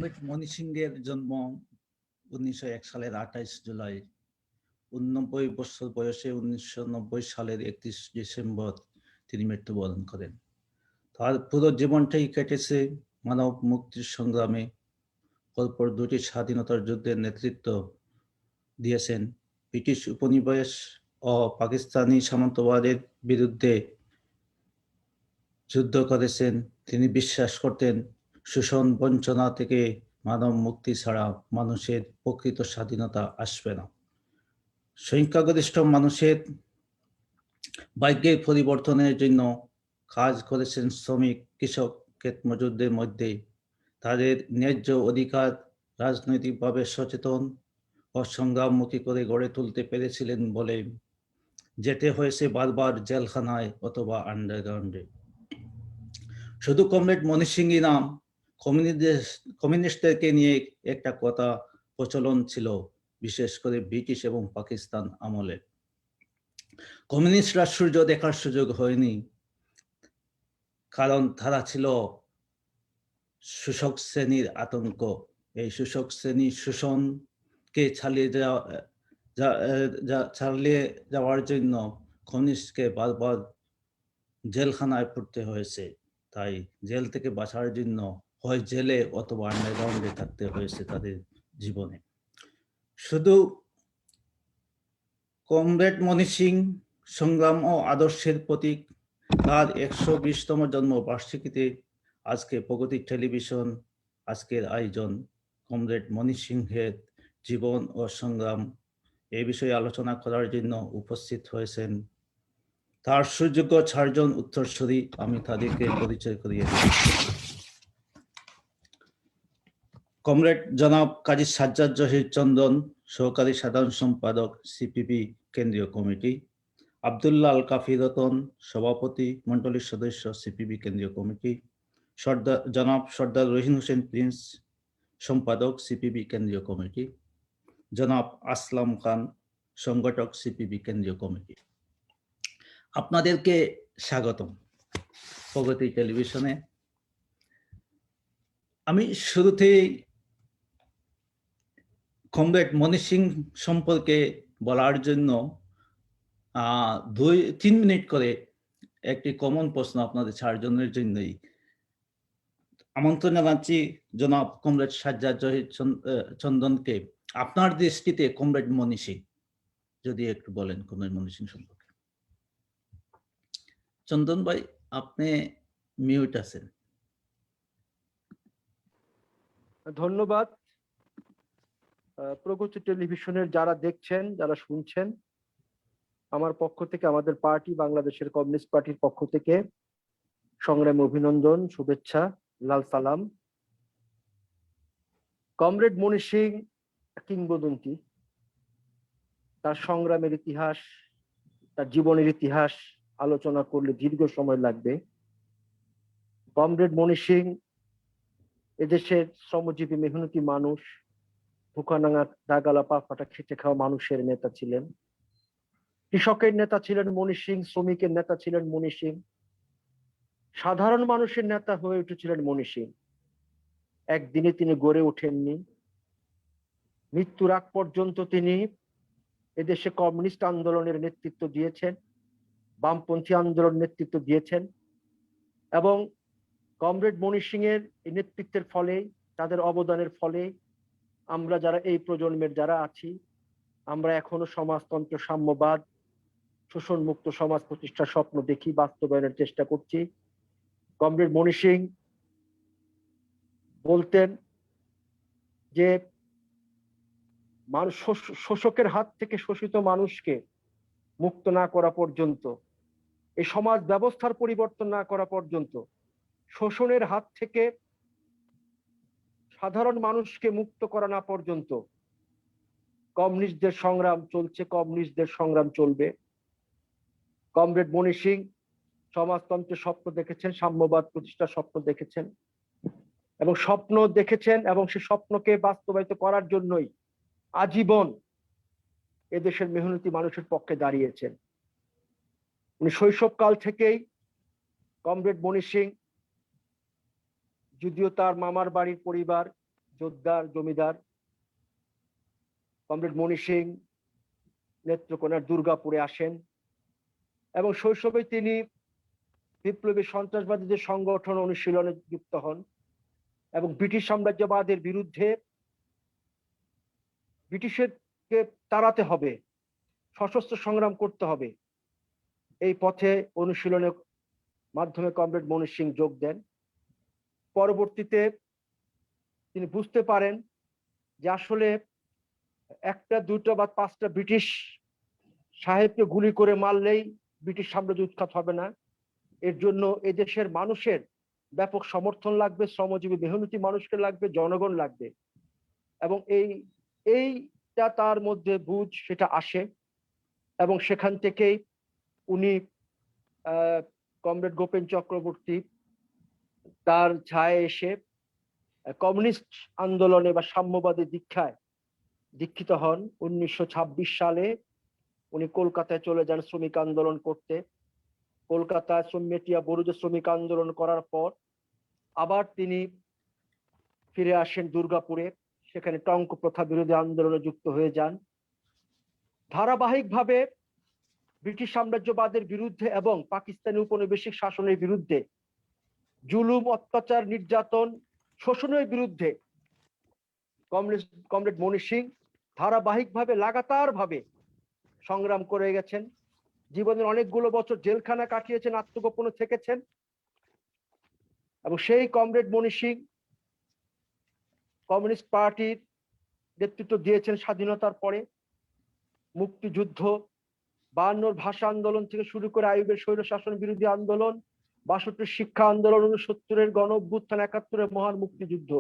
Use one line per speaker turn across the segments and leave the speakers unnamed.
Comrade মনি সিংয়ের জন্ম 1901 সালের 28 জুলাই। 89 বছর বয়সে 1990 সালের 31 ডিসেম্বর তিনি মৃত্যুবরণ করেন। তার পুরো জীবনটাই কেটেছে মানব মুক্তির সংগ্রামে। পরপর দুটি স্বাধীনতার যুদ্ধের নেতৃত্ব দিয়েছেন। ব্রিটিশ উপনিবেশ ও পাকিস্তানি সামন্তবাদের বিরুদ্ধে যুদ্ধ করেছেন। তিনি বিশ্বাস করতেন শোষণ বঞ্চনা থেকে মানব মুক্তি ছাড়া মানুষের প্রকৃত স্বাধীনতা আসবে না। সংখ্যাগরিষ্ঠ মানুষের ভাগ্যের পরিবর্তনের জন্য কাজ করেছেন শ্রমিক, কৃষক, ক্ষেত মজুরদের মধ্যে। তাদের ন্যায্য অধিকার রাজনৈতিকভাবে সচেতন ও সংগ্রামমুখী করে গড়ে তুলতে পেরেছিলেন বলে যেতে হয়েছে বারবার জেলখানায় অথবা আন্ডারগ্রাউন্ডে। শুধু কমরেড মনি সিংই নাম, কমিউনিস্টদেরকে নিয়ে একটা কথা প্রচলন ছিল, বিশেষ করে ব্রিটিশ এবং পাকিস্তান আমলে। কমিউনিস্টরা সূর্য দেখার সুযোগ হয়নি, কারণ তারা ছিল শোষক শ্রেণীর আতঙ্ক। এই শোষক শ্রেণী শোষণকে চালিয়ে যাওয়ার জন্য কমিউনিস্টকে বারবার জেলখানায় পড়তে হয়েছে। তাই জেল থেকে বাঁচার জন্য হয় জেলে অথবা আন্ডারগ্রাউন্ডে থাকতে হয়েছে তাদের জীবনে। শুধু কমরেড মনি সিং সংগ্রাম ও আদর্শের প্রতীক। তার 120তম জন্মবার্ষিকীতে আজকে প্রগতি টেলিভিশন আজকের আয়োজন কমরেড মনি সিংহের জীবন ও সংগ্রাম এই বিষয়ে আলোচনা করার জন্য উপস্থিত হয়েছেন তার সুযোগ্য 4 জন উত্তরসূরি। আমি তাদেরকে পরিচয় করিয়ে দিই। কমরেড জনাব কাজী সাজ্জাদ জহির চন্দন, সহকারী সাধারণ সম্পাদক, সিপিবি কেন্দ্রীয় কমিটি। আব্দুল্লাহ আল কাফি রতন, সভাপতি, মন্ডলীর সদস্য, সিপিবি কেন্দ্রীয় কমিটি। জনাব সর্দার রহিম হোসেন প্রিন্স, সম্পাদক, সিপিবি কেন্দ্রীয় কমিটি। জনাব আসলাম খান, সংগঠক, সিপিবি কেন্দ্রীয় কমিটি। আপনাদেরকে স্বাগতম প্রগতি টেলিভিশনে। আমি শুরুতেই কমরেড মনি সিং সম্পর্কে বলার জন্য 2-3 মিনিট করে একটি কমন প্রশ্ন আপনাদের 4 জনের জন্যই আমন্ত্রণ জানাচ্ছি। জনাব কমরেড সাজ্জাদ জহির চন্দনকে, আপনার দৃষ্টিতে কমরেড মনি সিং যদি একটু বলেন কমরেড মনি সিং সম্পর্কে। চন্দন ভাই, আপনি মিউট আছেন।
ধন্যবাদ। প্রগতি টেলিভিশনের যারা দেখছেন, যারা শুনছেন, আমার পক্ষ থেকে, আমাদের পার্টি বাংলাদেশের কমিউনিস্ট পার্টির পক্ষ থেকে সংগ্রামী অভিনন্দন, শুভেচ্ছা, লাল সালাম। কমরেড মনি সিং কিংবদন্তি। তার সংগ্রামের ইতিহাস, তার জীবনের ইতিহাস আলোচনা করলে দীর্ঘ সময় লাগবে। কমরেড মনি সিং এদেশের শ্রমজীবী মেহনতি মানুষ, ভুখানাঙা দাগালা পা ফাটা খেটে খাওয়া মানুষের নেতা ছিলেন। কৃষকের নেতা ছিলেন মনি সিং, শ্রমিকের নেতা ছিলেন মনি সিং, সাধারণ মানুষের নেতা হয়ে উঠেছিলেন মনি সিং। একদিনে তিনি গড়ে ওঠেননি। মৃত্যুর আগ পর্যন্ত তিনি এদেশে কমিউনিস্ট আন্দোলনের নেতৃত্ব দিয়েছেন, বামপন্থী আন্দোলন নেতৃত্ব দিয়েছেন, এবং কমরেড মনি সিং এর নেতৃত্বের ফলে, তাদের অবদানের ফলে আমরা যারা এই প্রজন্মের যারা আছি, আমরা এখনো সমাজতন্ত্র, সাম্যবাদ, শোষণ মুক্ত সমাজ প্রতিষ্ঠার স্বপ্ন দেখি, বাস্তবায়নের চেষ্টা করছি। কমরেড মনি সিং বলতেন যে মানুষ শোষকের হাত থেকে শোষিত মানুষকে মুক্ত না করা পর্যন্ত, এই সমাজ ব্যবস্থার পরিবর্তন না করা পর্যন্ত, শোষণের হাত থেকে সাধারণ মানুষকে মুক্ত করা না পর্যন্ত কমিউনিস্টদের সংগ্রাম চলছে, কমিউনিস্টদের সংগ্রাম চলবে। কমরেড মনি সিং সমাজতন্ত্রের স্বপ্ন দেখেছেন, সাম্যবাদ প্রতিষ্ঠার স্বপ্ন দেখেছেন, এবং স্বপ্ন দেখেছেন এবং সে স্বপ্নকে বাস্তবায়িত করার জন্যই আজীবন এদেশের মেহনতি মানুষের পক্ষে দাঁড়িয়েছেন। উনি শৈশবকাল থেকেই কমরেড মনি সিং, যদিও তার মামার বাড়ির পরিবার জোরদার জমিদার কমরেড মনি সিং নেত্রকোনার দুর্গাপুরে আসেন এবং শৈশবে তিনি বিপ্লবী সন্ত্রাসবাদীদের সংগঠন অনুশীলনে যুক্ত হন এবং ব্রিটিশ সাম্রাজ্যবাদের বিরুদ্ধে ব্রিটিশকে তাড়াতে হবে, সশস্ত্র সংগ্রাম করতে হবে, এই পথে অনুশীলনের মাধ্যমে কমরেড মনি সিং যোগ দেন। পরবর্তীতে তিনি বুঝতে পারেন যে আসলে একটা দুটো বা পাঁচটা ব্রিটিশ সাহেবকে গুলি করে মারলেই ব্রিটিশ সাম্রাজ্য উৎখাত হবে না, এর জন্য এদেশের মানুষের ব্যাপক সমর্থন লাগবে, শ্রমজীবী মেহনতি মানুষকে লাগবে, জনগণ লাগবে। এবং এইটা তার মধ্যে বুঝ সেটা আসে এবং সেখান থেকেই উনি কমরেড গোপেন চক্রবর্তী তার ছায়ে এসে কমিউনিস্ট আন্দোলনে বা সাম্যবাদী দীক্ষিত হন। 1926 সালে উনি কলকাতায় চলে যান শ্রমিক আন্দোলন করতে। কলকাতায় মেটিয়া বুরুজ শ্রমিক আন্দোলন করার পর আবার তিনি ফিরে আসেন দুর্গাপুরে, সেখানে টঙ্ক প্রথা বিরোধী আন্দোলনে যুক্ত হয়ে যান। ধারাবাহিকভাবে ব্রিটিশ সাম্রাজ্যবাদের বিরুদ্ধে এবং পাকিস্তানি উপনিবেশিক শাসনের বিরুদ্ধে, জুলুম, অত্যাচার, নির্যাতন, শোষণের বিরুদ্ধে কমরেড মনি সিং ধারাবাহিকভাবে লাগাতারভাবে সংগ্রাম করে গেছেন। জীবনের অনেকগুলো বছর জেলখানা কাটিয়েছেন, আত্মগোপনে থেকেছেন এবং সেই কমরেড মনি সিং কমিউনিস্ট পার্টির নেতৃত্ব দিয়েছেন স্বাধীনতার পরে। মুক্তিযুদ্ধ, 52 ভাষা আন্দোলন থেকে শুরু করে আইয়ুবের স্বৈরশাসন বিরোধী আন্দোলন, 62 শিক্ষা আন্দোলন, 69-এর গণ অভ্যুত্থান, 71-এর মহান মুক্তিযুদ্ধ,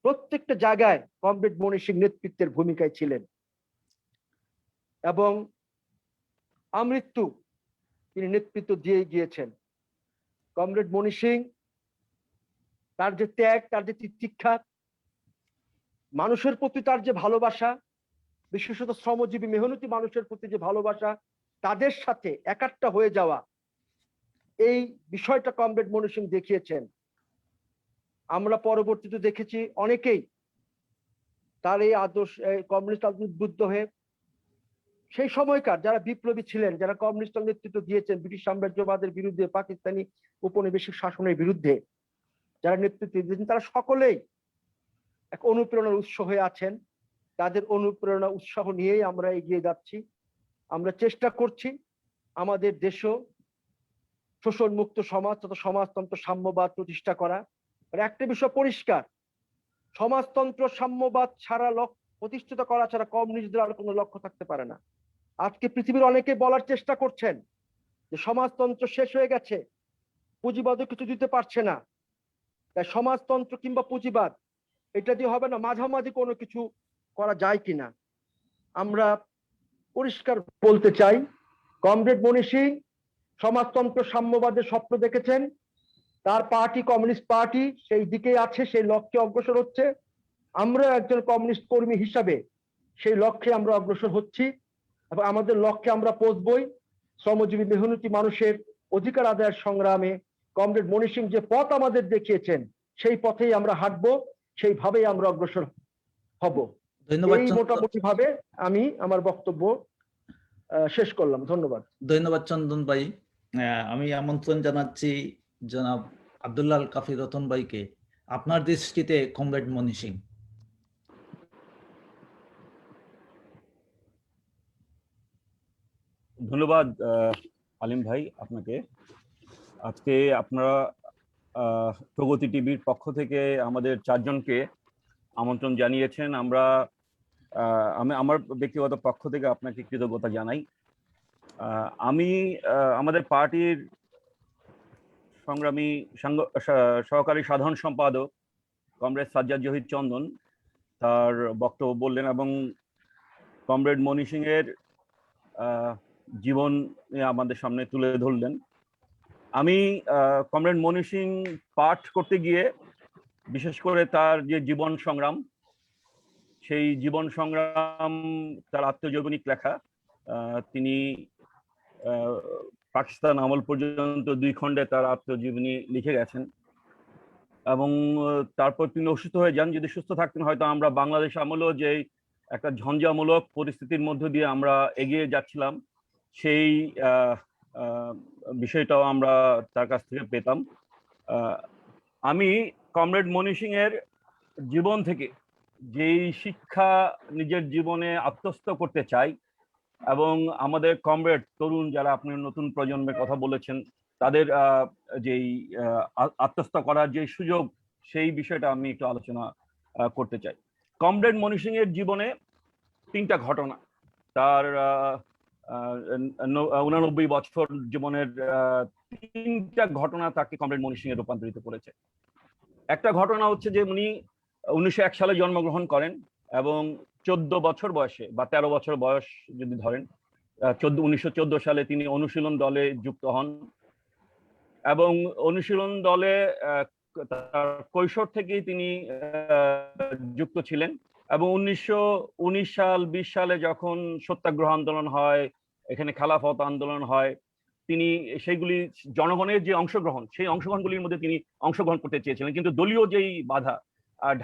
প্রত্যেকটা জায়গায় কমরেড মনি সিং নেতৃত্বের ভূমিকায় ছিলেন এবং আমৃত্যু তিনি নেতৃত্ব দিয়ে গিয়েছেন। কমরেড মনি সিং তার যে ত্যাগ, তার যে তিতিক্ষা, মানুষের প্রতি তার যে ভালোবাসা, বিশেষত শ্রমজীবী মেহনতি মানুষের প্রতি যে ভালোবাসা, তাদের সাথে একাট্টা হয়ে যাওয়া, এই বিষয়টা কমরেড মনি সিং দেখিয়েছেন। আমরা পরবর্তীতে দেখেছি অনেকেই তার এই আদর্শ কমিউনিস্ট উদ্বুদ্ধ হয়ে সেই সময়কার যারা বিপ্লবী ছিলেন, যারা কমিউনিস্ট নেতৃত্ব দিয়েছেন ব্রিটিশ সাম্রাজ্যবাদের বিরুদ্ধে, পাকিস্তানি উপনিবেশিক শাসনের বিরুদ্ধে যারা নেতৃত্ব দিয়েছেন, তারা সকলেই এক অনুপ্রেরণার উৎস হয়ে আছেন। তাদের অনুপ্রেরণা উৎসাহ নিয়েই আমরা এগিয়ে যাচ্ছি। আমরা চেষ্টা করছি আমাদের দেশও শোষণ মুক্ত সমাজ তথা সমাজতন্ত্র সাম্যবাদ প্রতিষ্ঠা করা। একটা বিষয় পরিষ্কার, সমাজতন্ত্র সাম্যবাদ ছাড়া প্রতিষ্ঠিত করা ছাড়া কমিউনিস্টদের আর কোনো লক্ষ্য থাকতে পারে না। আজকে পৃথিবীর অনেকে বলার চেষ্টা করছেন যে সমাজতন্ত্র শেষ হয়ে গেছে, পুঁজিবাদও কিছু দিতে পারছে না, তাই সমাজতন্ত্র কিংবা পুঁজিবাদ এটা দিয়ে হবে না, মাঝামাঝি কোনো কিছু করা যায় কিনা। আমরা পরিষ্কার বলতে চাই, কমরেড মনি সিং সমাজতন্ত্র সাম্যবাদের স্বপ্ন দেখেছেন, তার পার্টি কমিউনিস্ট পার্টি সেই দিকেই আছে, সেই লক্ষ্যে অগ্রসর হচ্ছে। আমরা একজন কমিউনিস্ট কর্মী হিসাবে সেই লক্ষ্যে আমরা অগ্রসর হচ্ছি এবং আমাদের লক্ষ্যে আমরা পৌঁছবই। শ্রমজীবী মেহনতি মানুষের অধিকার আদায়ের সংগ্রামে কমরেড মনি সিং যে পথ আমাদের দেখিয়েছেন, সেই পথেই আমরা হাঁটবো, সেইভাবেই আমরা অগ্রসর হব।
ধন্যবাদ।
এই মোটামুটি ভাবে আমি আমার বক্তব্য শেষ করলাম। ধন্যবাদ।
ধন্যবাদ চন্দন ভাই। আমি আমন্ত্রণ জানাচ্ছি জনাব আব্দুল্লাহ আল কাফি রতন ভাইকে। আপনার দৃষ্টিতে কমরেড মনি সিং।
ধন্যবাদ আলিম ভাই আপনাকে। আজকে আপনারা প্রগতি টিভির পক্ষ থেকে আমাদের 4 জনকে আমন্ত্রণ জানিয়েছেন। আমি আমার ব্যক্তিগত পক্ষ থেকে আপনাকে কৃতজ্ঞতা জানাই। আমি আমাদের পার্টির সংগ্রামী সহকারী সাধারণ সম্পাদক কমরেড সাজ্জাদ জহির চন্দন তার বক্তব্য বললেন এবং কমরেড মনি সিং এর জীবন আমাদের সামনে তুলে ধরলেন। আমি কমরেড মনি সিং পাঠ করতে গিয়ে বিশেষ করে তার যে জীবন সংগ্রাম, সেই জীবন সংগ্রাম, তার আত্মজৈবনিক লেখা, তিনি পাকিস্তান আমল পর্যন্ত 2 খণ্ডে তার আত্মজীবনী লিখে গেছেন। এবং তারপর তিনি অসুস্থ হয়ে যান। যদি সুস্থ থাকতেন হয়তো আমরা বাংলাদেশ আমলেও যে একটা ঝঞ্ঝামূলক পরিস্থিতির মধ্য দিয়ে আমরা এগিয়ে যাচ্ছিলাম সেই বিষয়টাও আমরা তার কাছ থেকে পেতাম। আমি কমরেড মনি সিং এর জীবন থেকে যেই শিক্ষা নিজের জীবনে আত্মস্থ করতে চাই এবং আমাদের কমরেড তরুণ যারা আপনি নতুন প্রজন্মের কথা বলেছেন তাদের যেই আত্মস্থ করার যে সুযোগ সেই বিষয়টা আমি একটু আলোচনা করতে চাই। কমরেড মনি সিং এর জীবনে 3টা ঘটনা, তার 89 বছর জীবনের 3টা ঘটনা তাকে কমরেড মনি সিং এ রূপান্তরিত করেছে। একটা ঘটনা হচ্ছে যে উনি 1901 সালে জন্মগ্রহণ করেন এবং 14 বছর বয়সে বা 13 বছর বয়স যদি ধরেন 1914 সালে তিনি অনুশীলন দলে যুক্ত হন এবং অনুশীলন দলে তার কৈশোর থেকেই তিনি যুক্ত ছিলেন এবং 1919 সাল 20 সালে যখন সত্যাগ্রহ আন্দোলন হয়, এখানে খেলাফত আন্দোলন হয়, তিনি সেইগুলি জনগণের যে অংশগ্রহণ সেই অংশগ্রহণগুলির মধ্যে তিনি অংশগ্রহণ করতে চেয়েছিলেন, কিন্তু দলীয় যেই বাধা,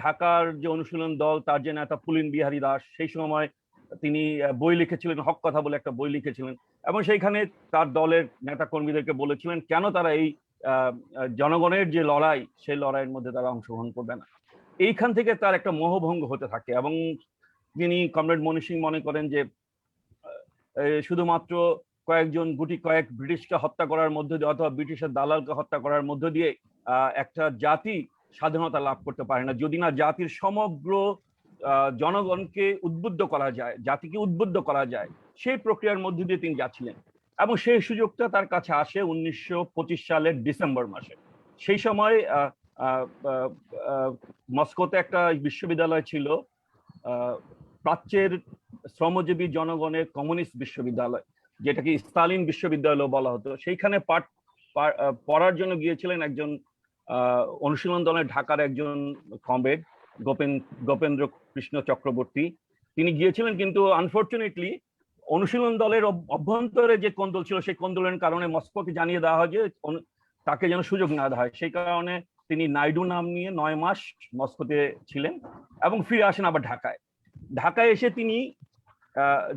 ঢাকার যে অনুশীলন দল তার যে নেতা পুলিন বিহারী দাস সেই সময় তিনি বই লিখেছিলেন, হক কথা বলে একটা বই লিখেছিলেন এবং সেইখানে তার দলের নেতা কর্মীদেরকে বলেছিলেন কেন তারা এই জনগণের যে লড়াই সেই লড়াইয়ের মধ্যে তারা অংশগ্রহণ করবে না। এইখান থেকে তার একটা মোহভঙ্গ হতে থাকে এবং তিনি কমরেড মনি সিং মনে করেন যে শুধুমাত্র কয়েক ব্রিটিশকে হত্যা করার মধ্য দিয়ে অথবা ব্রিটিশের দালালকে হত্যা করার মধ্য দিয়ে একটা জাতি স্বাধীনতা লাভ করতে পারে না, যদি না জাতির সমগ্র জনগণকে উদ্বুদ্ধ করা যায়, জাতিকে উদ্বুদ্ধ করা যায়, সেই প্রক্রিয়ার মধ্য দিয়ে তিনি যাচ্ছিলেন এবং সেই সুযোগটা তার কাছে আসে 1925 সালের ডিসেম্বর মাসে। সেই সময় মস্কোতে একটা বিশ্ববিদ্যালয় ছিল, প্রাচ্যের শ্রমজীবী জনগণের কমিউনিস্ট বিশ্ববিদ্যালয়, যেটাকে স্তালিন বিশ্ববিদ্যালয় বলা হতো। সেইখানে পড়ার জন্য গিয়েছিলেন একজন অনুশীলন দলের ঢাকার একজন কমরেড গোপেন্দ্র কৃষ্ণ চক্রবর্তী। তিনি গিয়েছিলেন কিন্তু আনফরচুনেটলি অনুশীলন দলের অভ্যন্তরে যে কোন্দল ছিল সেই কোন্দলের কারণে মস্কোকে জানিয়ে দেওয়া হয় যে তাকে যেন সুযোগ না দেওয়া হয়। সেই কারণে তিনি নাইডু নাম নিয়ে 9 মাস মস্কোতে ছিলেন এবং ফিরে আসেন আবার ঢাকায়। ঢাকায় এসে তিনি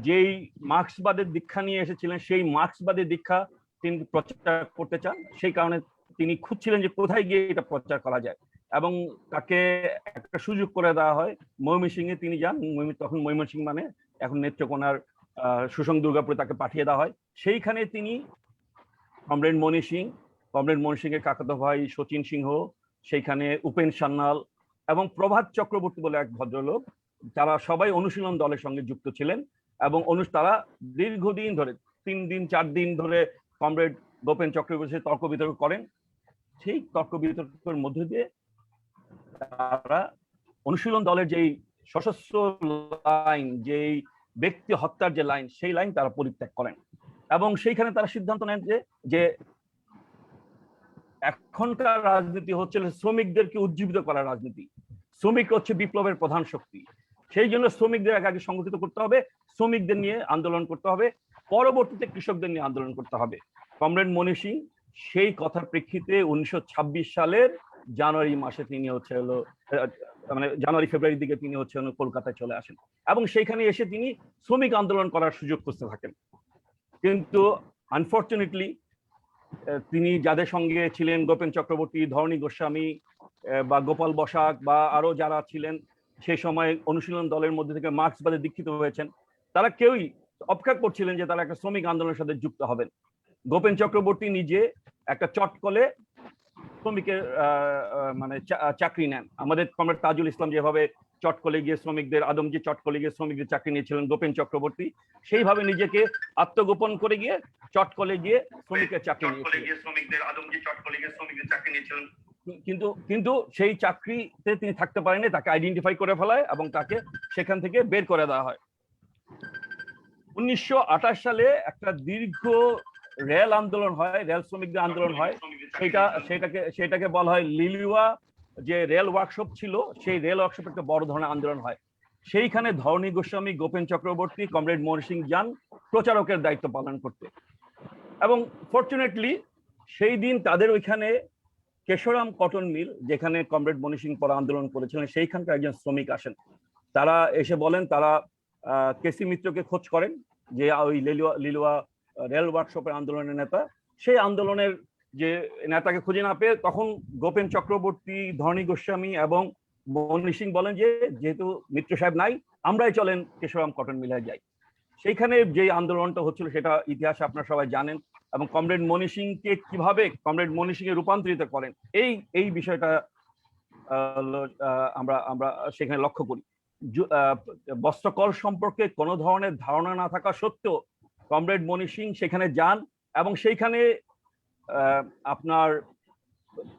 যেই মার্ক্সবাদের দীক্ষা নিয়ে এসেছিলেন সেই মার্ক্সবাদের দীক্ষা তিনি প্রচার করতে চান, সেই কারণে তিনি খুঁজছিলেন যে কোথায় গিয়ে এটা প্রচার করা যায় এবং তাকে একটা সুযোগ করে দেওয়া হয়। ময়মনসিংহে তিনি যান, তখন ময়মনসিংহ মানে এখন নেত্রকোনার সুসং দুর্গাপুরে তাকে পাঠিয়ে দেওয়া হয়। সেইখানে তিনি কমরেড মনি সিং এর কাকাতো ভাই শচীন সিংহ, সেইখানে উপেন সান্যাল এবং প্রভাত চক্রবর্তী বলে এক ভদ্রলোক, তারা সবাই অনুশীলন দলের সঙ্গে যুক্ত ছিলেন এবং তারা দীর্ঘদিন ধরে 3 দিন 4 দিন ধরে কমরেড গোপেন চক্রবর্তীর তর্ক বিতর্ক করেন। সেই তর্ক বিতর্কের মধ্য দিয়ে তারা অনুশীলন দলের যেই সশস্ত্র লাইন, যেই ব্যক্তি হত্যার যে লাইন, সেই লাইন তারা পরিত্যাগ করেন এবং সেইখানে তারা সিদ্ধান্ত নেন যে এখনকার রাজনীতি হচ্ছে শ্রমিকদেরকে উজ্জীবিত করার রাজনীতি। শ্রমিক হচ্ছে বিপ্লবের প্রধান শক্তি, সেই জন্য শ্রমিকদের আগে সংগঠিত করতে হবে, শ্রমিকদের নিয়ে আন্দোলন করতে হবে, পরবর্তীতে কৃষকদের নিয়ে আন্দোলন করতে হবে। কমরেড মনি সিং সেই কথার প্রেক্ষিতে 1926 সালের জানুয়ারি মাসে তিনি জানুয়ারি ফেব্রুয়ারির দিকে তিনি কলকাতায় চলে আসেন এবং সেইখানে এসে তিনি শ্রমিক আন্দোলন করার সুযোগ খুঁজতে থাকেন। কিন্তু আনফরচুনেটলি তিনি যাদের সঙ্গে ছিলেন, গোপেন চক্রবর্তী, ধরণী গোস্বামী বা গোপাল বসাক বা আরো যারা ছিলেন সেই সময় অনুশীলন দলের মধ্যে থেকে মার্ক্সবাদে দীক্ষিত হয়েছেন, তারা কেউই অপেক্ষা করছিলেন যে তারা একটা শ্রমিক আন্দোলনের সাথে যুক্ত হবেন। গোপেন চক্রবর্তী নিজে একটা চটকলে শ্রমিকের চাকরি নেন। আমাদের কমরেড তাজুল ইসলাম যেভাবে চটকলে গিয়ে শ্রমিকদের, আদমজি চটকলে গিয়ে শ্রমিকদের চাকরি নিয়েছিলেন, গোপেন চক্রবর্তী সেইভাবে নিজেকে আত্মগোপন করে গিয়ে চটকলে গিয়ে শ্রমিকের চাকরি নিয়েছিলেন। কিন্তু সেই চাকরিতে তিনি থাকতে পারেননি, তাকে আইডেন্টিফাই করে ফেলায় এবং তাকে সেখান থেকে বের করে দেওয়া হয়। 1928 সালে একটা দীর্ঘ রেল আন্দোলন হয়, রেল শ্রমিকদের আন্দোলন হয়, সেটাকে বলা হয় লিলুয়া, যে রেল ওয়ার্কশপ ছিল সেই রেল ওয়ার্কশপ একটা বড় ধরনের আন্দোলন হয়। সেইখানে ধরণী গোস্বামী, গোপেন চক্রবর্তী, কমরেড মনি সিং যান প্রচারকের দায়িত্ব পালন করতে এবং ফরচুনেটলি সেই দিন তাদের ওইখানে কেশরাম কটন মিল, যেখানে কমরেড মনি সিং পরে আন্দোলন করেছিলেন, সেইখানকার একজন শ্রমিক আসেন। তারা এসে বলেন তারা কেসি মিত্রকে খোঁজ করেন, যে ওই লিলুয়া রেল ওয়ার্কশপের আন্দোলনের নেতা। সেই আন্দোলনের যে নেতাকে খুঁজে না পেয়ে তখন গোপেন চক্রবর্তী, ধরণী গোস্বামী এবং মনি সিং বলেন যে যেহেতু মিত্র সাহেব নাই, আমরাই চলেন কেশরাম কটন মিলে যাই। সেইখানে যে আন্দোলনটা হচ্ছিল সেটা ইতিহাস আপনারা সবাই জানেন, এবং কমরেড মনি সিংকে কিভাবে কমরেড মনি সিং এ রূপান্তরিত করেন এই বিষয়টা আমরা আমরা সেখানে লক্ষ্য করি। বস্ত্রকল সম্পর্কে কোনো ধরনের ধারণা না থাকা সত্ত্বেও কমরেড মনি সিং সেখানে যান, এবং সেইখানে আপনার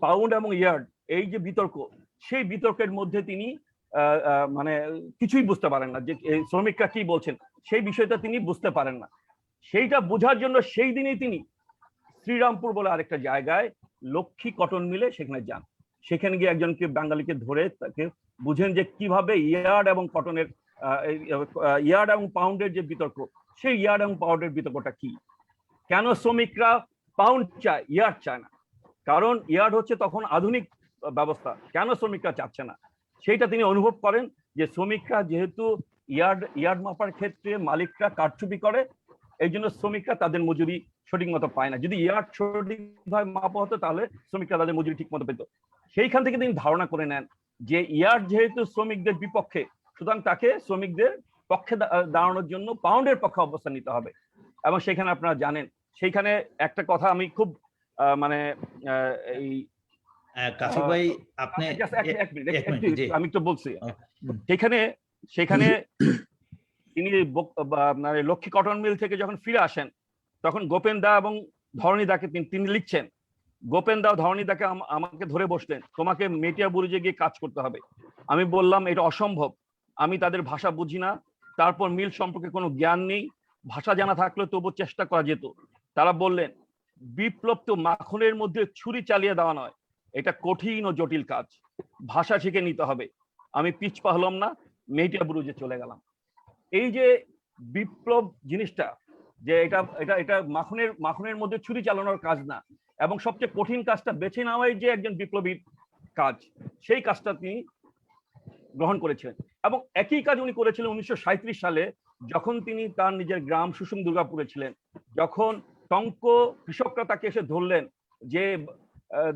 পাউন্ড এবং ইয়ার্ড এই যে বিতর্ক, সেই বিতর্কের মধ্যে তিনি মানে কিছুই বুঝতে পারেন না, যে শ্রমিকরা কি বলছেন সেই বিষয়টা তিনি বুঝতে পারেন না। সেইটা বোঝার জন্য সেই দিনেই তিনি শ্রীরামপুর বলে আরেকটা জায়গায় লক্ষ্মী কটন মিলে সেখানে যান। সেখানে গিয়ে একজনকে বাঙালিকে ধরে তাকে বুঝেন যে কিভাবে ইয়ার্ড এবং কটনের ইয়ার্ড এবং পাউন্ডের যে বিতর্ক, সেই ইয়ার্ড এবং পাউন্ডের বিতর্কটা কি, কেন শ্রমিকরা পাউন্ড চায় ইয়ার্ড চায় না, কারণ ইয়ার্ড হচ্ছে তখন আধুনিক ব্যবস্থা, কেন শ্রমিকরা চাচ্ছে না সেইটা তিনি অনুভব করেন। যে শ্রমিকরা যেহেতু ইয়ার্ড মাপার ক্ষেত্রে মালিকরা কারচুপি করে, এই জন্য শ্রমিকরা তাদের মজুরি সঠিক মতো পায় না। যদি ইয়ার্ড সঠিকভাবে মাপা হতো তাহলে শ্রমিকরা তাদের মজুরি ঠিক মতো পেত। সেইখান থেকে তিনি ধারণা করে নেন যে ইয়ার্ড যেহেতু শ্রমিকদের বিপক্ষে, সুতরাং তাকে শ্রমিকদের পক্ষে দাঁড়ানোর জন্য পাউন্ডের পক্ষে অবস্থান নিতে হবে। এবং সেখানে আপনারা জানেন, সেইখানে একটা কথা আমি খুব মানে এই
কাফি ভাই আপনি
আমি তো বলছি, সেখানে তিনি মানে লক্ষ্মী কটন মিল থেকে যখন ফিরে আসেন, তখন গোপেন দা এবং ধরণী দাকে তিনি লিখছেন। গোপেন দা ধরণী দাকে আমাকে ধরে বসলেন, তোমাকে মেটিয়া বুরুজে গিয়ে কাজ করতে হবে। আমি বললাম এটা অসম্ভব, আমি তাদের ভাষা বুঝি না, তারপর মিল সম্পর্কে কোনো জ্ঞান নেই, ভাষা জানা থাকলে তবু চেষ্টা করা যেত। তারা বললেন বিপ্লব তো মাখনের মধ্যে ছুরি চালিয়ে দেওয়া নয়, এটা কঠিন ও জটিল কাজ, ভাষা শিখে নিতে হবে। আমি পিছপা হলাম না, মেটিয়া বুরুজে চলে গেলাম। এই যে বিপ্লব জিনিসটা, যে এটা এটা এটা মাখনের মধ্যে ছুরি চালানোর কাজ না, এবং সবচেয়ে কঠিন কাজটা বেছে নেওয়াই যে একজন বিপ্লবীর কাজ, সেই কাজটা তিনি গ্রহণ করেছিলেন। এবং একই কাজ উনি করেছিলেন 1937 সালে, যখন তিনি তার নিজের গ্রাম সুষুম দুর্গাপুরে ছিলেন। যখন টঙ্ক কৃষকরা তাকে এসে ধরলেন যে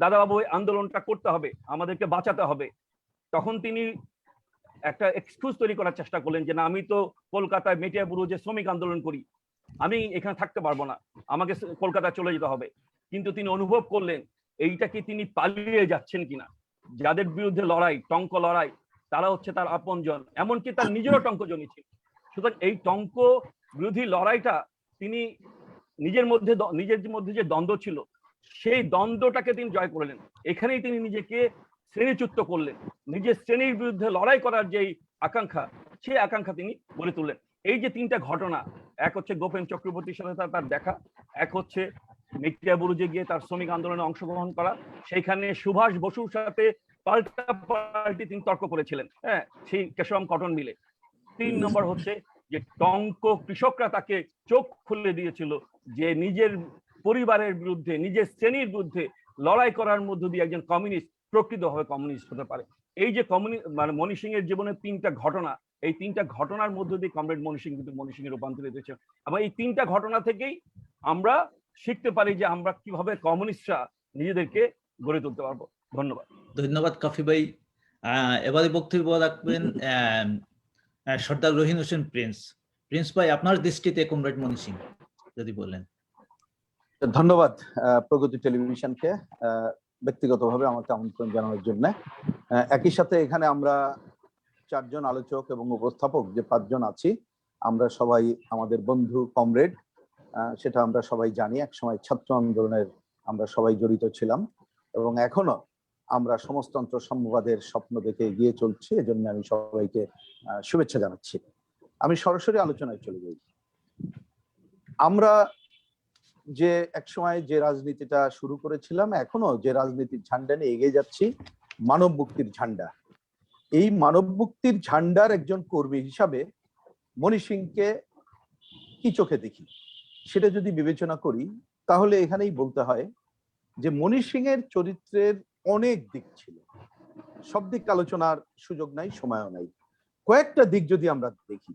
দাদাবাবু আন্দোলনটা করতে হবে, আমাদেরকে বাঁচাতে হবে, তখন তিনি একটা এক্সকিউজ তৈরি করার চেষ্টা করলেন যে না, আমি তো কলকাতায় মেটিয়া বুরুজে শ্রমিক আন্দোলন করি, আমি এখানে থাকতে পারবো না, আমাকে কলকাতায় চলে যেতে হবে। কিন্তু তিনি অনুভব করলেন এইটা কি তিনি পালিয়ে যাচ্ছেন কিনা, যাদের বিরুদ্ধে লড়াই, টঙ্ক লড়াই, তারা হচ্ছে তার আপনজন, এমনকি তার নিজেরও টঙ্ক জমি ছিল। সুতরাং এই টঙ্ক বিরোধী লড়াইটা তিনি নিজের মধ্যে যে দ্বন্দ্ব ছিল, সেই দ্বন্দ্বটাকে তিনি জয় করলেন। এখানেই তিনি নিজেকে শ্রেণীচ্যুত করলেন, নিজের শ্রেণীর বিরুদ্ধে লড়াই করার যে আকাঙ্ক্ষা, সেই আকাঙ্ক্ষা তিনি গড়ে তুললেন। এই যে তিনটা ঘটনা, এক হচ্ছে গোপেন চক্রবর্তীর সাথে তার দেখা, এক হচ্ছে মেটিয়া বুরুজে গিয়ে তার শ্রমিক আন্দোলনে অংশগ্রহণ করা, সেইখানে সুভাষ বসুর সাথে পাল্টাপাল্টি তিনি তর্ক করেছিলেন, হ্যাঁ, সেই কেশরাম কটন মিলে। 3 নম্বর হচ্ছে যে টঙ্ক কৃষকরা তাকে চোখ খুলে দিয়েছিল যে নিজের পরিবারের বিরুদ্ধে, নিজের শ্রেণীর বিরুদ্ধে লড়াই করার মধ্য দিয়ে একজন কমিউনিস্ট প্রকৃতভাবে কমিউনিস্ট হতে পারে। এই যে মানে মনি সিং এর জীবনের 3টা ঘটনা, এই 3টা ঘটনার মধ্য দিয়ে কমরেড মনি সিং কিন্তু মনি সিং এর রূপান্তরিত হয়েছে। এবং এই 3টা ঘটনা থেকেই আমরা শিখতে পারি যে আমরা কিভাবে কমিউনিস্টরা নিজেদেরকে গড়ে তুলতে পারবো। ধন্যবাদ।
ধন্যবাদ কাফি ভাই। এবারে বক্তব্য রাখবেন সর্দার রহিম হোসেন প্রিন্স ভাই, আপনার দৃষ্টিতে কমরেড মনি সিং যদি বলেন।
ধন্যবাদ প্রগতি টেলিভিশনকে ব্যক্তিগতভাবে আমাকে আমন্ত্রণ জানানোর জন্য। একই সাথে এখানে আমরা 4 জন আলোচক এবং উপস্থাপক যে 5 জন আছি, আমরা সবাই আমাদের বন্ধু কমরেড, সেটা আমরা সবাই জানি। একসময় ছাত্র আন্দোলনের আমরা সবাই জড়িত ছিলাম এবং এখনো আমরা সমাজতন্ত্র সাম্যবাদের স্বপ্ন দেখে এগিয়ে চলছি। এজন্য আমি সবাইকে শুভেচ্ছা জানাচ্ছি। আমি সরাসরি আলোচনায় চলে যাই। আমরা যে একসময় যে রাজনীতিটা শুরু করেছিলাম, এখনো যে রাজনীতির ঝান্ডা নিয়ে এগিয়ে যাচ্ছি, মানব মুক্তির ঝান্ডা। এই মানব মুক্তির ঝান্ডার একজন কর্মী হিসাবে মনি সিংকে কি চোখে দেখি সেটা যদি বিবেচনা করি, তাহলে এখানেই বলতে হয় যে মনি সিং এর চরিত্রের অনেক দিক ছিল, সব দিক আলোচনার সুযোগ নাই, সময়ও নাই। কয়েকটা দিক যদি আমরা দেখি,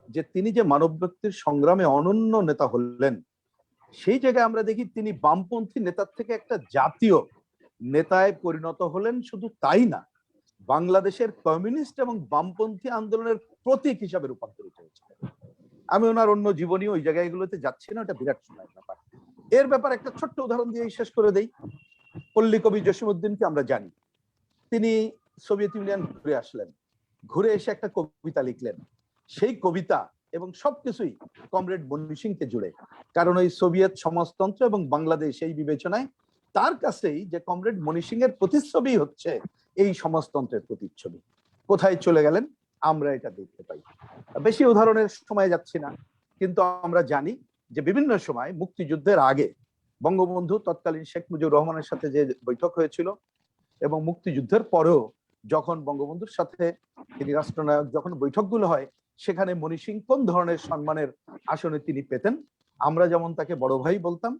যে তিনি যে মানব ব্যক্তির সংগ্রামে অনন্য নেতা হলেন, সেই জায়গায় আমরা দেখি তিনি বামপন্থী নেতার থেকে একটা জাতীয় নেতায় পরিণত হলেন। শুধু তাই না, বাংলাদেশের কমিউনিস্ট এবং বামপন্থী আন্দোলনের প্রতীক হিসাবে রূপান্তরিত হয়েছে। আমি ওনার অন্য জীবনী ওই জায়গাগুলোতে যাচ্ছি না, এটা বিরাট সময়ের ব্যাপার। এর ব্যাপার একটা ছোট্ট উদাহরণ দিয়ে শেষ করে দেই। পল্লী কবি জসীমউদ্দিনকে আমরা জানি, তিনি সোভিয়েত ইউনিয়ন ঘুরে আসলেন, ঘুরে এসে একটা কবিতা লিখলেন। সেই কবিতা এবং সবকিছুই কমরেড মনি সিংকে জুড়ে, কারণ ওই সোভিয়েত সমাজতন্ত্র এবং বাংলাদেশ এই বিবেচনায় তার কাছেই যে কমরেড মনি সিং এর প্রতিচ্ছবি হচ্ছে এই সমাজতন্ত্রের প্রতিচ্ছবি। কোথায় চলে গেলেন আমরা এটা দেখতে পাই। বেশি উদাহরণের সময় যাচ্ছি না, কিন্তু আমরা জানি যে বিভিন্ন সময় মুক্তিযুদ্ধের আগে বঙ্গবন্ধু তৎকালীন শেখ মুজিবুর রহমানের সাথে যে বৈঠক হয়েছিল, এবং মুক্তিযুদ্ধের পরেও যখন বঙ্গবন্ধুর সাথে তিনি রাষ্ট্রনায়ক যখন বৈঠকগুলো হয়, সেখানে মনি সিং কোন ধরনের সম্মানের আসনে তিনি পেতেন, আমরা যেমন তাকে বড় ভাই বলতাম,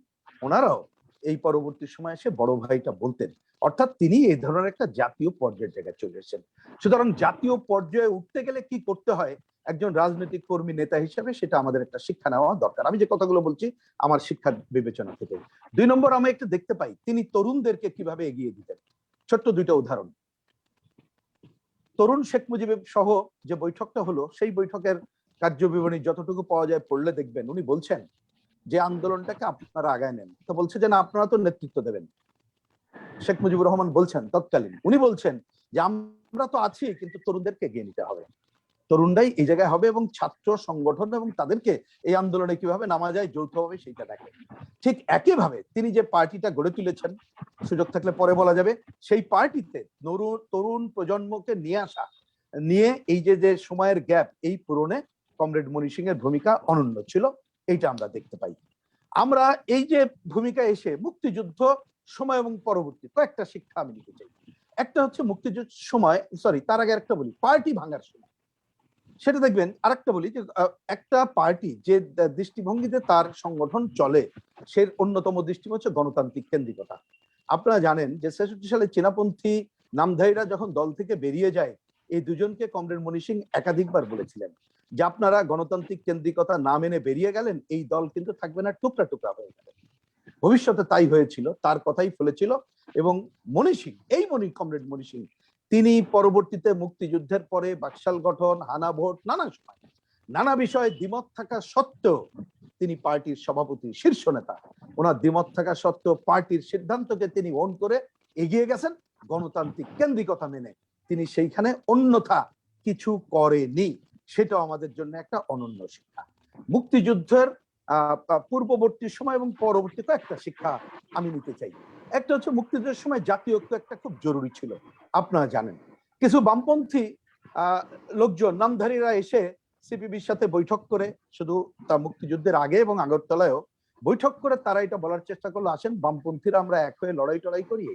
ওনারাও এই পরবর্তী সময় এসে বড় ভাইটা বলতেন। অর্থাৎ তিনি এই ধরনের একটা জাতীয় পর্যায়ের জায়গায় চলে এসেছেন। সুতরাং জাতীয় পর্যায়ে উঠতে গেলে কি করতে হয় একজন রাজনৈতিক কর্মী নেতা হিসেবে, সেটা আমাদের একটা শিক্ষা নেওয়া দরকার। আমি যে কথাগুলো বলছি আমার শিক্ষা বিবেচনা থেকে। 2 নম্বর, আমি একটু দেখতে পাই তিনি তরুণদেরকে কিভাবে এগিয়ে দিতেন। ছোট্ট 2টা উদাহরণ। তরুণ শেখ মুজিব সহ যে বৈঠকটা হলো, সেই বৈঠকের কার্যবিবরণী যতটুকু পাওয়া যায় পড়লে দেখবেন উনি বলছেন যে আন্দোলনটাকে আপনারা আগায় নেন। তো বলছে যে না, আপনারা তো নেতৃত্ব দেবেন। শেখ মুজিবুর রহমান বলছেন তৎকালীন, উনি বলছেন যে আমরা তো আছি, কিন্তু তরুণদেরকে এগিয়ে নিতে হবে, তরুণরাই এই জায়গায় হবে, এবং ছাত্র সংগঠন এবং তাদেরকে এই আন্দোলনে কিভাবে নামা যায় যৌথভাবে সেইটা দেখে। ঠিক একইভাবে তিনি যে পার্টিটা গড়ে তুলেছেন, সুযোগ থাকলে পরে বলা যাবে, সেই পার্টিতে তরুণ প্রজন্মকে নিয়ে আসা, নিয়ে এই যে সময়ের গ্যাপ এই পূরণে কমরেড মনি সিং এর ভূমিকা অনন্য ছিল, এইটা আমরা দেখতে পাই। আমরা এই যে ভূমিকা এসে মুক্তিযুদ্ধ সময় এবং পরবর্তী কয়েকটা শিক্ষা আমি নিতে চাই। একটা হচ্ছে মুক্তিযুদ্ধ সময়, তার আগে একটা বলি, পার্টি ভাঙার সময় সেটা দেখবেন। আরেকটা বলি যে একটা পার্টি যে দৃষ্টিভঙ্গিতে তার সংগঠন চলে, সে অন্যতম দৃষ্টিভঙ্গি হচ্ছে গণতান্ত্রিক কেন্দ্রিকতা। আপনারা জানেন যে ৬৬ সালে চীনাপন্থী নামধারীরা যখন দল থেকে বেরিয়ে যায়, এই দুজনকে কমরেড মনি সিং একাধিকবার বলেছিলেন যে আপনারা গণতান্ত্রিক কেন্দ্রিকতা না মেনে বেরিয়ে গেলেন, এই দল কিন্তু থাকবে না, টুকরা টুকরা হয়ে যাবে। ভবিষ্যতে তাই হয়েছিল, তার কথাই ফলেছিল। এবং মনি সিং, এই কমরেড মনি সিং, তিনি পরবর্তীতে মুক্তিযুদ্ধের পরে বাকশাল গঠন, হানা ভোট, নানা সময় নানা বিষয়ে দ্বিমত থাকা সত্ত্বেও তিনি পার্টির সভাপতি, শীর্ষ নেতা। ওনার দ্বিমত থাকা সত্ত্বেও পার্টির সিদ্ধান্তকে তিনি ওন করে এগিয়ে গেছেন গণতান্ত্রিক কেন্দ্রিকতা মেনে। তিনি সেইখানে অন্যথা কিছু করেনি, সেটাও আমাদের জন্য একটা অনন্য শিক্ষা। মুক্তিযুদ্ধের পূর্ববর্তী সময় এবং পরবর্তী কয়েকটা শিক্ষা আমি নিতে চাই। একটা হচ্ছে মুক্তিযুদ্ধের সময় জাতীয় ঐক্য একটা খুব জরুরি ছিল। আপনারা জানেন কিছু বামপন্থী লোকজন, নামধারীরা এসে সিপিবির সাথে বৈঠক করে, শুধু তা মুক্তিযুদ্ধের আগে এবং আগরতলায়ও বৈঠক করে তারা এটা বলার চেষ্টা করলো, আসেন বামপন্থীরা আমরা এক হয়ে লড়াই টড়াই করি।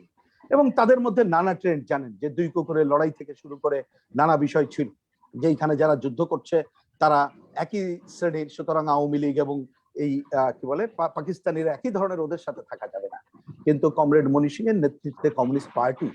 এবং তাদের মধ্যে নানা ট্রেন্ড জানেন, যে 2 কুকুরের লড়াই থেকে শুরু করে নানা বিষয় ছিল, যে এইখানে যারা যুদ্ধ করছে তারা একই শ্রেণীর, সুতরাং আওয়ামী লীগ এবং এই কি বলে পাকিস্তানিরা একই ধরনের, ওদের সাথে থাকা যাবে না। কিন্তু কমরেড মনি সিং এর নেতৃত্বে কমিউনিস্ট পার্টি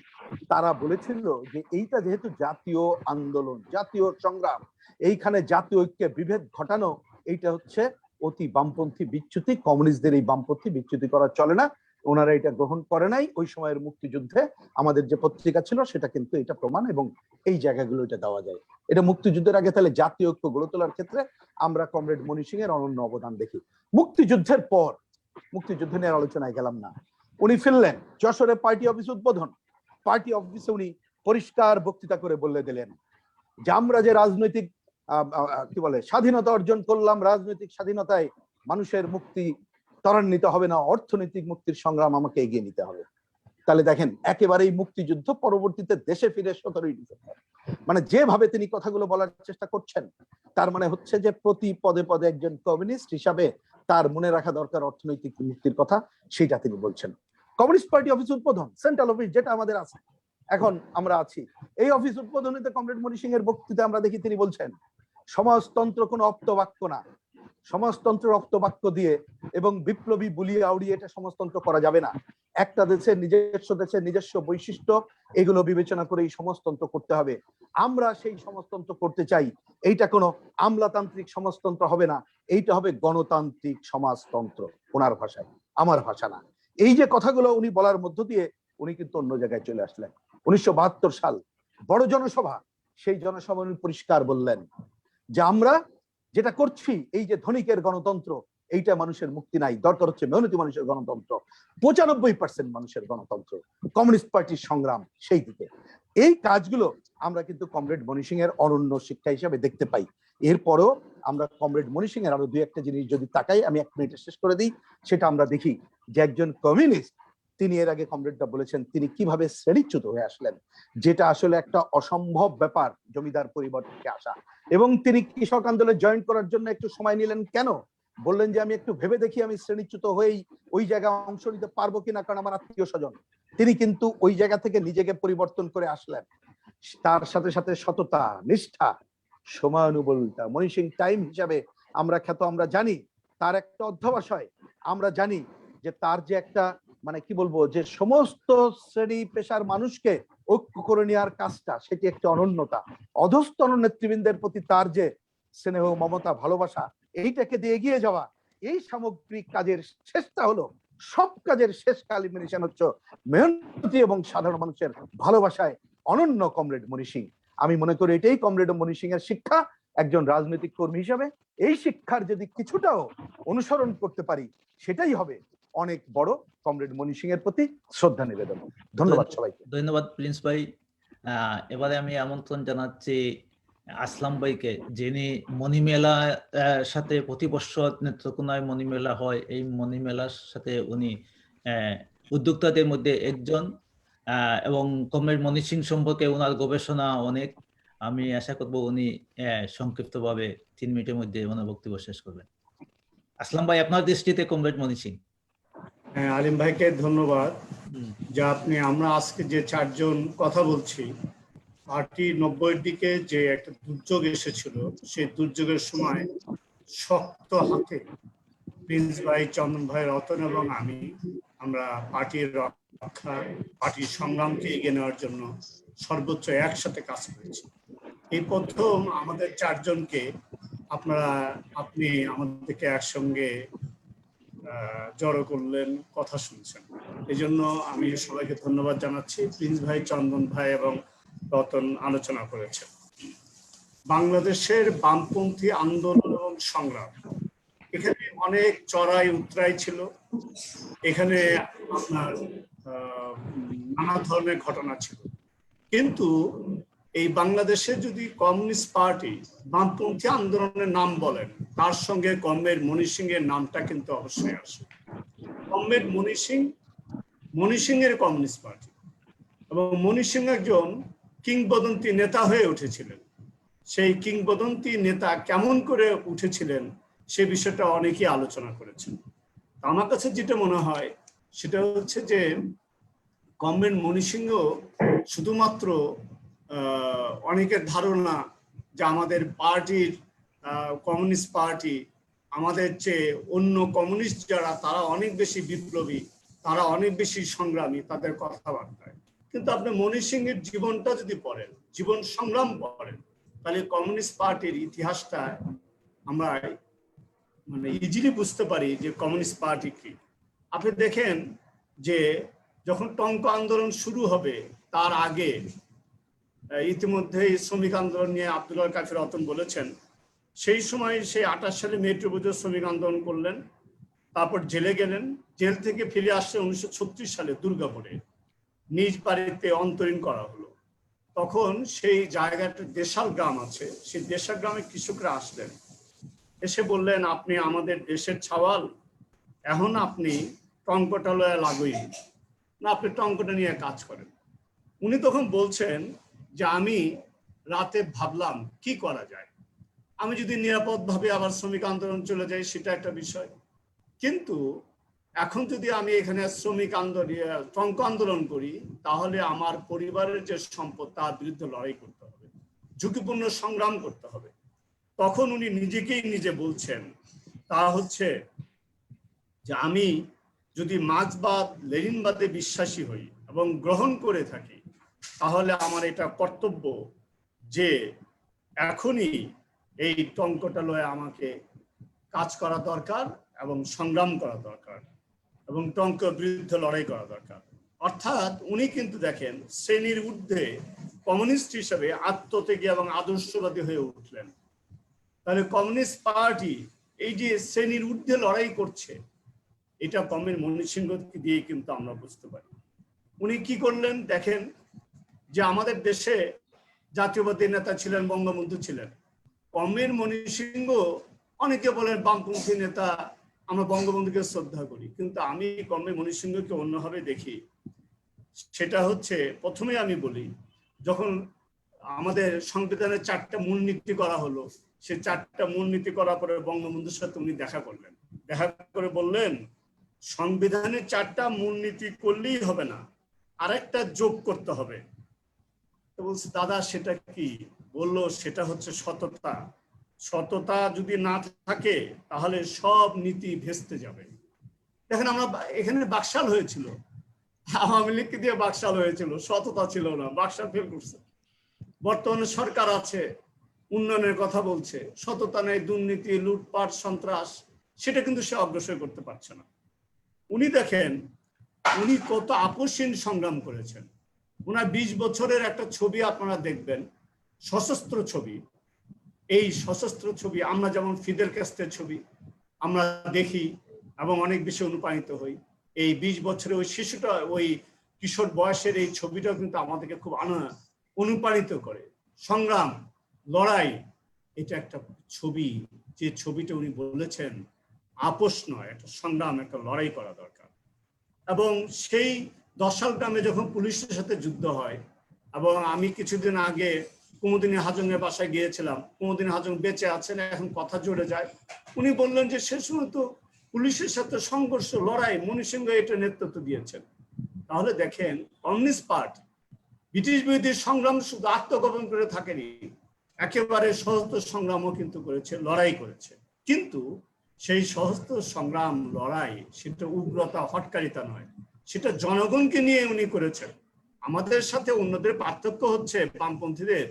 তারা বলেছিল যে এইটা যেহেতু জাতীয় আন্দোলন, জাতীয় সংগ্রাম, এইখানে জাতীয় ঐক্যে বিভেদ ঘটানো এইটা হচ্ছে অতি বামপন্থী বিচ্যুতি, কমিউনিস্টদের এই বামপন্থী বিচ্যুতি করা চলে না। ওনারা এটা গ্রহণ করে নাই। ওই সময়ের মুক্তিযুদ্ধে আমাদের যে পত্রিকা ছিল সেটা কিন্তু এটা প্রমাণ, এবং এই জায়গাগুলো এটা দেওয়া যায়। এটা মুক্তিযুদ্ধের আগে তাহলে জাতীয় ঐক্য গড়ে তোলার ক্ষেত্রে আমরা কমরেড মনি সিং এর অনন্য অবদান দেখি। মুক্তিযুদ্ধের পর, মুক্তিযুদ্ধ নিয়ে আলোচনায় গেলাম না, উনি ফিরলেন যশোরে পার্টি অফিস উদ্বোধন। পার্টি অফিসে উনি পরিষ্কার বক্তৃতা করে বলে দিলেন যে আমরা যে রাজনৈতিক কি বলে স্বাধীনতা অর্জন করলাম, রাজনৈতিক স্বাধীনতায় মানুষের মুক্তি ত্বরান্বিত হবে না, অর্থনৈতিক মুক্তির সংগ্রাম আমাকে এগিয়ে নিতে হবে। তাহলে দেখেন একেবারেই মুক্তিযুদ্ধ পরবর্তীতে দেশে ফিরে 17ই ডিসেম্বর, মানে যেভাবে তিনি কথাগুলো বলার চেষ্টা করছেন, তার মানে হচ্ছে যে প্রতি পদে পদে একজন কমিউনিস্ট হিসাবে তার মনে রাখা দরকার অর্থনৈতিক মুক্তির কথা, সেটা তিনি বলছেন। কমিউনিস্ট পার্টি অফিস উদ্বোধন, সেন্ট্রাল অফিস যেটা আমাদের আছে, এখন আমরা আছি, এই অফিস উদ্বোধনীতে কমরেড মনি সিং এর বক্তৃতা আমরা দেখি তিনি বলছেন সমাজতন্ত্র কোনো অপ্তবাক্য না, সমাজতন্ত্র অপ্তবাক্য দিয়ে এবং বিপ্লবী বুলিয়ে আউড়িয়ে এটা সমাজতন্ত্র করা যাবে না। একটা দেশের নিজস্ব বৈশিষ্ট্য এগুলো বিবেচনা করে এই সমাজতন্ত্র করতে হবে। আমরা সেই সমাজতন্ত্র করতে চাই। এইটা কোনো আমলাতান্ত্রিক সমাজতন্ত্র হবে না, এইটা হবে গণতান্ত্রিক সমাজতন্ত্র। ওনার ভাষায়, আমার ভাষা না। এই যে কথাগুলো উনি বলার মধ্য দিয়ে উনি কিন্তু অন্য জায়গায় চলে আসলেন। 1972 সাল বড় জনসভা, সেই জনসভা উনি পরিষ্কার বললেন যে আমরা যেটা করছি, এই যে ধনিকের গণতন্ত্র, এইটা মানুষের মুক্তি নাই, দরকার হচ্ছে মেহনতি মানুষের গণতন্ত্র, 95% মানুষের গণতন্ত্র, কমিউনিস্ট পার্টির সংগ্রাম সেই দিকে। এই কাজগুলো আমরা কিন্তু কমরেড মনি সিং এর অনন্য শিক্ষা হিসেবে দেখতে পাই। এরপরও আমরা কমরেড মনি সিং এর আরো দুই একটা জিনিস যদি তাকাই, আমি 1 মিনিটে শেষ করে দিই, সেটা আমরা দেখি যে একজন কমিউনিস্ট, তিনি এর আগে কমরেডরা বলেছেন তিনি কিভাবে শ্রেণীচ্যুত হয়ে আসলেন, যেটা আসলে একটা অসম্ভব ব্যাপার, জমিদার পরিবার থেকে আসা। এবং তিনি কৃষক আন্দোলনে জয়েন করার জন্য একটু সময় নিলেন কেন? বললেন যে আমি একটু ভেবে দেখি আমি শ্রেণীচ্যুত হয়েই ওই জায়গায় অংশ নিতে পারবো কিনা, কারণ আমার আত্মীয় স্বজন। তিনি কিন্তু ওই জায়গা থেকে নিজেকে পরিবর্তন করে আসলেন। তার সাথে সাথে সততা, নিষ্ঠা, সময়ানুবর্তিতা, মনি সিং টাইম হিসাবে আমরা খ্যাত। আমরা জানি তার একটা অধ্যবসায়, আমরা জানি যে তার যে একটা মানে কি বলবো, যে সমস্ত শ্রেণী পেশার মানুষকে ঐক্য করে নেওয়ার কাজটা, সেটি একটা অনন্যতা। অধস্তন নেতৃবৃন্দের প্রতি তার যে স্নেহ, মমতা, ভালোবাসা, এইটাকে দিয়ে এগিয়ে যাওয়া, এই সামগ্রিক কাজের শেষটা হলো, সব কাজের শেষ কালিমিনেশন হচ্ছে মেহনতি এবং সাধারণ মানুষের ভালোবাসায় অনন্য কমরেড মনি সিং। আমি মনে করি এটাই কমরেড মনি সিং এর শিক্ষা একজন রাজনৈতিক কর্মী হিসেবে। এই শিক্ষার যদি কিছুটাও অনুসরণ করতে পারি, সেটাই হবে অনেক বড় কমরেড মনি সিং এর প্রতি শ্রদ্ধা নিবেদন। ধন্যবাদ সবাইকে।
ধন্যবাদ প্রিন্স ভাই। এবারে আমি আমন্ত্রণ জানাচ্ছি আসলাম ভাইকে, যিনি মণিমেলা সাথে প্রতি বছর নেত্রকোনায় মণিমেলা হয়, এই মণিমেলার সাথে উনি উদ্যোক্তাদের মধ্যে একজন, এবং কমরেড মনি সিং সম্পর্কে ওনার গবেষণা অনেক। আমি আশা করব উনি সংক্ষিপ্তভাবে 3 মিনিটের মধ্যে ওনার বক্তব্য শেষ করবেন। আসলাম ভাই, আপনার দৃষ্টিতে কমরেড মনি সিং।
হ্যাঁ, আলিম ভাইকে ধন্যবাদ যে আমরা আজকে যে 4 জন কথা বলছি, পার্টি 90-এর দিকে যে একটা দুর্যোগ এসেছিল, সেই দুর্যোগের সময় শক্ত হাতে প্রিন্স ভাই, চন্দন ভাই, রতন এবং আমরা পার্টির রক্ষা, পার্টির সংগ্রামকে এগিয়ে নেওয়ার জন্য সর্বোচ্চ একসাথে কাজ করেছি। এই প্রথম আমাদের 4 জনকে আপনি আমাদেরকে একসঙ্গে জড়ো করলেন, কথা শুনছেন। এই জন্য আমি সবাইকে ধন্যবাদ জানাচ্ছি। প্রিন্স ভাই, চন্দন ভাই এবং রতন আলোচনা করেছেন বাংলাদেশের বামপন্থী আন্দোলন এবং সংগ্রাম। এখানে অনেক চড়াই উতরাই ছিল, এখানে আপনার নানা ধরনের ঘটনা ছিল, কিন্তু এই বাংলাদেশে যদি কমিউনিস্ট পার্টি বামপন্থী আন্দোলনের নাম বলেন, তার সঙ্গে কমরেড মনি সিং এর নামটা কিন্তু অবশ্যই আসে। কমরেড মনি সিং এর কমিউনিস্ট পার্টি, এবং মনি সিং একজন কিংবদন্তি নেতা হয়ে উঠেছিলেন। সেই কিংবদন্তি নেতা কেমন করে উঠেছিলেন সে বিষয়টা অনেকেই আলোচনা করেছেন। আমার কাছে যেটা মনে হয় সেটা হচ্ছে যে কমরেড মনি সিংও শুধুমাত্র অনেকের ধারণা যে আমাদের পার্টির কমিউনিস্ট পার্টি আমাদের চেয়ে অন্য কমিউনিস্ট যারা, তারা অনেক বেশি বিপ্লবী, তারা অনেক বেশি সংগ্রামী তাদের কথাবার্তায়। কিন্তু আপনি মনি সিং এর জীবনটা যদি পড়েন, জীবন সংগ্রাম পড়েন, তাহলে কমিউনিস্ট পার্টির ইতিহাসটা আমরা মানে ইজিলি বুঝতে পারি যে কমিউনিস্ট পার্টি কি। আপনি দেখেন যে যখন টঙ্ক আন্দোলন শুরু হবে তার আগে ইতিমধ্যেই শ্রমিক আন্দোলন নিয়ে আব্দুল কাফি রতন বলেছেন, সেই সময় সেই 28 সালে মে ট্রিবিউনাল শ্রমিক আন্দোলন করলেন, তারপর জেলে গেলেন, জেল থেকে ফিরে আসছে 1936 সালে দুর্গাপুরে, নিজ বাড়িতে অন্তরীণ করা হলো। তখন সেই জায়গাটা দেশাল গ্রাম আছে, সেই দেশাল গ্রামে কৃষকরা আসলেন, এসে বললেন আপনি আমাদের দেশের ছাওয়াল, এখন আপনি টঙ্কটা লয়া লাগুই না, আপনি টঙ্কটা নিয়ে কাজ করেন। উনি তখন বলছেন যে আমি রাতে ভাবলাম কি করা যায়, আমি যদি নিরাপদভাবে আবার শ্রমিক আন্দোলন চলে যাই সেটা একটা বিষয়, কিন্তু এখন যদি আমি এখানে শ্রমিক আন্দোলন টঙ্ক আন্দোলন করি তাহলে আমার পরিবারের যে সম্পদ তার বিরুদ্ধে লড়াই করতে হবে, ঝুঁকিপূর্ণ সংগ্রাম করতে হবে। তখন উনি নিজেকেই নিজে বলছেন তা হচ্ছে যে আমি যদি মার্ক্সবাদ লেনিনবাদে বিশ্বাসী হই এবং গ্রহণ করে থাকি, তাহলে আমার এটা কর্তব্য যে এখনই এই টঙ্কটা লয়ে আমাকে কাজ করা দরকার এবং সংগ্রাম করা দরকার এবং টঙ্কের বিরুদ্ধে লড়াই করা দরকার। অর্থাৎ উনি কিন্তু দেখেন শ্রেণীর ঊর্ধ্বে কমিউনিস্ট হিসেবে আত্মত্যাগী এবং আদর্শবাদী হয়ে উঠলেন। তাহলে কমিউনিস্ট পার্টি এই যে শ্রেণীর ঊর্ধ্বে লড়াই করছে, এটা কমরেড ময়মনসিংহকে দিয়ে কিন্তু আমরা বুঝতে পারি। উনি কি করলেন দেখেন, যে আমাদের দেশে জাতীয়বাদী নেতা ছিলেন, বঙ্গবন্ধু ছিলেন। কমরেড ময়মনসিংহ, অনেকে বলেন বামপন্থী নেতা, আমরা বঙ্গবন্ধুকে শ্রদ্ধা করি, কিন্তু আমি কমরেড ময়মনসিংহকে অন্যভাবে দেখি। সেটা হচ্ছে, প্রথমে আমি বলি, যখন আমাদের সংবিধানের 4টা মূলনীতি করা হলো, সে 4টা মূলনীতি করার পরে বঙ্গবন্ধুর সাথে উনি দেখা করলেন। দেখা করে বললেন, সংবিধানের 4টা মূলনীতি করলেই হবে না, আরেকটা যোগ করতে হবে। তো বলছে, দাদা সেটা কি? বললো, সেটা হচ্ছে সততা। সততা যদি না থাকে তাহলে সব নীতি ভেস্তে যাবে। দেখেন, আমরা এখানে বাকশাল হয়েছিল, আওয়ামী লীগকে দিয়ে বাকশাল হয়েছিল, সততা ছিল না, বাকশাল ফেল করছে। বর্তমানে সরকার আছে, উন্নয়নের কথা বলছে, সততা নেই, দুর্নীতি, লুটপাট, সন্ত্রাস, সেটা কিন্তু সে অগ্রসর করতে পারছে না। উনি দেখেন, উনি কত আপসহীন সংগ্রাম করেছেন। ওনার 20 বছরের একটা ছবি আপনারা দেখবেন, সশস্ত্র ছবি। এই সশস্ত্র ছবি আমরা যেমন ফিদেল ক্যাস্ট্রোর ছবি আমরা দেখি এবং অনেক বেশি অনুপ্রাণিত হই, এই 20 বছরে ওই শিশুটা, ওই কিশোর বয়সের এই ছবিটাও কিন্তু আমাদেরকে খুব অনুপ্রাণিত করে। সংগ্রাম, লড়াই, এটা একটা ছবি, যে ছবিটা উনি বলেছেন আপোষ নয়, একটা সংগ্রাম, একটা লড়াই করা দরকার। এবং সেই 10 গ্রামে যখন পুলিশের সাথে যুদ্ধ হয়, এবং আমি কিছুদিন আগে কুমুদিনী হাজংয়ের বাসায় গিয়েছিলাম, কুমুদিনী হাজং বেঁচে আছেন, এখন কথা জুড়ে যায়। উনি বললেন যে সে সময় তো পুলিশের সাথে সংঘর্ষ, লড়াই, ময়মনসিংহ এটা নেতৃত্ব দিয়েছেন। তাহলে দেখেন, কমিউনিস্ট পার্টি ব্রিটিশ বিরোধী সংগ্রাম শুধু আত্মগোপন করে থাকেনি, একেবারে সশস্ত্র সংগ্রামও কিন্তু করেছে, লড়াই করেছে। কিন্তু সেই সশস্ত্র সংগ্রাম, লড়াই, সেটা উগ্রতা, হটকারিতা নয়, সেটা জনগণকে নিয়ে উনি করেছেন। আমাদের সাথে অন্যদের পার্থক্য হচ্ছে বামপন্থীদের,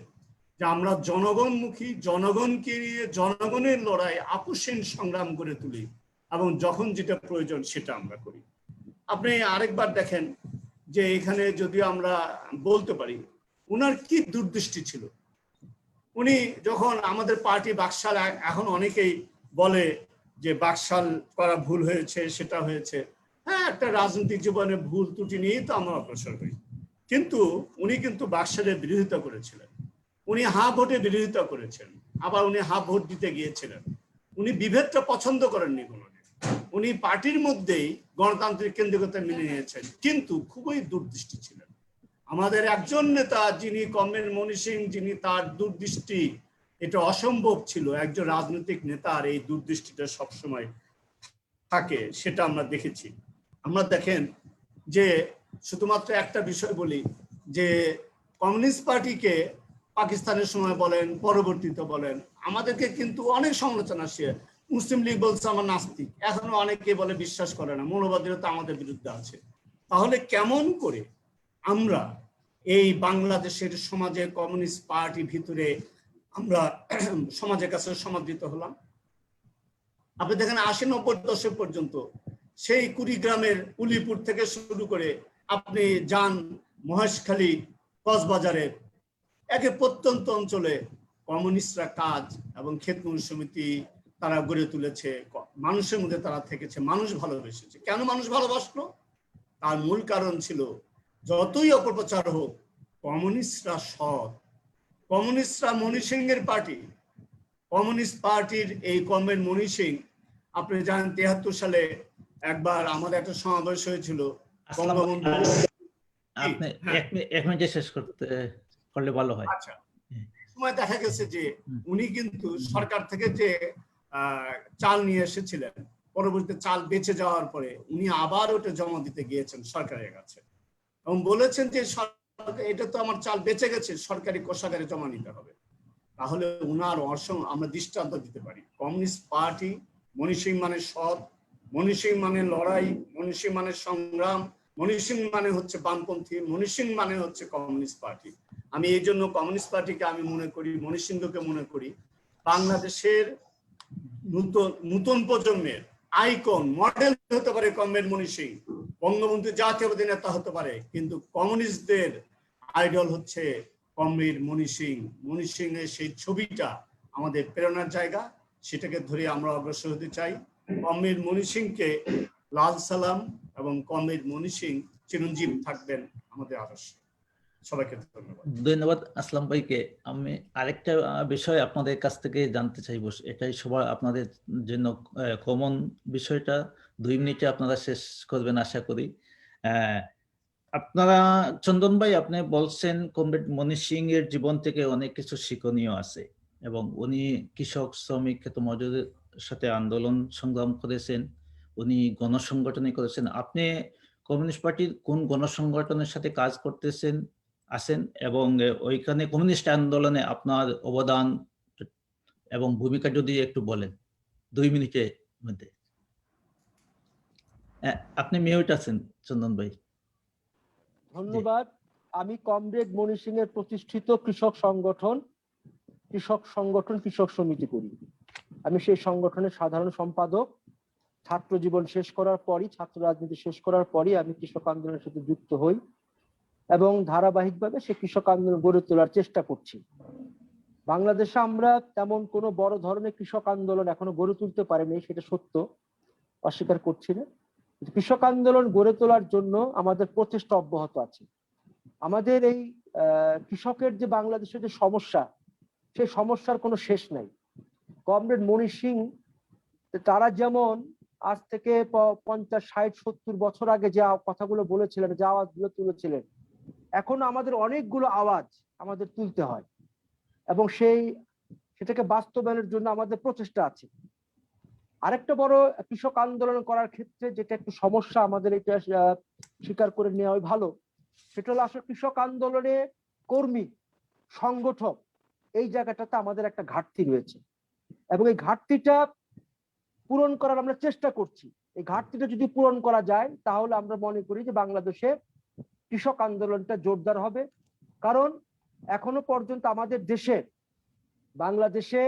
যে আমরা জনগণমুখী, জনগণকে নিয়ে জনগণের লড়াই, আপোষহীন সংগ্রাম করে তুলি এবং যখন যেটা প্রয়োজন সেটা আমরা করি। আপনি আরেকবার দেখেন যে এখানে যদি আমরা বলতে পারি উনার কি দূরদৃষ্টি ছিল। উনি যখন আমাদের পার্টি বাকশাল, এখন অনেকেই বলে যে বাকশাল করা ভুল হয়েছে, সেটা হয়েছে, হ্যাঁ, একটা রাজনৈতিক জীবনে ভুল ত্রুটি নিয়েই তো আমরা অগ্রসর হই। কিন্তু উনি কিন্তু বাকশালের বিরোধিতা করেছিলেন, উনি হাঁ ভোটে বিরোধিতা করেছেন, আবার উনি হাঁ ভোট দিতে গিয়েছিলেন। উনি বিভেদটা পছন্দ করেননি কোনোদিন, উনি পার্টির মধ্যেই গণতান্ত্রিক কেন্দ্রিকতা মেনে নিয়েছেন, কিন্তু খুবই দূরদৃষ্টি ছিলেন। আমাদের একজন নেতা যিনি কমরেড ময়মনসিংহ, যিনি, তার দূরদৃষ্টি, এটা অসম্ভব ছিল একজন রাজনৈতিক নেতার এই দূরদৃষ্টিটা সবসময় থাকে, সেটা আমরা দেখেছি। আমরা দেখেন যে শুধুমাত্র একটা বিষয় বলি, যে কমিউনিস্ট পার্টিকে পাকিস্তানের সময় বলেন, পরবর্তীতে বলেন, আমাদেরকে কিন্তু অনেক সমালোচনা আসে। মুসলিম লীগ বলছে আমার নাস্তিক, এখনো অনেকে বলে বিশ্বাস করে না, মৌলবাদীরা তো আমাদের বিরুদ্ধে আছে। তাহলে কেমন করে আমরা এই বাংলাদেশের সমাজে কমিউনিস্ট পার্টি ভিতরে আমরা সমাজের কাছে সমাদৃত হলাম? আপনি দেখেন 80-90 দশক পর্যন্ত সেই কুড়িগ্রামের উলিপুর থেকে শুরু করে আপনি যান মহেশখালী, কক্সবাজারের একে প্রত্যন্ত অঞ্চলে কমিউনিস্টরা কাজ এবং ক্ষেত মজুর সমিতি তারা গড়ে তুলেছে, মানুষের মধ্যে তারা থেকেছে, মানুষ ভালোবেসেছে। কেন মানুষ ভালোবাসলো? তার মূল কারণ ছিল, যতই অপপ্রচার হোক, কমিউনিস্টরা সৎ, কমিউনিস্টরা ময়মনসিংহের পার্টি, কমিউনিস্ট পার্টির এই কমরেড ময়মনসিংহ, আপনি জানেন 73 সালে একবার আমাদের একটা সমাবেশ হয়েছিল, বঙ্গবন্ধু।
আপনি এক মিনিটে শেষ করলে ভালো হয়।
আচ্ছা, সময় দেখা গেছে যে উনি কিন্তু সরকার থেকে যে চাল নিয়ে এসেছিলেন, পরবর্তীতে চাল বেঁচে যাওয়ার পরে উনি আবার ওটা জমা দিতে গিয়েছেন সরকারের কাছে এবং বলেছেন যে এটা তো আমার চাল বেঁচে গেছে, সরকারি কোষাগারে জমা নিতে হবে। তাহলে উনার আমরা দৃষ্টান্ত দিতে পারি, কমিউনিস্ট পার্টি, ময়মনসিংহ মানে সৎ, মনি সিং মানে লড়াই, মনি সিং মানে সংগ্রাম, মনি সিং মানে হচ্ছে বামপন্থী, মনি সিং মানে হচ্ছে কমিউনিস্ট পার্টি। আমি এই জন্য কমিউনিস্ট পার্টিকে আমি মনে করি, মনি সিংকে মনে করি বাংলাদেশের নতুন প্রজন্মের আইকন, মডেল হতে পারে কমরেড মনি সিং, বঙ্গবন্ধু জাতীয়বাদী নেতা হতে পারে, কিন্তু কমিউনিস্টদের আইডল হচ্ছে কমরেড মনি সিং। মনি সিং এর সেই ছবিটা আমাদের প্রেরণার জায়গা, সেটাকে ধরে আমরা অগ্রসর হতে চাই। কমরেড মনি সিংকে লাল সালাম, এবং কমরেড মনি সিং চিরঞ্জীব থাকবেন আমাদের আদর্শে। সবাইকে ধন্যবাদ।
ধন্যবাদ আসলাম ভাইকে। আমি আরেকটা বিষয় আপনাদের কাছ থেকে জানতে চাইব, এটাই সবার আপনাদের জন্য কমন বিষয়টা 2 মিনিটে আপনারা শেষ করবেন আশা করি। আপনারা চন্দন ভাই, আপনি বলছেন কমরেড মনি সিং এর জীবন থেকে অনেক কিছু শিক্ষণীয় আছে এবং উনি কৃষক শ্রমিক ক্ষেত্র মজুরের সাথে আন্দোলন সংগ্রাম করেছেন, উনি গণসংগঠনে করেছেন। আপনি কমিউনিস্ট পার্টির কোন গণসংগঠনের সাথে কাজ করতেছেন আছেন, এবং ওইখানে কমিউনিস্ট আন্দোলনে আপনার অবদান এবং ভূমিকা যদি একটু বলেন 2 মিনিটের মধ্যে। আপনি মিউট আছেন চন্দন ভাই।
ধন্যবাদ। আমি কমরেড মনি সিং এর প্রতিষ্ঠিত কৃষক সংগঠন কৃষক সমিতি করি। আমি সেই সংগঠনের সাধারণ সম্পাদক। ছাত্র জীবন শেষ করার পরই, ছাত্র রাজনীতি শেষ করার পরই আমি কৃষক আন্দোলনের সাথে যুক্ত হই এবং ধারাবাহিকভাবে সে কৃষক আন্দোলন গড়ে তোলার চেষ্টা করছি। বাংলাদেশে আমরা তেমন কোনো বড় ধরনের কৃষক আন্দোলন এখনো গড়ে তুলতে পারিনি, সেটা সত্য, অস্বীকার করছি না। কৃষক আন্দোলন গড়ে তোলার জন্য আমাদের প্রচেষ্টা অব্যাহত আছে। আমাদের এই কৃষকের যে বাংলাদেশের যে সমস্যা, সেই সমস্যার কোনো শেষ নাই। কমরেড মনি সিং তারা যেমন আজ থেকে 50, 60, 70 বছর আগে যে কথাগুলো বলেছিলেন, যে আওয়াজগুলো তুলেছিলেন, এখন আমাদের অনেকগুলো আওয়াজ আমাদের তুলতে হয় এবং সেটাকে বাস্তবায়নের জন্য আমাদের প্রচেষ্টা আছে। আরেকটা বড় কৃষক আন্দোলন করার ক্ষেত্রে যেটা একটু সমস্যা, আমাদের এটা স্বীকার করে নেওয়া ভালো, সেটা হলো আসলে কৃষক আন্দোলনে কর্মী সংগঠক এই জায়গাটাতে আমাদের একটা ঘাটতি রয়েছে এবং এই ঘাটতিটা পূরণ করার আমরা চেষ্টা করছি। এই ঘাটতিটা যদি পূরণ করা যায় তাহলে আমরা মনে করি যে বাংলাদেশে কৃষক আন্দোলনটা জোরদার হবে। কারণ এখনো পর্যন্ত আমাদের দেশে, বাংলাদেশে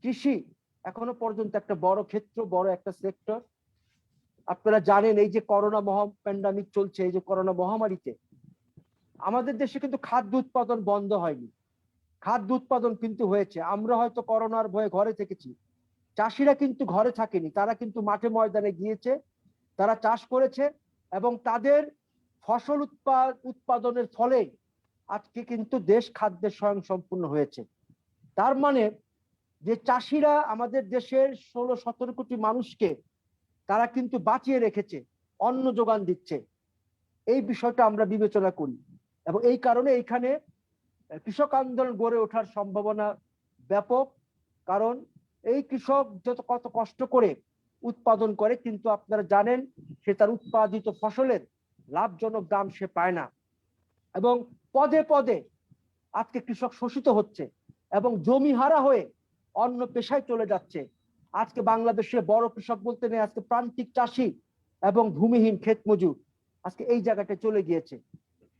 কৃষি এখনো পর্যন্ত একটা বড় ক্ষেত্র, বড় একটা সেক্টর। আপনারা জানেন এই যে করোনা প্যান্ডামিক চলছে, এই যে করোনা মহামারীতে আমাদের দেশে কিন্তু খাদ্য উৎপাদন বন্ধ হয়নি, খাদ্য উৎপাদন কিন্তু হয়েছে। আমরা হয়তো করোনার ভয়ে ঘরে থেকেছি, চাষিরা কিন্তু ঘরে থাকেনি, তারা কিন্তু মাঠে ময়দানে গিয়েছে, তারা চাষ করেছে এবং তাদের ফসল উৎপাদনের ফলে আজকে কিন্তু দেশ খাদ্যে স্বয়ংসম্পূর্ণ হয়েছে। তার মানে যে চাষিরা আমাদের দেশের 16-17 কোটি মানুষকে তারা কিন্তু বাঁচিয়ে রেখেছে, অন্ন যোগান দিচ্ছে। এই বিষয়টা আমরা বিবেচনা করি এবং এই কারণে এইখানে কৃষক আন্দোলন গড়ে ওঠার সম্ভাবনা ব্যাপক। কারণ এই কৃষক কত কষ্ট করে উৎপাদন করে, কিন্তু আপনারা জানেন সে তার উৎপাদিত ফসলের লাভজনক দাম সে পায় না এবং পদে পদে আজকে কৃষক শোষিত হচ্ছে এবং জমি হারা হয়ে অন্য পেশায় চলে যাচ্ছে। আজকে বাংলাদেশে বড় কৃষক বলতে নেই, আজকে প্রান্তিক চাষি এবং ভূমিহীন ক্ষেত মজুর আজকে এই জায়গাটা চলে গিয়েছে।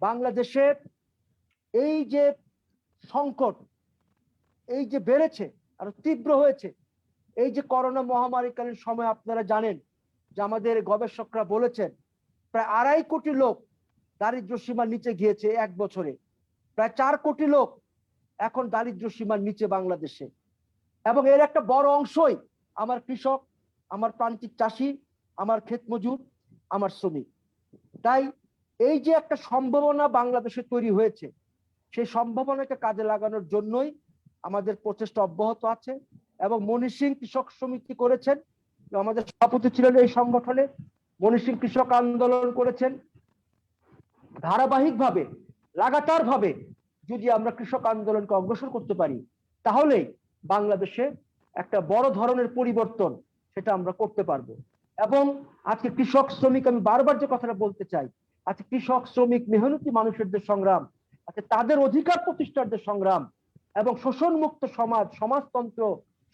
বাংলাদেশে এই যে সংকট, এই যে বেড়েছে, আরো তীব্র হয়েছে, এই যে করোনা মহামারীকালীন সময় আপনারা জানেন যে আমাদের গবেষকরা বলেছেন প্রায় 2.5 কোটি লোক দারিদ্র্য সীমার নিচে গিয়েছে এক বছরে, প্রায় 4 কোটি লোক এখন দারিদ্র্য সীমার নিচে বাংলাদেশে। এবং এর একটা বড় অংশই আমার কৃষক, আমার প্রান্তিক চাষি, আমার ক্ষেত মজুর, আমার শ্রমিক। তাই এই যে একটা সম্ভাবনা বাংলাদেশে তৈরি হয়েছে, সেই সম্ভাবনাকে কাজে লাগানোর জন্যই আমাদের প্রচেষ্টা অব্যাহত আছে। এবং মনি সিং কৃষক সমিতি করেছেন, আমাদের সভাপতি ছিলেন এই সংগঠনে, মনি সিং কৃষক আন্দোলন করেছেন। ধারাবাহিকভাবে লাগাতারভাবে যদি আমরা কৃষক আন্দোলনকে অগ্রসর করতে পারি তাহলে বাংলাদেশে একটা বড় ধরনের পরিবর্তন সেটা আমরা করতে পারবো। এবং আজকে কৃষক শ্রমিক, আমি বারবার যে কথাটা বলতে চাই, আজকে কৃষক শ্রমিক মেহনতি মানুষের যে সংগ্রাম, আজকে তাদের অধিকার প্রতিষ্ঠার যে সংগ্রাম এবং শোষণ মুক্ত সমাজতন্ত্র,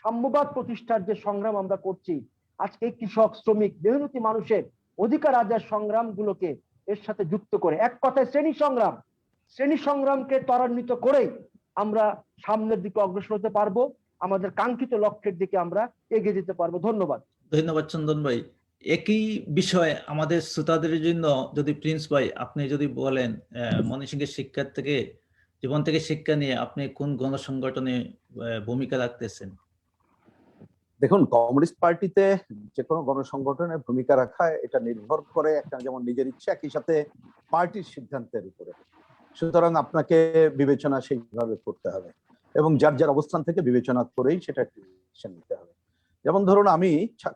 সাম্যবাদ প্রতিষ্ঠার যে সংগ্রাম আমরা করছি, আজকে কৃষক, শ্রমিক, মেহনতি মানুষের অধিকার আদায়ের সংগ্রামগুলোকে এর সাথে যুক্ত করে, এক কথায় শ্রেণী সংগ্রামকে ত্বরান্বিত করেই আমরা সামনের দিকে অগ্রসর হতে পারবো, আমাদের কাঙ্ক্ষিত লক্ষ্যের দিকে আমরা এগিয়ে যেতে পারবো। ধন্যবাদ।
ধন্যবাদ চন্দন ভাই। একই বিষয় আমাদের শ্রোতাদের জন্য যদি প্রিন্স ভাই আপনি যদি বলেন, ময়মনসিংহের শিক্ষার থেকে, জীবন থেকে শিক্ষা নিয়ে আপনি কোন গণসংগঠনে ভূমিকা রাখতেছেন?
দেখুন, কমিউনিস্ট পার্টিতে যে কোনো গণসংগঠনের ভূমিকা রাখা এটা নির্ভর করে একটা যেমন নিজের ইচ্ছা, একই সাথে পার্টির সিদ্ধান্তের উপরে। সুতরাং আপনাকে বিবেচনা সেইভাবে করতে হবে এবং যার যার অবস্থান থেকে বিবেচনা করেই সেটা ডিসিশন নিতে হবে। যেমন ধরুন, আমি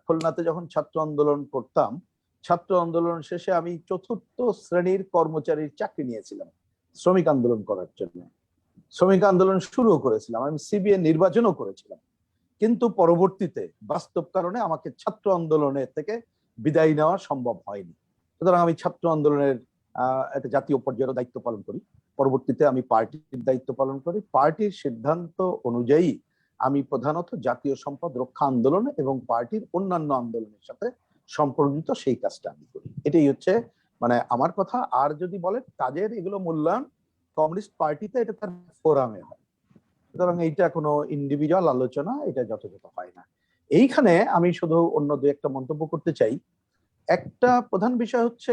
খুলনাতে যখন ছাত্র আন্দোলন করতাম, ছাত্র আন্দোলন শেষে আমি ৪র্থ শ্রেণীর কর্মচারীর চাকরি নিয়েছিলাম শ্রমিক আন্দোলন করার জন্য। শ্রমিক আন্দোলন শুরুও করেছিলাম, আমি সিবিএ নির্বাচনও করেছিলাম, কিন্তু পরবর্তীতে বাস্তব কারণে আমাকে ছাত্র আন্দোলনের থেকে বিদায় নেওয়া সম্ভব হয়নি। সুতরাং আমি ছাত্র আন্দোলনের একটা জাতীয় পর্যায়ের দায়িত্ব পালন করি, পরবর্তীতে আমি পার্টির দায়িত্ব পালন করি। পার্টির সিদ্ধান্ত অনুযায়ী আমি প্রধানত জাতীয় সম্পদ রক্ষা আন্দোলন এবং পার্টির অন্যান্য আন্দোলনের সাথে সম্পর্কিত সেই কাজটা আমি করি। এটাই হচ্ছে মানে আমার কথা। আর যদি বলেন কাজের এগুলো মূল্যায়ন কমিউনিস্ট পার্টিতে এটা তার ফোরামে হয়, সুতরাং এইটা কোনো ইন্ডিভিজুয়াল আলোচনা এটা যথাযথ হয় না। এইখানে আমি শুধু অন্য দু একটা মন্তব্য করতে চাই। একটা প্রধান বিষয় হচ্ছে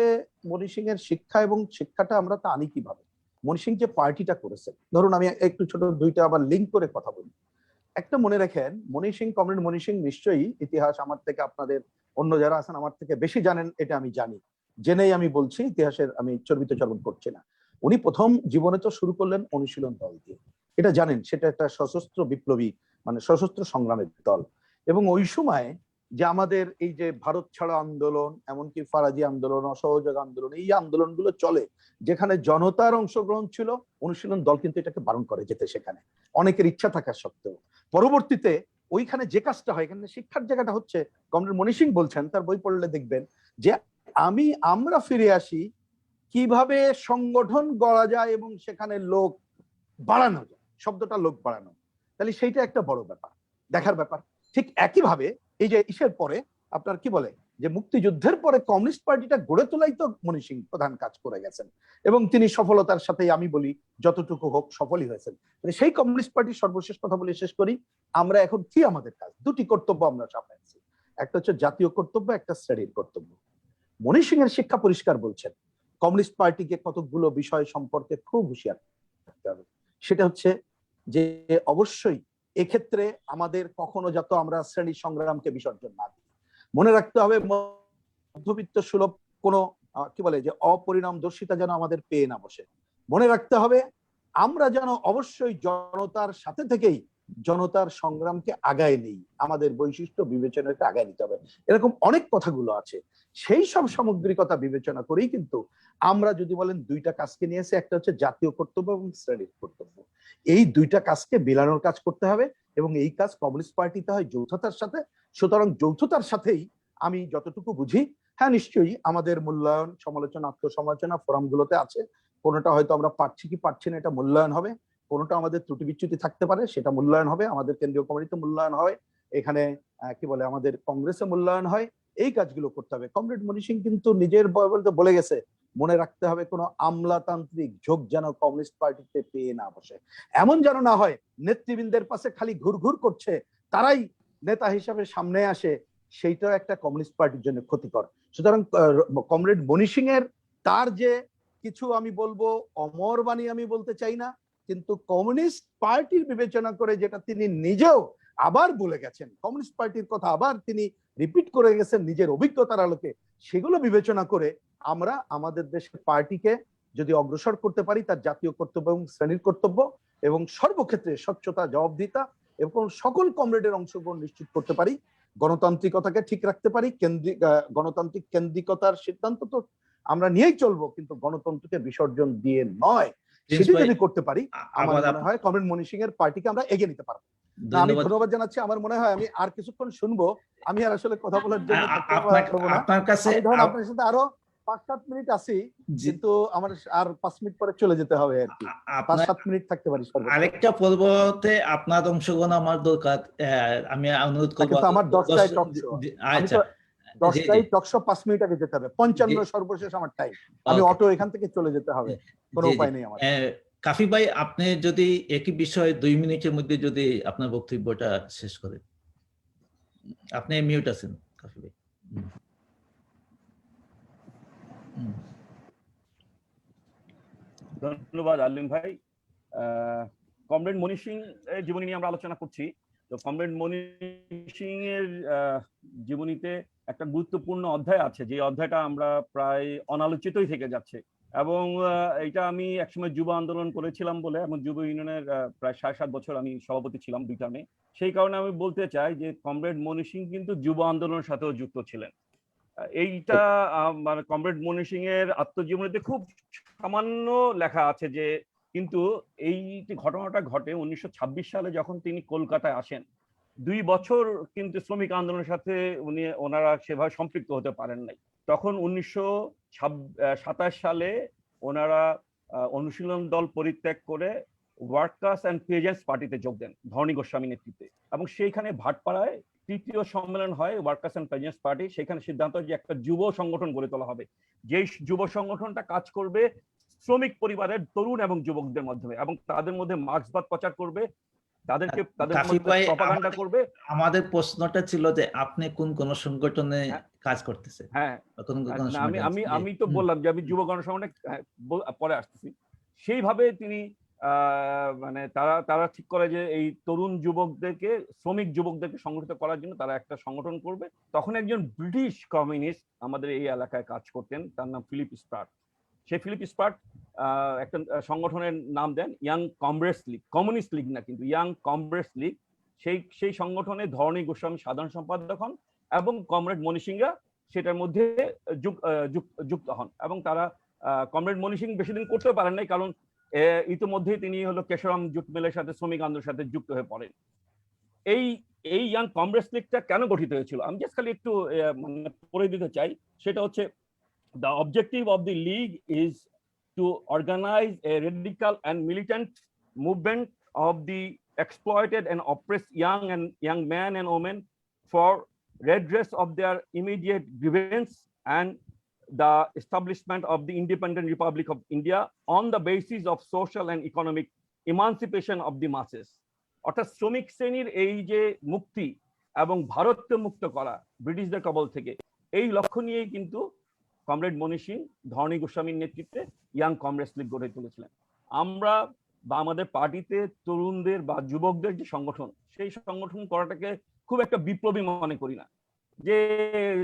ময়মনসিংহের শিক্ষা, এবং শিক্ষাটা আমরা তা আনি কিভাবে। ময়মনসিংহ যে পার্টিটা করেছে, ধরুন আমি একটু ছোট দুইটা আবার লিঙ্ক করে কথা বলি। একটা মনে রাখেন, ময়মনসিংহ, কমরেড ময়মনসিংহ নিশ্চয়ই ইতিহাস আমার থেকে আপনাদের অন্য যারা আছেন আমার থেকে বেশি জানেন, এটা আমি জানি, জেনেই আমি বলছি, ইতিহাসের আমি চর্বিত চর্বণ করছি না। উনি প্রথম জীবনে তো শুরু করলেন অনুশীলন দল দিয়ে, এটা জানেন, সেটা একটা সশস্ত্র বিপ্লবী মানে সশস্ত্র সংগ্রামের দল। এবং ওই সময় যে আমাদের এই যে ভারত ছাড়ো আন্দোলন, এমনকি ফারাজি আন্দোলন, অসহযোগ আন্দোলন, এই আন্দোলনগুলো চলে যেখানে জনতার অংশগ্রহণ ছিল, অনুশীলন দল কিন্তু এটাকে বারণ করে যেতে, সেখানে অনেকের ইচ্ছা থাকা সত্ত্বেও। পরবর্তীতে ওইখানে যে কাজটা হয়, এখানে শিক্ষার জায়গাটা হচ্ছে, কমরেড ময়মনসিংহ বলছেন, তার বই পড়লে দেখবেন যে আমরা ফিরে আসি কিভাবে সংগঠন গড়া যায় এবং সেখানে লোক বাড়ানো যায়, শব্দটা লোক বাড়ানো, তাহলে সেইটা একটা বড় ব্যাপার, দেখার ব্যাপার। ঠিক একইভাবে এই যে ইসের পরে আপনার কি বলে যে মুক্তিযুদ্ধের পরে কমিউনিস্ট পার্টিটা গড়ে তোলাই তো ময়মনসিংহ প্রধান কাজ করে গেছেন, এবং তিনি সফলতার সাথে আমি বলি যতটুকু হোক সফলই হয়েছেন। সেই কমিউনিস্ট পার্টির সর্বশেষ কথা বলে শেষ করি, আমরা এখন কি আমাদের কাজ, দুটি কর্তব্য আমরা সামনে আছি, একটা হচ্ছে জাতীয় কর্তব্য, একটা শ্রেণীর কর্তব্য। ময়মনসিংহের শিক্ষা পরিষ্কার বলছেন কমিউনিস্ট পার্টিকে কতগুলো বিষয় সম্পর্কে খুব হুঁশিয়ার থাকতে হবে। সেটা হচ্ছে যে অবশ্যই এক্ষেত্রে আমাদের কখনো যাতে আমরা শ্রেণী সংগ্রামকে বিসর্জন না দিই। মনে রাখতে হবে মধ্যবিত্ত সুলভ কোনো কি বলে যে অপরিণামদর্শিতা যেন আমাদের পেয়ে না বসে। মনে রাখতে হবে আমরা যেন অবশ্যই জনতার সাথে থেকেই জনতার সংগ্রামকে আগায় নেই, আমাদের বৈশিষ্ট্য বিবেচনাকে আগায় নিতে হবে। এরকম অনেক কথাগুলো আছে, সেই সব সামগ্রিকতা বিবেচনা করেই কিন্তু আমরা যদি বলেন দুইটা কাজকে নিয়েছে, একটা হচ্ছে জাতীয় কর্তব্য এবং শ্রেণীর কর্তব্য। এই দুইটা কাজকে মিলানোর কাজ করতে হবে, এবং এই কাজ কমিউনিস্ট পার্টিতে হয় যৌথতার সাথে। সুতরাং যৌথতার সাথেই আমি যতটুকু বুঝি, হ্যাঁ নিশ্চয়ই আমাদের মূল্যায়ন, সমালোচনা, আত্মসমালোচনা ফোরামগুলোতে আছে, কোনোটা হয়তো আমরা পারছি কি পারছি না এটা মূল্যায়ন হবে, কোনোটা আমাদের ত্রুটি বিচ্যুতি থাকতে পারে সেটা মূল্যায়ন হবে, আমাদের কেন্দ্রীয় কমিটিতে মূল্যায়ন হয়, এখানে কি বলে আমাদের কংগ্রেসে মূল্যায়ন হয়, এই কাজগুলো করতে হবে। কমরেড ময়মনসিংহ কিন্তু নিজের বলতে বলে গেছে, মনে রাখতে হবে কোনো আমলাতান্ত্রিক ঝোঁক যেন কমিউনিস্ট পার্টিতে পেয়ে না বসে, এমন যেন না হয় নেতৃবৃন্দের পাশে খালি ঘুরঘুর করছে তারাই নেতা হিসাবে সামনে আসে, সেইটাও একটা কমিউনিস্ট পার্টির জন্য ক্ষতিকর। সুতরাং কমরেড ময়মনসিংহের তার যে কিছু আমি বলবো অমর বাণী আমি বলতে চাই না, কিন্তু কমিউনিস্ট পার্টির বিবেচনা করে যেটা তিনি নিজেও আবার বলে গেছেন, কমিউনিস্ট পার্টির কথা আবার তিনি রিপিট করে গেছেন নিজের অভিজ্ঞতার আলোকে, সেগুলো বিবেচনা করে আমরা আমাদের দেশের পার্টিকে যদি অগ্রসর করতে পারি তার জাতীয় কর্তব্য এবং শ্রেণীর কর্তব্য এবং সর্বক্ষেত্রে স্বচ্ছতা, জবাবদিহিতা এবং সকল কমরেডের অংশগ্রহণ নিশ্চিত করতে পারি, গণতান্ত্রিকতাকে ঠিক রাখতে পারি, গণতান্ত্রিক কেন্দ্রিকতার সিদ্ধান্ত তো আমরা নিয়েই চলবো, কিন্তু গণতন্ত্রকে বিসর্জন দিয়ে নয়, সেটি যদি করতে পারি আমার মনে হয় কমরেড ময়মনসিংহের পার্টিকে আমরা এগিয়ে নিতে পারবো। আমি ধন্যবাদ জানাচ্ছি। আমার মনে হয় আমি আর কিছুক্ষণ শুনবো, আমি আর আসলে কথা বলার জন্য
আপনার কাছে
আপনার সাথে আরো 5-7 মিনিট আছি,
জি।
কিন্তু আমার আর 5 মিনিট পরে চলে যেতে হবে আর কি।
আপনার
5-7 মিনিট থাকতে পারি সর্বোচ্চ।
আরেকটা পর্বতে আপনার অংশগ্রহণ আমার দরকার। আমি অনুরোধ করবো।
কিন্তু আমার 10টায় টক শো। আমি
আচ্ছা,
তো
জি
10টায়
জি
টক শো 5 মিনিট আগে যেতে হবে। 55 সর্বশেষ আমার টাইম। আমি
ওকে,
অটো এখান থেকে চলে যেতে হবে। কোনো
জি জি
উপায় নেই আমার।
কাফি ভাই, আপনি যদি একই বিষয়ে 2 মিনিটের মধ্যে যদি আপনার বক্তব্যটা শেষ করেন। আপনি মিউট আছেন কাফি ভাই।
ধন্যবাদ আলিম ভাই। কমরেড মনি সিং এর জীবনী নিয়ে আমরা আলোচনা করছি। তো কমরেড মনি সিং এর জীবনীতে একটা গুরুত্বপূর্ণ অধ্যায় আছে, যে অধ্যায়টা আমরা প্রায় অনালোচিতই থেকে যাচ্ছে। এবং এটা আমি একসময় যুব আন্দোলন করেছিলাম বলে, এবং যুব ইউনিয়নের প্রায় 7.5 বছর আমি সভাপতি ছিলাম 2 টার্মে। সেই কারণে আমি বলতে চাই যে কমরেড মনি সিং কিন্তু যুব আন্দোলনের সাথেও যুক্ত ছিলেন। এইটা মানে কমরেড মনি সিং এর আত্মজীবনীতে খুব সামান্য লেখা আছে যে, কিন্তু এই ঘটনাটা ঘটে 1926 সালে যখন তিনি কলকাতায় আসেন। 2 বছর কিন্তু শ্রমিক আন্দোলনের সাথে ওনারা সেভাবে সম্পৃক্ত হতে পারেন নাই। তখন 1927 সালে ওনারা অনুশীলন দল পরিত্যাগ করে ওয়ার্কার্স অ্যান্ড পেজেন্টস পার্টিতে যোগ দেন ধরণী গোস্বামী নেতৃত্বে। এবং সেইখানে ভাটপাড়ায় 3য় সম্মেলন হয় ওয়ার্কার্স অ্যান্ড পেজেন্টস পার্টি। সেখানে সিদ্ধান্ত যে একটা যুব সংগঠন গড়ে তোলা হবে, যেই যুব সংগঠনটা কাজ করবে শ্রমিক পরিবারের তরুণ এবং যুবকদের মাধ্যমে, এবং তাদের মধ্যে মার্ক্সবাদ প্রচার করবে, তাদের
কাফি
মধ্যে
ভাই,
প্রপাগান্ডা করবে।
আমাদের প্রশ্নটা ছিল যে আপনি কোন সংগঠনে কাজ করতেছেন?
হ্যাঁ, আমি তো বললাম যে আমি যুব গণসংগঠনে পরে আসতেছি। সেইভাবে তিনি মানে তারা ঠিক করে যে এই তরুণ যুবকদেরকে, শ্রমিক যুবকদেরকে সংগঠিত করার জন্য তারা একটা সংগঠন করবে। তখন একজন ব্রিটিশ কমিউনিস্ট আমাদের এই এলাকায় কাজ করতেন, তার নাম ফিলিপ স্পার্ট। সেই ফিলিপ স্পার্ট একটা সংগঠনের নাম দেন young comrades league, communist league না কিন্তু, ইয়াং কমরেডস লীগ। সেই সংগঠনে ধরণী গোস্বামী সাধারণ সম্পাদক হন এবং কমরেড মনি সিংরা সেটার মধ্যে যুক্ত হন। এবং তারা কমরেড মনি সিং বেশি দিন করতে পারেন নাই, কারণ ইতিমধ্যেই তিনি হলো কেশরাম জুট মিলের সাথে শ্রমিক আন্দোলনের সাথে যুক্ত হয়ে পড়েন। এই ইয়াং কমরেডস লীগটা কেন গঠিত হয়েছিল আমি জাস্ট খালি একটু মানে পড়ে দিতে চাই। সেটা হচ্ছে, the objective of the league is to organize a radical and militant movement of the exploited and oppressed young men and women for redress of their immediate grievance and the establishment of the independent Republic of India on the basis of social and economic emancipation of the masses. অর্থাৎ শ্রমিক শ্রেণীর এই যে মুক্তি এবং ভারতকে মুক্ত করা ব্রিটিশদের কবল থেকে, এই লক্ষ্য নিয়েই কিন্তু কমরেড মনি সিং ধরণী গোস্বামীর নেতৃত্বে ইয়াং কমরেডস লীগ গড়ে তুলেছিলেন। আমরা বা আমাদের পার্টিতে তরুণদের বা যুবকদের যে সংগঠন, সেই সংগঠন করাটাকে খুব একটা বিপ্লবী মনে করি না,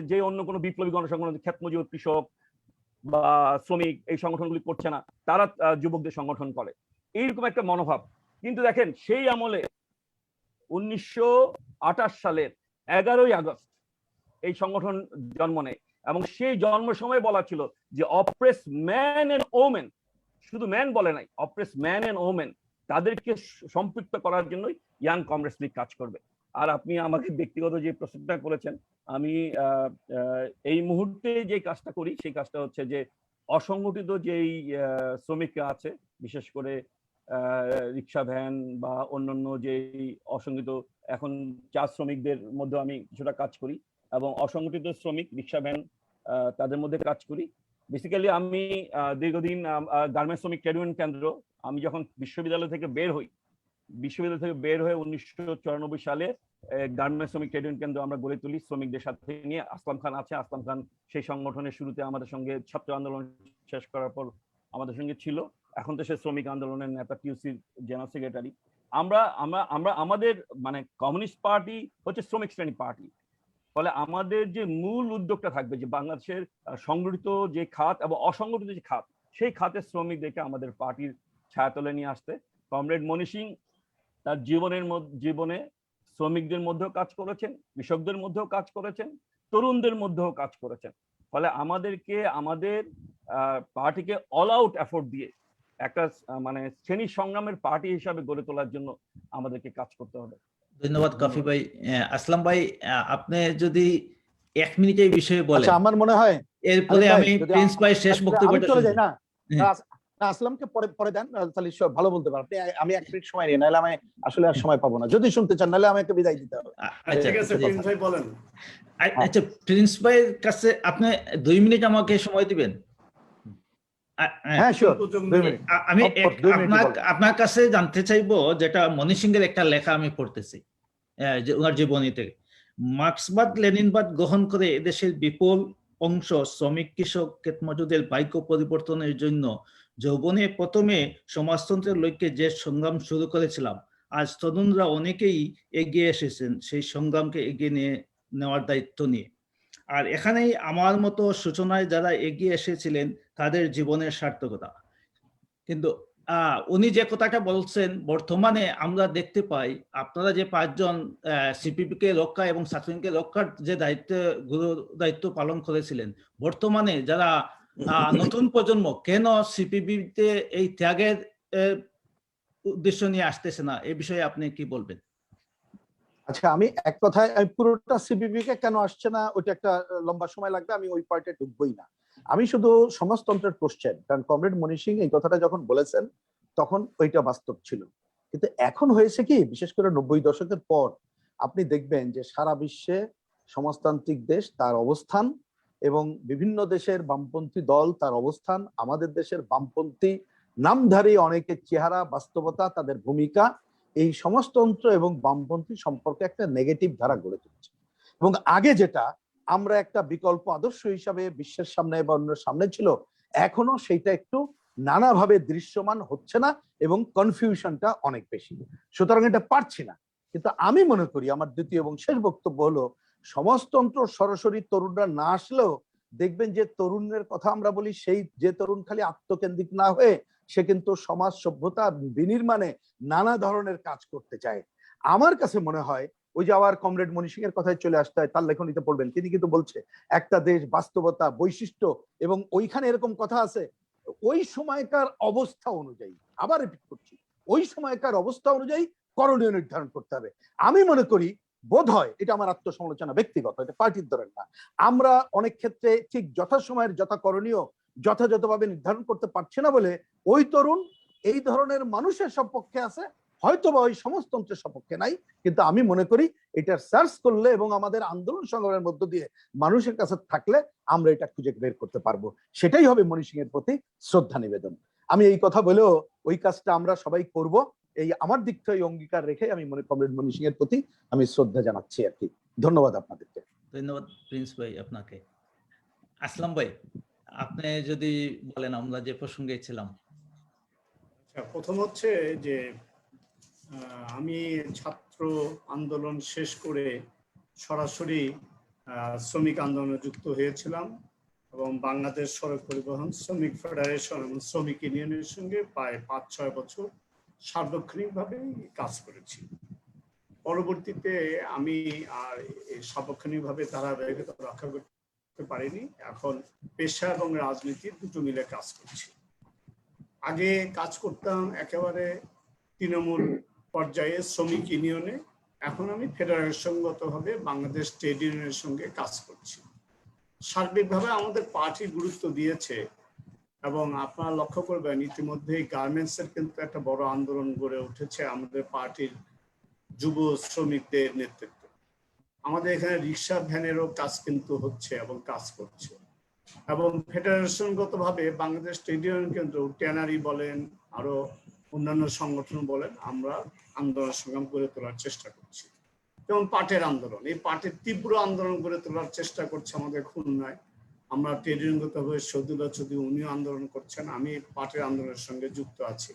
যে অন্য কোনো বিপ্লবী গণসংগঠন, ক্ষেত মজুর, কৃষক বা শ্রমিক এই সংগঠনগুলি করছে না, তারা যুবকদের সংগঠন করে, এইরকম একটা মনোভাব। কিন্তু দেখেন, সেই আমলে 1928 সালের 11ই আগস্ট এই সংগঠন জন্ম নেয়, এবং সেই জন্ম সময় বলা ছিল যে অপ্রেস ম্যান এন্ড ওমেন, শুধু ম্যান বলে নাই, অপ্রেস ম্যান এন্ড ওমেন, তাদেরকে সম্পৃক্ত করার জন্যই ইয়াং কমরেডস লীগ কাজ করবে। আর আপনি আমাকে ব্যক্তিগত যে প্রশ্নটা করেছেন, আমি এই মুহূর্তে যে কাজটা করি সেই কাজটা হচ্ছে যে অসংগঠিত যেই শ্রমিকরা আছে, বিশেষ করে রিক্সা ভ্যান বা অন্যান্য যেই অসংগঠিত, এখন চা শ্রমিকদের মধ্যে আমি কিছুটা কাজ করি, এবং অসংগঠিত শ্রমিক রিক্সা ভ্যান তাদের মধ্যে কাজ করি। বেসিক্যালি আমি দীর্ঘদিন গার্মেন্টস শ্রমিক ট্রেড ইউনিয়ন কেন্দ্র, আমি যখন বিশ্ববিদ্যালয় থেকে বের হয়ে 1994 সালে গার্মেন্টস শ্রমিক ট্রেড ইউনিয়ন কেন্দ্র আমরা গড়ে তুলি শ্রমিকদের সাথে নিয়ে। আসলাম খান আছে, আসলাম খান সেই সংগঠনের শুরুতে আমাদের সঙ্গে ছাত্র আন্দোলন শেষ করার পর আমাদের সঙ্গে ছিল, এখন তো সে শ্রমিক আন্দোলনের নেতা, টিউসির জেনারেল সেক্রেটারি। আমাদের মানে কমিউনিস্ট পার্টি হচ্ছে শ্রমিক শ্রেণী পার্টি। ফলে আমাদের যে মূল উদ্যোগটা থাকবে যে বাংলাদেশের সংগঠিত যে খাত এবং অসংগঠিত যে খাত, সেই খাতের শ্রমিকদেরকে আমাদের পার্টির ছায়াতলে নিয়ে আসতে। কমরেড মনি সিং তার জীবনে শ্রমিকদের মধ্যেও কাজ করেছেন, কৃষকদের মধ্যেও কাজ করেছেন, তরুণদের মধ্যেও কাজ করেছেন। ফলে আমাদেরকে আমাদের পার্টিকে অল আউট এফোর্ট দিয়ে একটা মানে শ্রেণী সংগ্রামের পার্টি হিসাবে গড়ে তোলার জন্য আমাদেরকে কাজ করতে হবে।
ধন্যবাদ কাফি ভাই। আসলাম ভাই, আপনি যদি 1 মিনিটে এই বিষয়ে বলেন,
আচ্ছা, আমার মনে হয়
এরপরে
আলিম ভাই,
আমি
যদি
প্রিন্স ভাই শেষ
আমি
বক্তব্যটা
চলে
শুনবো।
যাই না,
হ্যাঁ।
না, আসলামকে পরে পরে দেন, তাহলে ভালো বলতে পারবো। আমি 1 মিনিট সময় নিই, নাহলে আমি আসলে আর সময় পাবো না। যদি শুনতে চান, নাহলে আমাকে বিদায় দিতে হবে।
আচ্ছা,
ঠিক আছে,
জি।
প্রিন্স ভাই বলেন।
আচ্ছা, প্রিন্স ভাইয়ের কাছে আপনি 2 মিনিট আমাকে সময় দিবেন।
হ্যাঁ, শিওর, 2 মিনিট।
আমি
Of course, 2 মিনিটই বলবো।
আপনার কাছে জানতে চাইবো, যেটা মনি সিংয়ের একটা লেখা আমি পড়তেছি, যে ওনার জীবনীতে, মার্ক্সবাদ লেনিনবাদ গ্রহণ করে এদেশের বিপুল অংশ শ্রমিক কৃষক ক্ষেত মজুদের ভাগ্য পরিবর্তনের জন্য যৌবনে প্রথমে সমাজতন্ত্রের লক্ষ্যে যে সংগ্রাম শুরু করেছিলাম, আজ তরুণরা অনেকেই এগিয়ে এসেছেন সেই সংগ্রামকে এগিয়ে নেওয়ার দায়িত্ব নিয়ে। আর এখানেই আমার মতো সূচনায় যারা এগিয়ে এসেছিলেন তাদের জীবনের সার্থকতা। কিন্তু উনি যে কথাটা বলছেন, বর্তমানে আমরা দেখতে পাই আপনারা যে 5 জন সিপিবি কে রক্ষা এবং ছাত্রলীগকে রক্ষার যে গুরু দায়িত্ব পালন করেছিলেন, বর্তমানে যারা নতুন প্রজন্ম কেন সিপিবিতে এই ত্যাগের উদ্দেশ্য নিয়ে আসতেছে না, এই বিষয়ে আপনি কি বলবেন?
আচ্ছা, আমি এক কথায়, আমি পুরোটা সিপিবি কে কেন আসছে না ওইটা একটা লম্বা সময় লাগবে, আমি ওই পার্টে ঢুকবোই না। আমি শুধু সমাজতন্ত্রের কোশ্চেন, কারণ কমরেড মনি সিং এই কথাটা যখন বলেছেন তখন ওইটা বাস্তব ছিল। কিন্তু এখন হয়েছে কি, বিশেষ করে 90 দশকের পর আপনি দেখবেন যে সারা বিশ্বে সমাজতান্ত্রিক দেশ তার অবস্থান, এবং বিভিন্ন দেশের বামপন্থী দল তার অবস্থান, আমাদের দেশের বামপন্থী নামধারী অনেকের চেহারা, বাস্তবতা, তাদের ভূমিকা এই সমাজতন্ত্র এবং বামপন্থী সম্পর্কে একটা নেগেটিভ ধারা গড়ে তুলছে। এবং আগে যেটা আমরা একটা বিকল্প আদর্শ হিসাবে বিশ্বের সামনে বা অন্যের সামনে ছিল, এখনো সেইটা একটু নানাভাবে দৃশ্যমান হচ্ছে না, এবং কনফিউশনটা অনেক বেশি। সুতরাং এটা পারছি না। কিন্তু আমি মনে করি, আমার দ্বিতীয় এবং শেষ বক্তব্য হলো, সমাজতন্ত্র সরাসরি তরুণরা না আসলেও দেখবেন যে তরুণের কথা আমরা বলি, সেই যে তরুণ খালি আত্মকেন্দ্রিক না হয়ে সে কিন্তু সমাজ সভ্যতা বিনির্মাণে নানা ধরনের কাজ করতে চায়। আমার কাছে মনে হয়, ওই যে আবার কমরেড মনি সিং এর কথায় চলে আসতে হয়, তার লেখনীতে পড়বেন, তিনি কিন্তু বলছে একটা দেশ, বাস্তবতা, বৈশিষ্ট্য, এবং ওইখানে এরকম কথা আছে, ওই সময়কার অবস্থা অনুযায়ী, আবার রিপিট করছি, ওই সময়কার অবস্থা অনুযায়ী করণীয় নির্ধারণ করতে হবে। আমি মনে করি, বোধ হয়, এটা আমার আত্মসমালোচনা ব্যক্তিগত, এটা পার্টির ধরেন না, আমরা অনেক ক্ষেত্রে ঠিক যথাসময়ের যথা করণীয় যথাযথভাবে নির্ধারণ করতে পারছি না বলে ওই তরুণ এই ধরনের মানুষের সপক্ষে আছে, হয়তো বা ওই সমাজতন্ত্রের সপক্ষে নাই। কিন্তু আমি মনে করি এটা সার্চ করলে এবং আমাদের আন্দোলন সংগ্রামের মধ্য দিয়ে মানুষের কাছে থাকলে আমরা এটা খুঁজে বের করতে পারবো। সেটাই হবে মনি সিং এর প্রতি শ্রদ্ধা নিবেদন। আমি এই কথা বলেও ওই কাজটা আমরা সবাই করব, এই আমার দিক থেকে অঙ্গীকার রেখে আমি কমরেড মনি সিং এর প্রতি আমি শ্রদ্ধা জানাচ্ছি আর কি। ধন্যবাদ আপনাদেরকে।
ধন্যবাদ প্রিন্স ভাই আপনাকে। আসলাম ভাই, আপনি যদি বলেন, আমরা যে প্রসঙ্গে ছিলাম।
আচ্ছা, প্রথম হচ্ছে যে আমি ছাত্র আন্দোলন শেষ করে সরাসরি শ্রমিক আন্দোলনে যুক্ত হয়েছিলাম, এবং বাংলাদেশ সড়ক পরিবহন শ্রমিক ফেডারেশন এবং শ্রমিক ইউনিয়নের সঙ্গে প্রায় 5-6 বছর সার্বক্ষণিকভাবে কাজ করেছি। পরবর্তীতে আমি আর সার্বক্ষণিকভাবে ধারাবাহিকতা রক্ষা করতে পারিনি। এখন পেশা এবং রাজনীতি দুটো মিলে কাজ করছি। আগে কাজ করতাম একেবারে তৃণমূল পর্যায়ে শ্রমিক ইউনিয়নে, এখন আমি ফেডারেশনগতভাবে বাংলাদেশ ট্রেড ইউনিয়নের সঙ্গে কাজ করছি। সার্বিকভাবে আমাদের পার্টি গুরুত্ব দিয়েছে, এবং আপনারা লক্ষ্য করবেন ইতিমধ্যেই গার্মেন্টসের কিন্তু একটা বড় আন্দোলন গড়ে উঠেছে আমাদের পার্টির যুব শ্রমিকদের নেতৃত্বে। আমাদের এখানে রিক্সা ভ্যানেরও কাজ কিন্তু হচ্ছে এবং কাজ করছে, এবং ফেডারেশনগতভাবে বাংলাদেশ ট্রেড ইউনিয়ন কেন্দ্র, ট্যানারি বলেন, আরো অন্যান্য সংগঠন বলেন, আমরা আন্দোলন সংগ্রাম গড়ে তোলার চেষ্টা করছি। যেমন পাটের আন্দোলন, এই পাটের তীব্র আন্দোলন গড়ে তোলার চেষ্টা করছে আমাদের খুলনায়। আমরা ট্রেড ইউনিয়নগতভাবে সদুল্লাহ চৌধুরী উনিও আন্দোলন করছেন, আমি পাটের আন্দোলনের সঙ্গে যুক্ত আছি।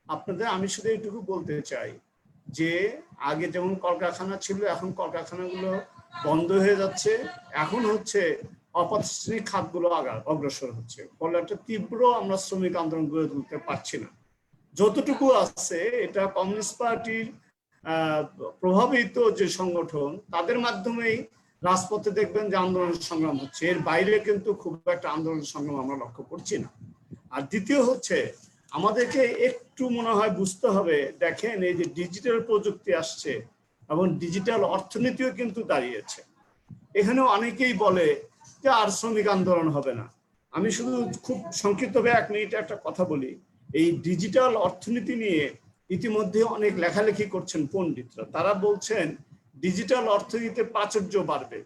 আপনাদের আমি শুধু এইটুকু বলতে চাই যে আগে যেমন কলকারখানা ছিল, এখন কলকারখানাগুলো বন্ধ হয়ে যাচ্ছে, এখন হচ্ছে অপ্রাতিষ্ঠানিক খাতগুলো অগ্রসর হচ্ছে, ফলে একটা তীব্র আমরা শ্রমিক আন্দোলন গড়ে তুলতে পারছি না। যতটুকু আছে এটা কমিউনিস্ট পার্টির প্রভাবিত যে সংগঠন, তাদের মাধ্যমেই রাজপথে দেখবেন যে আন্দোলন সংগ্রাম হচ্ছে, এর বাইরে কিন্তু খুব একটা আন্দোলন সংগ্রাম আমরা লক্ষ্য করছি না। আর দ্বিতীয় হচ্ছে, আমাদেরকে একটু মনে হয় বুঝতে হবে, দেখেন এই যে ডিজিটাল প্রযুক্তি আসছে এবং ডিজিটাল অর্থনীতিও কিন্তু দাঁড়িয়েছে। এখানে অনেকেই বলে যে আর শ্রমিক আন্দোলন হবে না। আমি শুধু খুব সংক্ষিপ্তভাবে 1 মিনিট একটা কথা বলি। এই ডিজিটাল অর্থনীতি নিয়ে ইতিমধ্যে অনেক লেখালেখি করছেন পণ্ডিতরা। তারা বলছেন ডিজিটাল অর্থনীতিতে প্রাচুর্য বাড়বে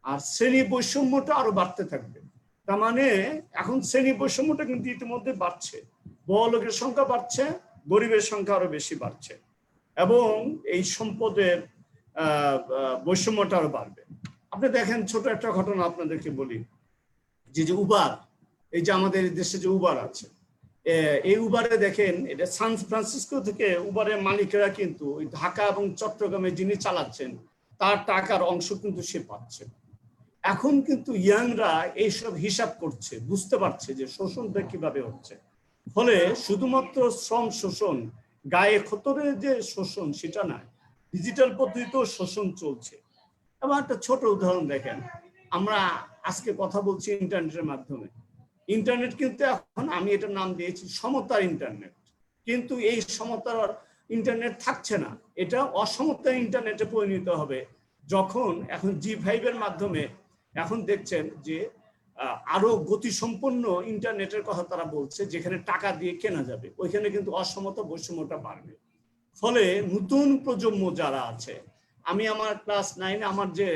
আর শ্রেণী বৈষম্যটা আরো বাড়তে থাকবে। তার মানে এখন শ্রেণী বৈষম্যটা কিন্তু ইতিমধ্যে বাড়ছে, বড় লোকের সংখ্যা বাড়ছে, গরিবের সংখ্যা আরো বেশি বাড়ছে, এবং এই সম্পদের বৈষম্যটা আরো বাড়বে। আপনি দেখেন, ছোট একটা ঘটনা আপনাদেরকে বলি, যে উবার, এই যে আমাদের দেশে যে উবার আছে, এই উবারে দেখেন, এটা সান ফ্রান্সিসকো থেকে উবারের মালিকেরা কিন্তু ওই ঢাকা এবং চট্টগ্রামে যিনি চালাচ্ছেন তার টাকার অংশ কিন্তু সে পাচ্ছে। এখন কিন্তু ইয়াংরা এইসব হিসাব করছে, বুঝতে পারছে যে শোষণটা কিভাবে হচ্ছে। ফলে শুধুমাত্র শ্রম শোষণ, গায়ে খতরে যে শোষণ সেটা না, ডিজিটাল পদ্ধতিতেও শোষণ চলছে। এবং একটা ছোট উদাহরণ দেখেন, আমরা আজকে কথা বলছি ইন্টারনেটের মাধ্যমে। ইন্টারনেট কিন্তু এখন আমি এটার নাম দিয়েছি সমতার ইন্টারনেট, কিন্তু এই সমতার ইন্টারনেট থাকছে না, এটা অসমতার ইন্টারনেটে পরিণত হবে যখন এখন G5 এর মাধ্যমে এখন দেখছেন যে আরো গতিসম্পন্ন ইন্টারনেটের কথা তারা বলছে, যেখানে টাকা দিয়ে কেনা যাবে, ওইখানে কিন্তু অসমতা বৈষম্যটা বাড়বে। ফলে নতুন প্রজন্ম যারা আছে, আমি আমার ক্লাস 9 আমার যে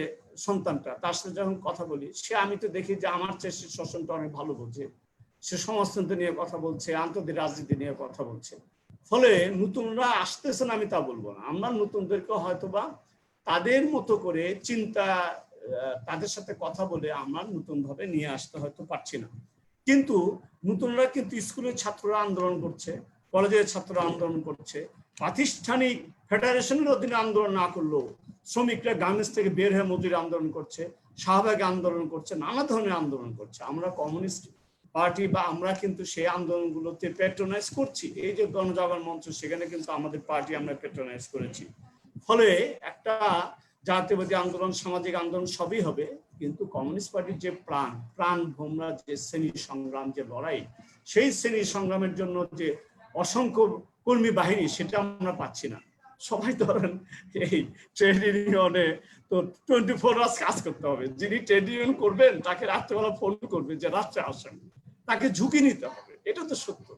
সন্তানটা, তার সাথে যখন কথা বলি, সে আমি তো দেখি যে আমার চেয়ে শোষণটা অনেক ভালো বোঝে, সে সমাজতন্ত্র নিয়ে কথা বলছে, আন্তর্জাতিক রাজনীতি নিয়ে কথা বলছে। ফলে নতুনরা আসতেছে না আমি তা বলবো না, আমরা নতুনদেরকে হয়তোবা তাদের মতো করে চিন্তা, তাদের সাথে কথা বলে আমরা নতুন ভাবে নিয়ে আসতে হয়তো পারছি না। কিন্তু নতুনরা কিন্তু স্কুলের ছাত্ররা আন্দোলন করছে, কলেজের ছাত্ররা আন্দোলন করছে, প্রাতিষ্ঠানিক ফেডারেশনের অধীনে আন্দোলন না করলেও শ্রমিকরা গার্মেন্টস থেকে বের হয়ে মজুরি আন্দোলন করছে, শাহবাগে আন্দোলন করছে, নানা ধরনের আন্দোলন করছে। আমরা কমিউনিস্ট পার্টি বা আমরা কিন্তু সেই আন্দোলনগুলোতে প্যাট্রোনাইজ করছি। এই যে গণজাগরণ মঞ্চ, সেখানে কিন্তু আমাদের পার্টি আমরা প্যাট্রোনাইজ করেছি। ফলে একটা জাতীয়বাদী আন্দোলন, সামাজিক আন্দোলন সবই হবে, কিন্তু কমিউনিস্ট পার্টির যে প্রাণ ভোমরা যে শ্রেণী সংগ্রাম, যে লড়াই, সেই শ্রেণী সংগ্রামের জন্য যে অসংখ্য কর্মী বাহিনী, সেটা আমরা পাচ্ছি না। সবাই ধরেন এই ট্রেড ইউনিয়নে তো 24 আওয়ার্স কাজ করতে হবে। যিনি ট্রেড ইউনিয়ন করবেন তাকে রাত্রেবেলা ফোন করবে যে রাত্রে আসেন, তাকে ঝুঁকি নিতে হবে, এটা তো সত্য।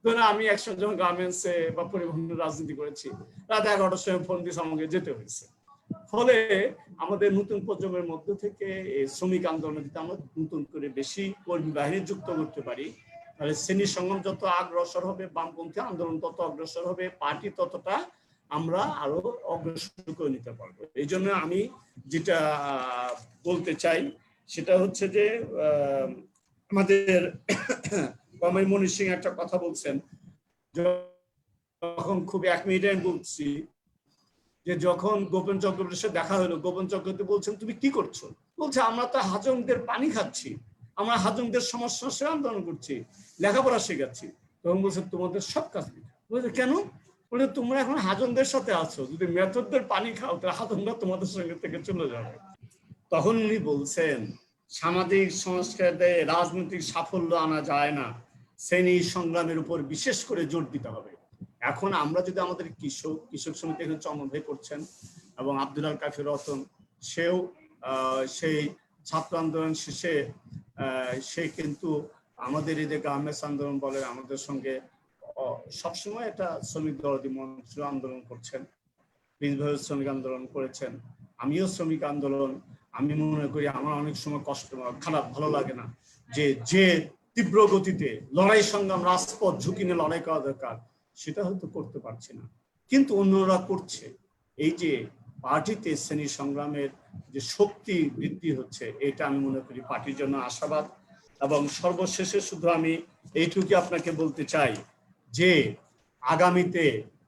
ধরেন আমি একসময় যখন গার্মেন্টসে বা পরিবহনের রাজনীতি করেছি, রাত 11টার সময় ফোন দিয়ে আমাকে যেতে হয়েছে। ফলে আমাদের নতুন প্রজন্মের মধ্য থেকে এই শ্রমিক আন্দোলনে যদি আমরা নতুন করে বেশি কর্মী বাহিনী যুক্ত করতে পারি, তাহলে শ্রেণী সংগ্রাম যত অগ্রসর হবে, বামপন্থী আন্দোলন তত অগ্রসর হবে, পার্টি ততটা আমরা আরো অগ্রসর করে নিতে পারবো। এই জন্য আমি যেটা বলতে চাই সেটা হচ্ছে যে আমাদের কমল মনি সিং একটা কথা বলছেন, যখন খুব 1 মিনিটে বলছি, যে যখন গোপন চক্রবর্তীর সাথে দেখা হলো, গোপন চক্রবর্তী বলছেন তুমি কি করছো? বলছে আমরা তো হাজংদের পানি খাচ্ছি, আমরা হাজংদের সমস্যা আন্দোলন করছি, লেখাপড়া শেখাচ্ছি। তখন বলছে তোমাদের সব কাজ মিথ্যা। বলছে কেন? বলে তোমরা এখন হাজংদের সাথে আছো, যদি মেথরদের পানি খাও তাহলে হাজংরা তোমাদের সঙ্গে থেকে চলে যাবে। তখন উনি বলছেন সামাজিক সংস্কারে রাজনৈতিক সাফল্য আনা যায় না, শ্রেণী সংগ্রামের উপর বিশেষ করে জোর দিতে হবে। এখন আমরা যদি আমাদের কৃষক সমিতি এখানে চমৎকার করছেন, এবং আব্দুল আল কাফি রতন, সেও সেই ছাত্র আন্দোলন শেষে সে কিন্তু আমাদের এই যে গার্মেন্টস আন্দোলন বলে আমাদের সঙ্গে সবসময় একটা শ্রমিক দরদি মঞ্চ আন্দোলন করছেন, শ্রমিক আন্দোলন করেছেন। আমিও শ্রমিক আন্দোলন, আমি মনে করি আমার অনেক সময় কষ্ট, খারাপ, ভালো লাগে না যে তীব্র গতিতে লড়াই সংগ্রাম, রাজপথ ঝুঁকি নিয়ে লড়াই করা দরকার, সেটা হয়তো করতে পারছি না, কিন্তু অন্যরা করছে। এই যে পার্টিতে শ্রেণী সংগ্রামের যে শক্তি বৃদ্ধি হচ্ছে, এটা আমি মনে করি পার্টির জন্য আশাবাদ। এবং সর্বশেষে শুধু আমি এইটুকু আপনাকে বলতে চাই যে আগামীতে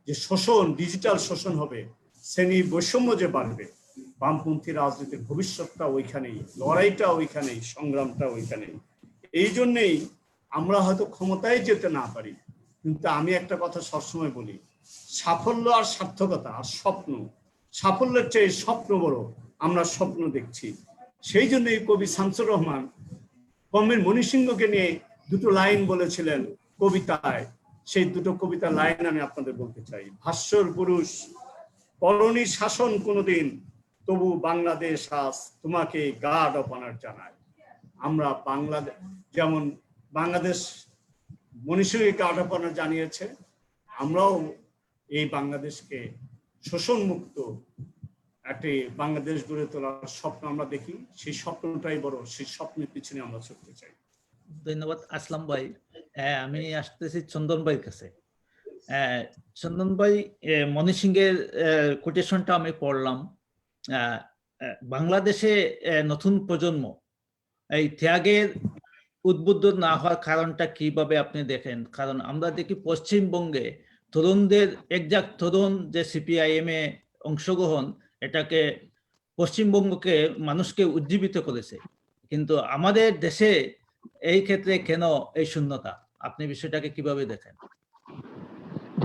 যে শোষণ, ডিজিটাল শোষণ হবে, শ্রেণী বৈষম্য যে বাড়বে, বামপন্থী রাজনীতির ভবিষ্যৎটা ওইখানেই, লড়াইটা ওইখানেই, সংগ্রামটা ওইখানেই। এই জন্যেই আমরা হয়তো ক্ষমতায় যেতে না পারি, কিন্তু আমি একটা কথা সবসময় বলি, সাফল্য আর সার্থকতা আর স্বপ্ন, সাফল্যের চেয়ে স্বপ্ন বড়, আমরা স্বপ্ন দেখছি। সেই জন্যই কবি শামসুর রহমান কমল মনি সিংকে নিয়ে 2টো লাইন বলেছিলেন কবিতায়। সেই 2টো কবিতার লাইন আমি আপনাদের বলতে চাই। ভাস্বর পুরুষ করণী শাসন কোনোদিন, তবু বাংলাদেশ আজ তোমাকে গার্ড অফ অনার জানায়। আমরা বাংলাদেশ, যেমন বাংলাদেশ মনীষীকে গার্ড অফ অনার জানিয়েছে, আমরাও এই বাংলাদেশকে শোষণ মুক্ত একটি বাংলাদেশ গড়ে তোলার স্বপ্ন আমরা দেখি। সেই স্বপ্নটাই বড়, সেই স্বপ্নের পিছনে আমরা ছুটতে চাই।
ধন্যবাদ আসলাম ভাই। আমি আসতেছি চন্দন ভাইয়ের কাছে। চন্দন ভাই, মনি সিংয়ের কোটেশনটা আমি পড়লাম। বাংলাদেশে নতুন প্রজন্ম এই ত্যাগের উদ্বুদ্ধ না হওয়ার কারণটা কিভাবে আপনি দেখেন? কারণ আমরা দেখি পশ্চিমবঙ্গে তরুণদের একজাক তরুণ যে সিপিআইএম এ অংশগ্রহণ, এটাকে পশ্চিমবঙ্গকে মানুষকে উজ্জীবিত করেছে, কিন্তু আমাদের দেশে এই ক্ষেত্রে কেন এই শূন্যতা? আপনি বিষয়টাকে কিভাবে দেখেন?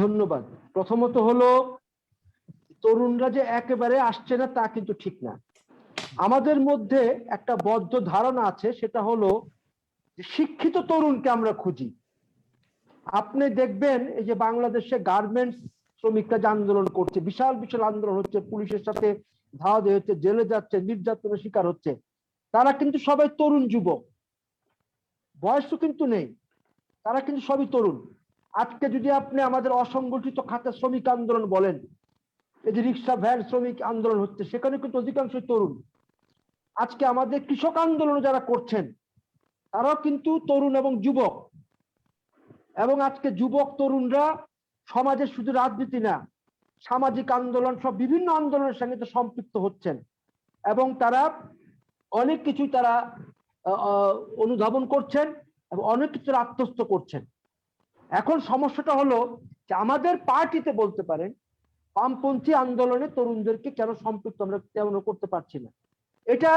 ধন্যবাদ। প্রথমত হলো, তরুণরা যে একেবারে আসছে না তা কিন্তু ঠিক না। আমাদের মধ্যে একটা বদ্ধ ধারণা আছে, সেটা হলো যে শিক্ষিত তরুণকে আমরা খুঁজি। আপনি দেখবেন এই যে বাংলাদেশে গার্মেন্টস শ্রমিকরা যে আন্দোলন করছে, বিশাল বিশাল আন্দোলন হচ্ছে, পুলিশের সাথে ধাওয়া হচ্ছে, জেলে যাচ্ছে, নির্যাতনের শিকার হচ্ছে, তারা কিন্তু সবাই তরুণ যুবক, বয়সও কিন্তু নেই, তারা কিন্তু সবই তরুণ। আজকে যদি আপনি আমাদের অসংগঠিত খাতে শ্রমিক আন্দোলন বলেন, এই যে রিক্সা ভ্যান শ্রমিক আন্দোলন হচ্ছে, সেখানে কিন্তু অধিকাংশই তরুণ। আজকে আমাদের কৃষক আন্দোলন যারা করছেন তারাও কিন্তু তরুণ এবং যুবক। এবং আজকে যুবক তরুণরা সমাজের শুধু রাজনীতি না, সামাজিক আন্দোলন সব বিভিন্ন আন্দোলনের সঙ্গে তো সম্পৃক্ত হচ্ছেন, এবং তারা অনেক কিছু তারা অনুধাবন করছেন এবং অনেক কিছু আত্মস্থ করছেন। এখন সমস্যাটা হলো যে আমাদের পার্টিতে বলতে পারেন বামপন্থী আন্দোলনে তরুণদেরকে কেন সম্পৃক্ত আমরা তেমন করতে পারছি না। এটা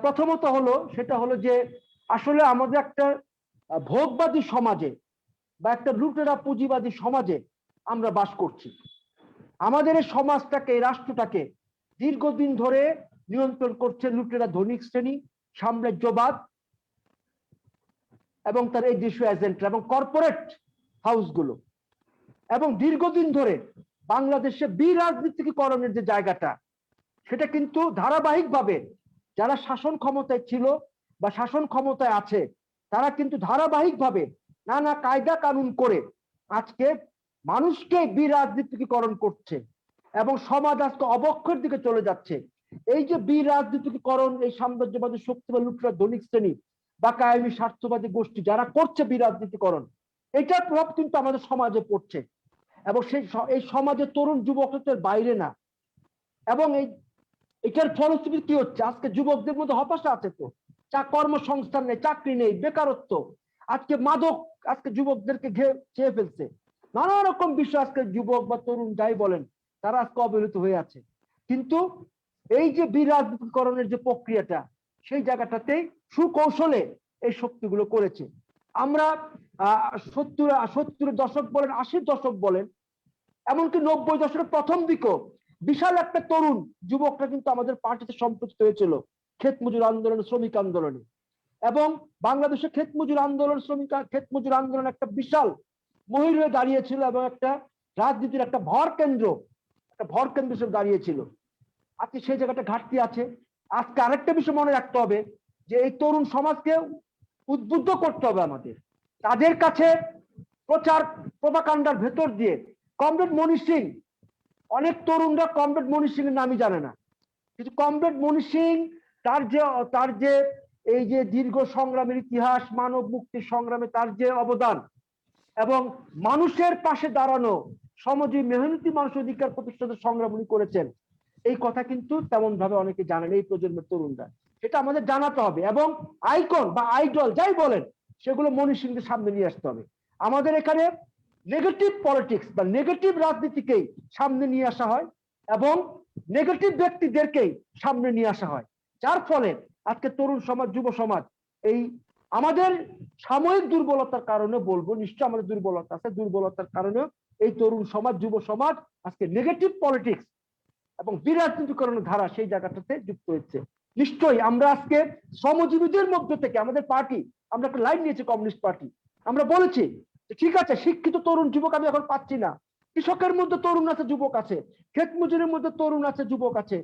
প্রথমত হলো, সেটা হলো যে আসলে আমাদের একটা ভোগবাদী সমাজে বা একটা লুটেরা পুঁজিবাদী সমাজে আমরা বাস করছি। আমাদের এই সমাজটাকে, এই রাষ্ট্রটাকে দীর্ঘদিন ধরে নিয়ন্ত্রণ করছে লুটেরা ধনিক শ্রেণী, সাম্রাজ্যবাদ এবং তার এই দেশীয় এজেন্টরা এবং কর্পোরেট হাউসগুলো। এবং দীর্ঘদিন ধরে বাংলাদেশে বিরাজনীতিকরণের যে জায়গাটা, সেটা কিন্তু ধারাবাহিকভাবে যারা শাসন ক্ষমতায় ছিল বা শাসন ক্ষমতায় আছে, তারা কিন্তু ধারাবাহিকভাবে নানা কায়দা কানুন করে আজকে মানুষকে বিরাজনীতিকরণ করছে এবং সমাজ আজকে অবক্ষয়ের দিকে চলে যাচ্ছে। এই যে বিরাজনীতিকরণ, এই সাম্রাজ্যবাদী শক্তি বা লুটেরা ধনিক শ্রেণী বা কায়েমি স্বার্থবাদী গোষ্ঠী যারা করছে বিরাজনীতিকরণ, এটার প্রভাব কিন্তু আমাদের সমাজে পড়ছে। এবং এই সমাজে তরুণ যুবকদের বাইরে না। এবং এটার ফলশ্রুতি কি হচ্ছে? আজকে যুবকদের মধ্যে হতাশা আছে, তো কর্মসংস্থান নেই, চাকরি নেই, বেকারত্ব, আজকে মাদক আজকে যুবকদেরকে খেয়ে ফেলছে, নানা রকম বিষয় আজকে যুবক বা তরুণ যাই বলেন তারা আজকে অবহেলিত হয়ে আছে। কিন্তু এই যে বিরাজনীতিকরণের যে প্রক্রিয়াটা, সেই জায়গাটাতেই সুকৌশলে এই শক্তিগুলো করেছে। আমরা 70-এর দশক বলেন, 80-র দশক বলেন, এমনকি 90 দশকের প্রথম দিকেও বিশাল একটা তরুণ যুবকরা কিন্তু আমাদের পার্টিতে সম্পৃক্ত হয়েছিল ক্ষেত মজুর আন্দোলন, শ্রমিক আন্দোলনে। এবং বাংলাদেশে ক্ষেত মজুর আন্দোলন, ক্ষেত মজুর আন্দোলন একটা বিশাল মহির হয়ে দাঁড়িয়েছিল এবং একটা রাজনীতির একটা ভর কেন্দ্র হিসেবে দাঁড়িয়েছিল। আজকে সেই জায়গাটা ঘাটতি আছে। আজকে আরেকটা বিষয় মনে রাখতে হবে যে এই তরুণ সমাজকে উদ্বুদ্ধ করতে হবে আমাদের, তাদের কাছে প্রচার প্রপাগান্ডার ভেতর দিয়ে। কমরেড মনি সিং, অনেক তরুণরা কমরেড মনি সিং এর নামই জানে না, কিন্তু কমরেড মনি সিং তার যে এই যে দীর্ঘ সংগ্রামের ইতিহাস, মানব মুক্তির সংগ্রামে তার যে অবদান এবং মানুষের পাশে দাঁড়ানো, সমাজে মেহনতি মানুষ অধিকার প্রতিষ্ঠানের সংগ্রাম উনি করেছেন, এই কথা কিন্তু তেমন ভাবে অনেকে জানেন এই প্রজন্মের তরুণরা। সেটা আমাদের জানাতে হবে এবং আইকন বা আইডল যাই বলেন সেগুলো মনি সিংদের সামনে নিয়ে আসতে হবে। আমাদের এখানে নেগেটিভ পলিটিক্স বা নেগেটিভ রাজনীতিকেই সামনে নিয়ে আসা হয় এবং নেগেটিভ ব্যক্তিদেরকেই সামনে নিয়ে আসা হয়, যার ফলে আজকে তরুণ সমাজ, যুব সমাজ এই আমাদের সাময়িক দুর্বলতার কারণে বলবো, নিশ্চয় আমাদের দুর্বলতা আছে, দুর্বলতার কারণে এই তরুণ সমাজ, যুব সমাজ আজকে নেগেটিভ পলিটিক্স এবং বিরাজনীতিকরণের ধারা সেই জায়গাটাতে যুক্ত হচ্ছে। নিশ্চয়ই আমরা আজকে শ্রমজীবীদের মধ্য থেকে আমাদের পার্টি, আমরা একটা লাইন নিয়েছি কমিউনিস্ট পার্টি, আমরা বলেছি ঠিক আছে শিক্ষিত তরুণ যুবক আমি এখন পাচ্ছি না, কৃষকের মধ্যে তরুণ আছে, যুবক আছে, ক্ষেত মজুরের মধ্যে তরুণ আছে, যুবক আছে,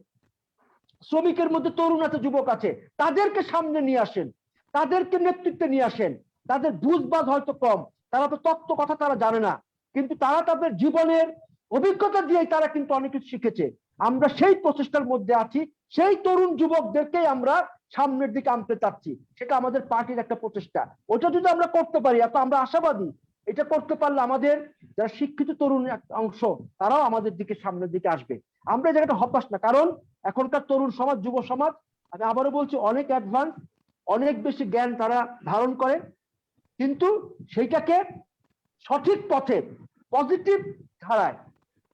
শ্রমিকের মধ্যে তরুণ আছে, যুবক আছে, তাদেরকে সামনে নিয়ে আসেন, তাদেরকে নেতৃত্বে নিয়ে আসেন। তাদের বুঝবাজ হয়তো কম, তারা তো তত্ত্ব কথা তারা জানে না, কিন্তু তারা তাদের জীবনের অভিজ্ঞতা দিয়ে তারা কিন্তু অনেক কিছু শিখেছে। আমরা সেই প্রচেষ্টার মধ্যে আছি, সেই তরুণ যুবকদেরকেই আমরা সামনের দিকে আনতে চাচ্ছি। সেটা আমাদের পার্টির একটা প্রচেষ্টা। ওটা যদি আমরা করতে পারি, এত আমরা আশাবাদী, এটা করতে পারলে আমাদের যারা শিক্ষিত তরুণ অংশ তারাও আমাদের দিকে সামনের দিকে আসবে। আমরা এই জায়গাটা হতাশ না, কারণ এখনকার তরুণ সমাজ, যুব সমাজ, আমি আবারও বলছি, অনেক অ্যাডভান্স, অনেক বেশি জ্ঞান তারা ধারণ করে, কিন্তু সেইটাকে সঠিক পথে পজিটিভ ধারায়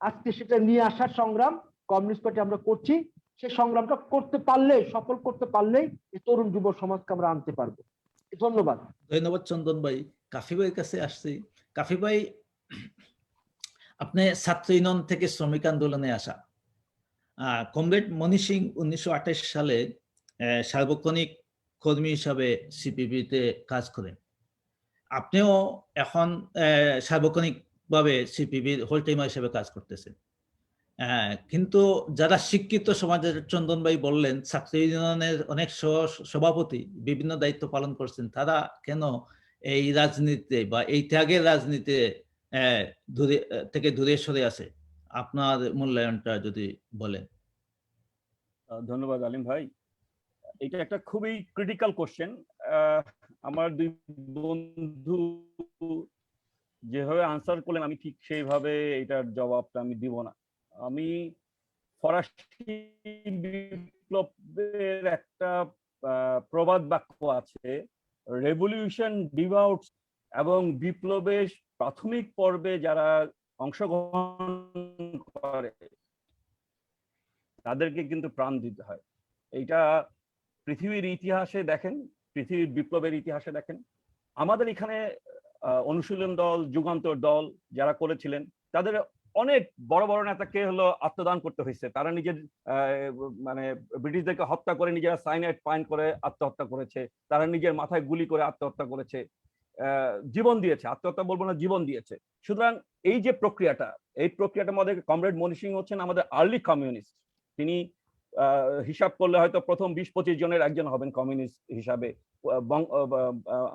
আজকে সেটা নিয়ে আসার সংগ্রাম কমিউনিস্ট পার্টি আমরা করছি। সেই সংগ্রামটা করতে পারলে, সফল করতে পারলেই এই তরুণ যুব সমাজকে আমরা আনতে পারবো। ধন্যবাদ।
ধন্যবাদ চন্দন ভাই। কাফি ভাইয়ের কাছে আসছি। কাফি ভাই, আপনি ছাত্র ইউনিয়ন থেকে শ্রমিক আন্দোলনে আসা। কমরেড মনি সিং 1928 সালে সার্বক্ষণিক কর্মী হিসাবে সিপিবিতে কাজ করেন। আপনিও এখন সার্বক্ষণিকভাবে সিপিবির হোল টাইমার হিসেবে কাজ করতেছেন। কিন্তু যারা শিক্ষিত সমাজের, চন্দন ভাই বললেন ছাত্র ইউনিয়নের অনেক সভাপতি বিভিন্ন দায়িত্ব পালন করছেন, তারা কেন এই রাজনীতিতে বা এই ত্যাগের রাজনীতিতে দূরে সরে আছে? আপনার মূল্যায়নটা যদি বলেন।
ধন্যবাদ আলিম ভাই। এটা একটা খুবই ক্রিটিক্যাল কোশ্চেন। আমার দুই বন্ধু যেভাবে আনসার করলেন, আমি ঠিক সেইভাবে এটার জবাবটা আমি দিব না। আমি ফরাসি বিপ্লবের একটা প্রবাদ বাক্য আছে, রেভলিউশন ডিভাউটস, এবং বিপ্লবের প্রাথমিক পর্বে যারা অংশগ্রহণ করে তাদেরকে কিন্তু প্রাণ দিতে হয়। এইটা পৃথিবীর ইতিহাসে দেখেন, পৃথিবীর বিপ্লবের ইতিহাসে দেখেন, আমাদের এখানে অনুশীলন দল, যুগান্তর দল যারা করেছিলেন, তাদের অনেক বড় বড় নেতাকে হলো আত্মদান করতে হয়েছে। তারা নিজের মানে ব্রিটিশদেরকে হত্যা করে, নিজেরা সাইনাইড পান করে আত্মহত্যা করেছে, তারা নিজের মাথায় গুলি করে আত্মহত্যা করেছে, জীবন দিয়েছে, আত্মহত্যা বলবো না, জীবন দিয়েছে। সুতরাং এই যে প্রক্রিয়াটা, এই প্রক্রিয়াটার মধ্যে কমরেড মনি সিং হচ্ছেন আমাদের আর্লি কমিউনিস্ট। তিনি হিসাব করলে হয়তো প্রথম 20-25 জনের একজন হবেন কমিউনিস্ট হিসাবে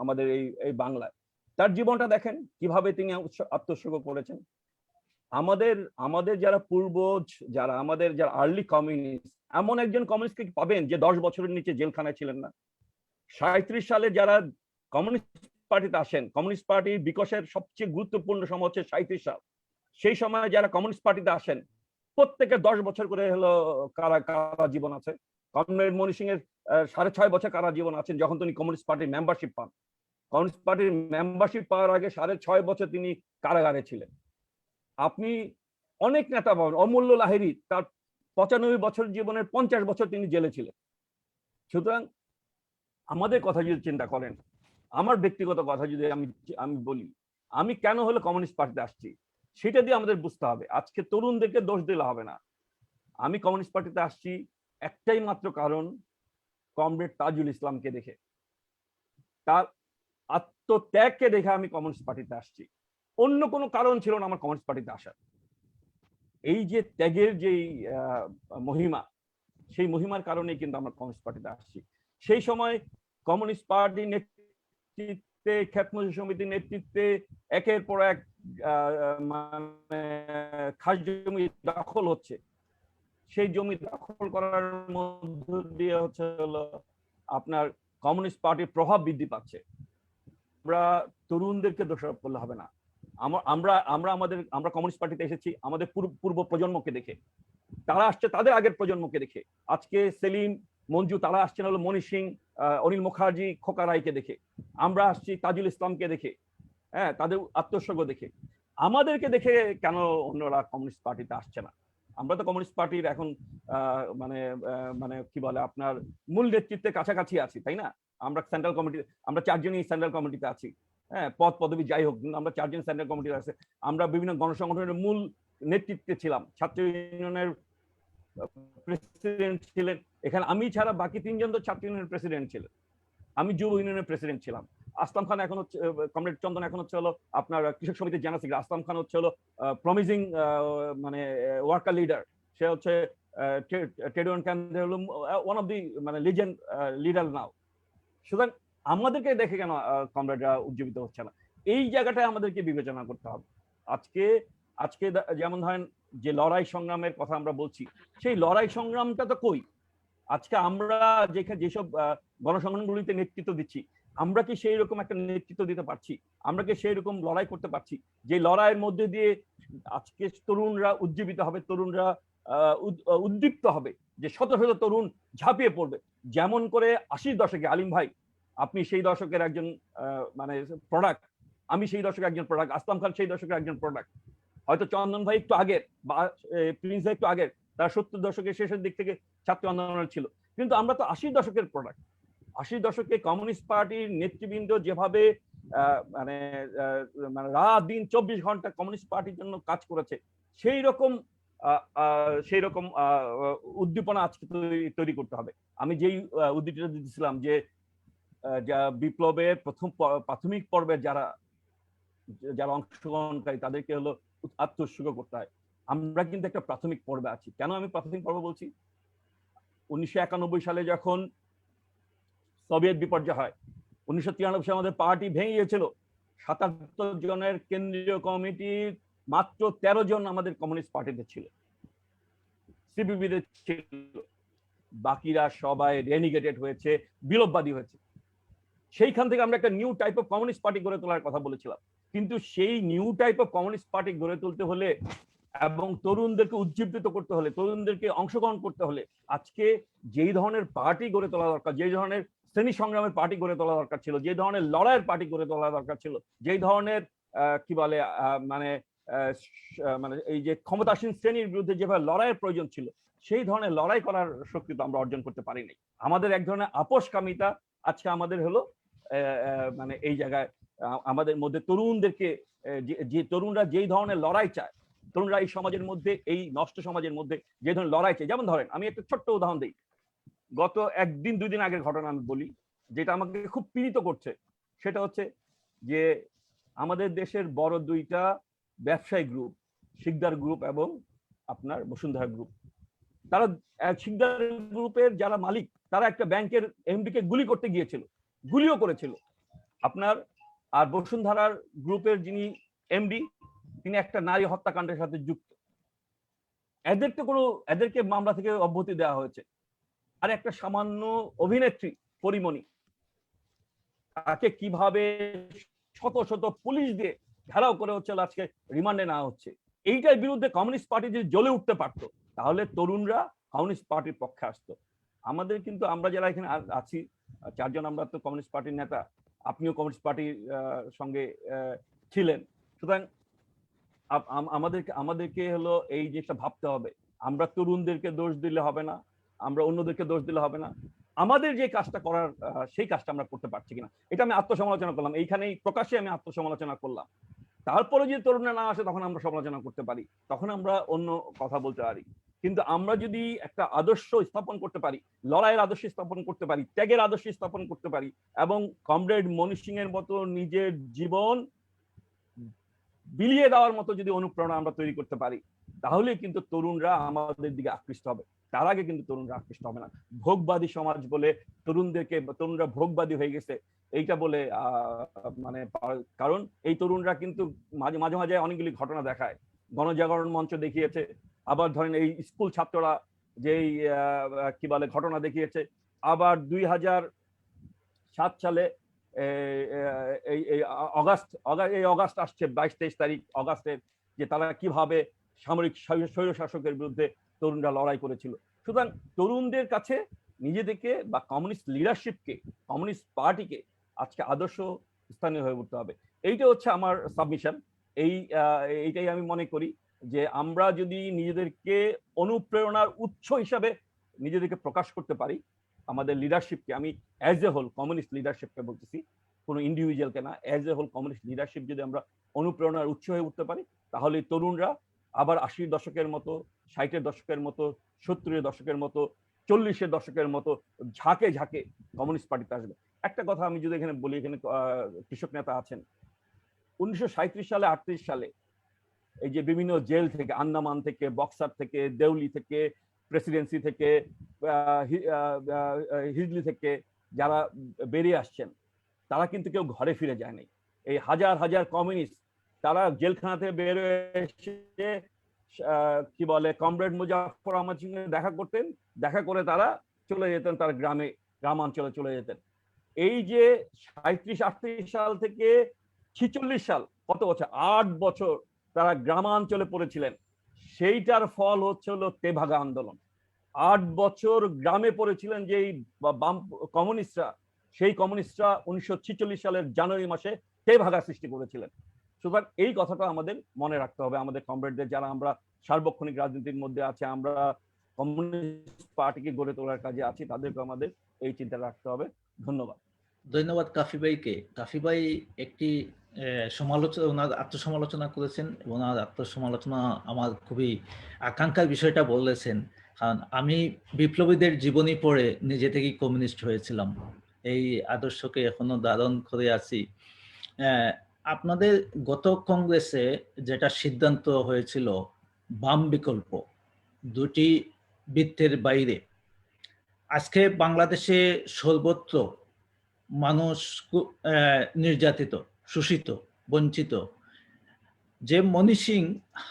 আমাদের এই বাংলায়। তার জীবনটা দেখেন কিভাবে তিনি আত্মোৎসর্গ করেছেন। আমাদের যারা পূর্বজ, আমাদের যারা আর্লি কমিউনিস্ট, এমন একজন কমিউনিস্টকে পাবেন যে 10 বছরের নিচে জেলখানায় ছিলেন না। 37 সালে যারা কমিউনিস্ট পার্টিতে আসেন, কমিউনিস্ট পার্টির বিকাশের সবচেয়ে গুরুত্বপূর্ণ সময় হচ্ছে 37 সাল। সেই সময় যারা কমিউনিস্ট পার্টিতে আসেন প্রত্যেকে 10 বছর করে হলো কারা জীবন আছে। কমরেড মনি সিং এর 6.5 বছর কারা জীবন আছেন যখন তিনি কমিউনিস্ট পার্টির মেম্বারশিপ পান। কমিউনিস্ট পার্টির মেম্বারশিপ পাওয়ার আগে 6.5 বছর তিনি কারাগারে ছিলেন। আপনি অনেক নেতা পাবেন, অমূল্য লাহিড়ী তার 95 বছর জীবনের 50 বছর তিনি জেলে ছিলেন। সুতরাং আমাদের কথা যদি চিন্তা করেন, আমার ব্যক্তিগত কথা যদি আমি বলি, আমি কেন হলো কমিউনিস্ট পার্টিতে আসছি সেটা দিয়ে আমাদের বুঝতে হবে। আজকে তরুণদেরকে দোষ দিলে হবে না। আমি কমিউনিস্ট পার্টিতে আসছি একটাই মাত্র কারণ, কমরেড তাজুল ইসলামকে দেখে, তার আত্মত্যাগকে দেখে আমি কমিউনিস্ট পার্টিতে আসছি। অন্য কোনো কারণ ছিল না আমার কমিউনিস্ট পার্টিতে আসার। এই যে ত্যাগের যেই মহিমা, সেই মহিমার কারণেই কিন্তু আমরা কমিউনিস্ট পার্টিতে আসছি। সেই সময় কমিউনিস্ট পার্টির নেতৃত্বে, ক্ষেত মজুর সমিতির নেতৃত্বে একের পর এক মানে খাস জমি দখল হচ্ছে। সেই জমি দখল করার মধ্য দিয়ে হচ্ছে হলো আপনার কমিউনিস্ট পার্টির প্রভাব বৃদ্ধি পাচ্ছে। আমরা তরুণদেরকে দোষারোপ করলে হবে না। আমরা কমিউনিস্ট পার্টিতে এসেছি আমাদের পূর্ব প্রজন্মকে দেখে, তারা আসছে তাদের আগের প্রজন্মকে দেখে। আজকে সেলিম, মঞ্জু, তারা আসছেন হলো মনি সিং, অনিল মুখার্জি, খোকা রায়কে দেখে। আমরা আসছি তাজুল ইসলামকে দেখে, হ্যাঁ, তাদের আত্মোৎসর্গ দেখে। আমাদেরকে দেখে কেন অন্যরা কমিউনিস্ট পার্টিতে আসছে না? আমরা তো কমিউনিস্ট পার্টির এখন মানে কি বলে আপনার মূল নেতৃত্বের কাছাকাছি আছি, তাই না? আমরা সেন্ট্রাল কমিটি, আমরা 4 জনই সেন্ট্রাল কমিটিতে আছি। হ্যাঁ, পদ পদবি যাই হোক, আমরা 4 জন সেন্ট্রাল কমিটিতে আছে। আমরা বিভিন্ন গণসংগঠনের মূল নেতৃত্বে ছিলাম। ছাত্র ইউনিয়নের প্রেসিডেন্ট ছিলেন এখানে আমি ছাড়া বাকি 3 জন তো ছাত্র ইউনিয়নের প্রেসিডেন্ট ছিলেন। আমি যুব ইউনিয়নের প্রেসিডেন্ট ছিলাম। আসলাম খান এখন হচ্ছে, কমরেড চন্দন এখন হচ্ছে হলো আপনার কৃষক সমিতির জেনারেল সেক্রেটারি। আসলাম খান হচ্ছে হলো প্রমিজিং মানে ওয়ার্কার লিডার, সে হচ্ছে টেডওয়ান ক্যান্ডার হলো ওয়ান অফ দি মানে লিজেন্ড লিডার নাও। সুতরাং আমাদেরকে দেখে কেন কমরেডরা উজ্জীবিত হচ্ছে না, এই জায়গাটায় আমাদেরকে বিবেচনা করতে হবে। আজকে আজকে যেমন ধরেন যে লড়াই সংগ্রামের কথা আমরা বলছি, সেই লড়াই সংগ্রামটা তো কই? আজকে আমরা যেসব গণসংগঠনগুলিতে নেতৃত্ব দিচ্ছি, আমরা কি সেই রকম একটা নেতৃত্ব দিতে পারছি? আমরা কি সেই রকম লড়াই করতে পারছি যে লড়াইয়ের মধ্যে দিয়ে আজকে তরুণরা উজ্জীবিত হবে, তরুণরা উদ্দীপ্ত হবে, যে শত শত তরুণ ঝাঁপিয়ে পড়বে। যেমন করে 80 দশকে আলিম ভাই, আপনি সেই দশকের একজন মানে প্রোডাক্ট, আমি সেই দশকের একজন প্রোডাক্ট, আসলাম খান সেই দশকের একজন প্রোডাক্ট, হয়তো চন্দন ভাই একটু আগের বা প্রিন্স ভাই একটু আগের, তার 70 দশকের শেষের দিক থেকে ছাত্র আন্দোলন ছিল। কিন্তু আমরা তো 80 দশকের প্রোডাক্ট। 80 দশকে কমিউনিস্ট পার্টির নেতৃবৃন্দ যেভাবে মানে মানে রাত দিন 24 ঘন্টা কমিউনিস্ট পার্টির জন্য কাজ করেছে, সেই রকম উদ্দীপনা আজকে তৈরি করতে হবে। আমি যেই উদ্ধৃতিটা দিতেছিলাম যে বিপ্লবের প্রথম প্রাথমিক পর্বের যারা অংশগ্রহণকারী, তাদেরকে হলো আত্মোৎসর্গ করতে হয়। আমরা কিন্তু একটা প্রাথমিক পর্বে আছি। কেন আমি প্রাথমিক পর্ব বলছি? 1991 সালে যখন সোভিয়েত বিপর্যয় হয়, 1993 সালে আমাদের পার্টি ভেঙে গিয়েছিল। 77 জনের কেন্দ্রীয় কমিটির মাত্র 13 জন আমাদের কমিউনিস্ট পার্টিতে ছিল, সিপিবিতে ছিল। বাকিরা সবাই রেনিগেটেড হয়েছে, বিলোপবাদী হয়েছে। সেইখান থেকে আমরা একটা new type of communist party গড়ে তোলার কথা বলেছিলাম। কিন্তু সেই new type of communist party গড়ে তুলতে হলে এবং তরুণদেরকে উজ্জীবিত করতে হলে, তরুণদেরকে অংশগ্রহণ করতে হলে, আজকে যেই ধরনের পার্টি গড়ে তোলা দরকার, যেই ধরনের শ্রেণী সংগ্রামের পার্টি গড়ে তোলা দরকার ছিল, যে ধরনের লড়াইয়ের পার্টি গড়ে তোলা দরকার ছিল, যেই ধরনের কি বলে মানে মানে এই যে ক্ষমতাসীন শ্রেণীর বিরুদ্ধে যেভাবে লড়াইয়ের প্রয়োজন ছিল, সেই ধরনের লড়াই করার শক্তি তো আমরা অর্জন করতে পারিনি। আমাদের এক ধরনের আপোষকামিতা আজকে আমাদের হলো মানে এই জায়গায় আমাদের মধ্যে তরুণদেরকে, যে তরুণরা যেই ধরনের লড়াই চায়, তরুণরা এই সমাজের মধ্যে, এই নষ্ট সমাজের মধ্যে যে ধরনের লড়াই চায়। যেমন ধরেন আমি একটা ছোট্ট উদাহরণ দিই, গত 1-2 দিন আগের ঘটনা আমি বলি, যেটা আমাকে খুব পীড়িত করছে। সেটা হচ্ছে যে আমাদের দেশের বড় দুইটা ব্যবসায়ী গ্রুপ, শিকদার গ্রুপ এবং আপনার বসুন্ধরা গ্রুপ, তারা শিকদার গ্রুপের যারা মালিক, তারা একটা ব্যাংকের এমডি কে গুলি করতে গিয়েছিল, গুলিও করেছিল আপনার। আর বসুন্ধরার গ্রুপের যিনি এমডি, তিনি একটা নারী হত্যাকাণ্ডের সাথে যুক্ত। এদেরকে মামলা থেকে অব্যাহতি দেওয়া হয়েছে। আর একটা সামান্য অভিনেত্রী পরিমণি, তাকে কিভাবে শত শত পুলিশ দিয়ে ঘেরাও করে হচ্ছে, আজকে রিমান্ডে নেওয়া হচ্ছে। এইটার বিরুদ্ধে কমিউনিস্ট পার্টি যদি জ্বলে উঠতে পারতো, তাহলে তরুণরা কমিউনিস্ট পার্টির পক্ষে আসতো। আমাদের কিন্তু আমরা যারা এখানে আছি 4 জন, আমরা তো কমিউনিস্ট পার্টির নেতা, আপনিও কমিউনিস্ট পার্টির সঙ্গে ছিলেন। সুতরাং আমাদেরকে হলো এই জিনিসটা ভাবতে হবে। আমরা তরুণদেরকে দোষ দিলে হবে না, আমরা অন্যদেরকে দোষ দিলে হবে না। আমাদের যে কাজটা করার, সেই কাজটা আমরা করতে পারছি কিনা, এটা আমি আত্মসমালোচনা করলাম। এইখানেই প্রকাশ্যে আমি আত্মসমালোচনা করলাম। তারপরে যদি তরুণরা না আসে, তখন আমরা সমালোচনা করতে পারি, তখন আমরা অন্য কথা বলতে পারি। কিন্তু আমরা যদি একটা আদর্শ স্থাপন করতে পারি, লড়াইয়ের আদর্শ স্থাপন করতে পারি, ত্যাগের আদর্শ স্থাপন করতে পারি, এবং কমরেড মনি সিং এর মতো নিজের জীবন বিলিয়ে দেওয়ার মতো যদি অনুপ্রেরণা আমরা তৈরি করতে পারি, তাহলে কিন্তু তরুণরা আমাদের দিকে আকৃষ্ট হবে। তার আগে কিন্তু তরুণরা আকৃষ্ট হবে না। ভোগবাদী সমাজ বলে তরুণরা ভোগবাদী হয়ে গেছে, এইটা বলে মানে, কারণ এই তরুণরা কিন্তু মাঝে মাঝে অনেকগুলি ঘটনা দেখায়। গণজাগরণ মঞ্চ দেখিয়েছে, আবার ধরেন এই স্কুল ছাত্ররা যেই কি বলে ঘটনা দেখিয়েছে, আবার 2007 সালে এই অগাস্ট আসছে, 22-23 তারিখ অগাস্টের, যে তারা কিভাবে সামরিক স্বৈর শাসকের বিরুদ্ধে তরুণরা লড়াই করেছিল। সুতরাং তরুণদের কাছে নিজেদেরকে বা কমিউনিস্ট লিডারশিপকে, কমিউনিস্ট পার্টিকে আজকে আদর্শ স্থানীয় হয়ে উঠতে হবে। এইটা হচ্ছে আমার সাবমিশন। এইটাই আমি মনে করি যে আমরা যদি নিজেদেরকে অনুপ্রেরণার উৎস হিসাবে নিজেদেরকে প্রকাশ করতে পারি, আমাদের লিডারশিপকে, আমি অ্যাজ এ হোল কমিউনিস্ট লিডারশিপকে বলতেছি, কোনো ইন্ডিভিজুয়ালকে না, as a whole communist leadership যদি আমরা অনুপ্রেরণার উৎস হয়ে উঠতে পারি, তাহলে তরুণরা আবার 80 দশকের মতো, 60-এর দশকের মতো, 70-এর দশকের মতো, 40-এর দশকের মতো ঝাঁকে ঝাঁকে কমিউনিস্ট পার্টিতে আসবে। একটা কথা আমি যদি এখানে বলি, এখানে কৃষক নেতা আছেন, 1937 সালে 38 সালে এই যে বিভিন্ন জেল থেকে, আন্দামান থেকে, বক্সার থেকে, দেউলি থেকে, প্রেসিডেন্সি থেকে হিজলি থেকে যারা বেরিয়ে আসছেন, তারা কিন্তু কেউ ঘরে ফিরে যায়নি। এই হাজার হাজার কমিউনিস্ট তারা জেলখানা থেকে বের হয়ে এসে কি বলে কমরেড মুজাফফর আহমদের সঙ্গে দেখা করতেন, দেখা করে তারা চলে যেতেন তার গ্রামাঞ্চলে চলে যেতেন। এই যে 37-38 সাল থেকে 46 সাল, কত বছর, 8 বছর তারা গ্রামাঞ্চলে পড়েছিলেন, সেইটার ফল হলো তেভাগা আন্দোলন। 8 বছর গ্রামে পড়েছিলেন যেই বাম কমিউনিস্টরা, সেই কমিউনিস্টরা 1946 সালের জানুয়ারি মাসে তেভাগা সৃষ্টি করেছিলেন। সুতরাং এই কথাটা আমাদের মনে রাখতে হবে, আমাদের কমরেডদের, যারা আমরা সার্বক্ষণিক রাজনীতির মধ্যে আছে, আমরা কমিউনিস্ট পার্টিকে গড়ে তোলার কাজে আছি, তাদেরকে আমাদের এই চিন্তা রাখতে হবে। ধন্যবাদ।
ধন্যবাদ কাফি ভাইকে। কাফি ভাই একটি সমালোচনা, ওনার আত্মসমালোচনা করেছেন এবং ওনার আত্মসমালোচনা আমার খুবই আকাঙ্ক্ষার বিষয়টা বলেছেন। কারণ আমি বিপ্লবীদের জীবনী পড়ে নিজে থেকেই কমিউনিস্ট হয়েছিলাম, এই আদর্শকে এখনো ধারণ করে আছি। আপনাদের গত কংগ্রেসে যেটা সিদ্ধান্ত হয়েছিল, বাম বিকল্প, দুটি বৃত্তের বাইরে, আজকে বাংলাদেশে সর্বত্র মানুষ নির্যাতিত, শোষিত, বঞ্চিত। যে মনি সিং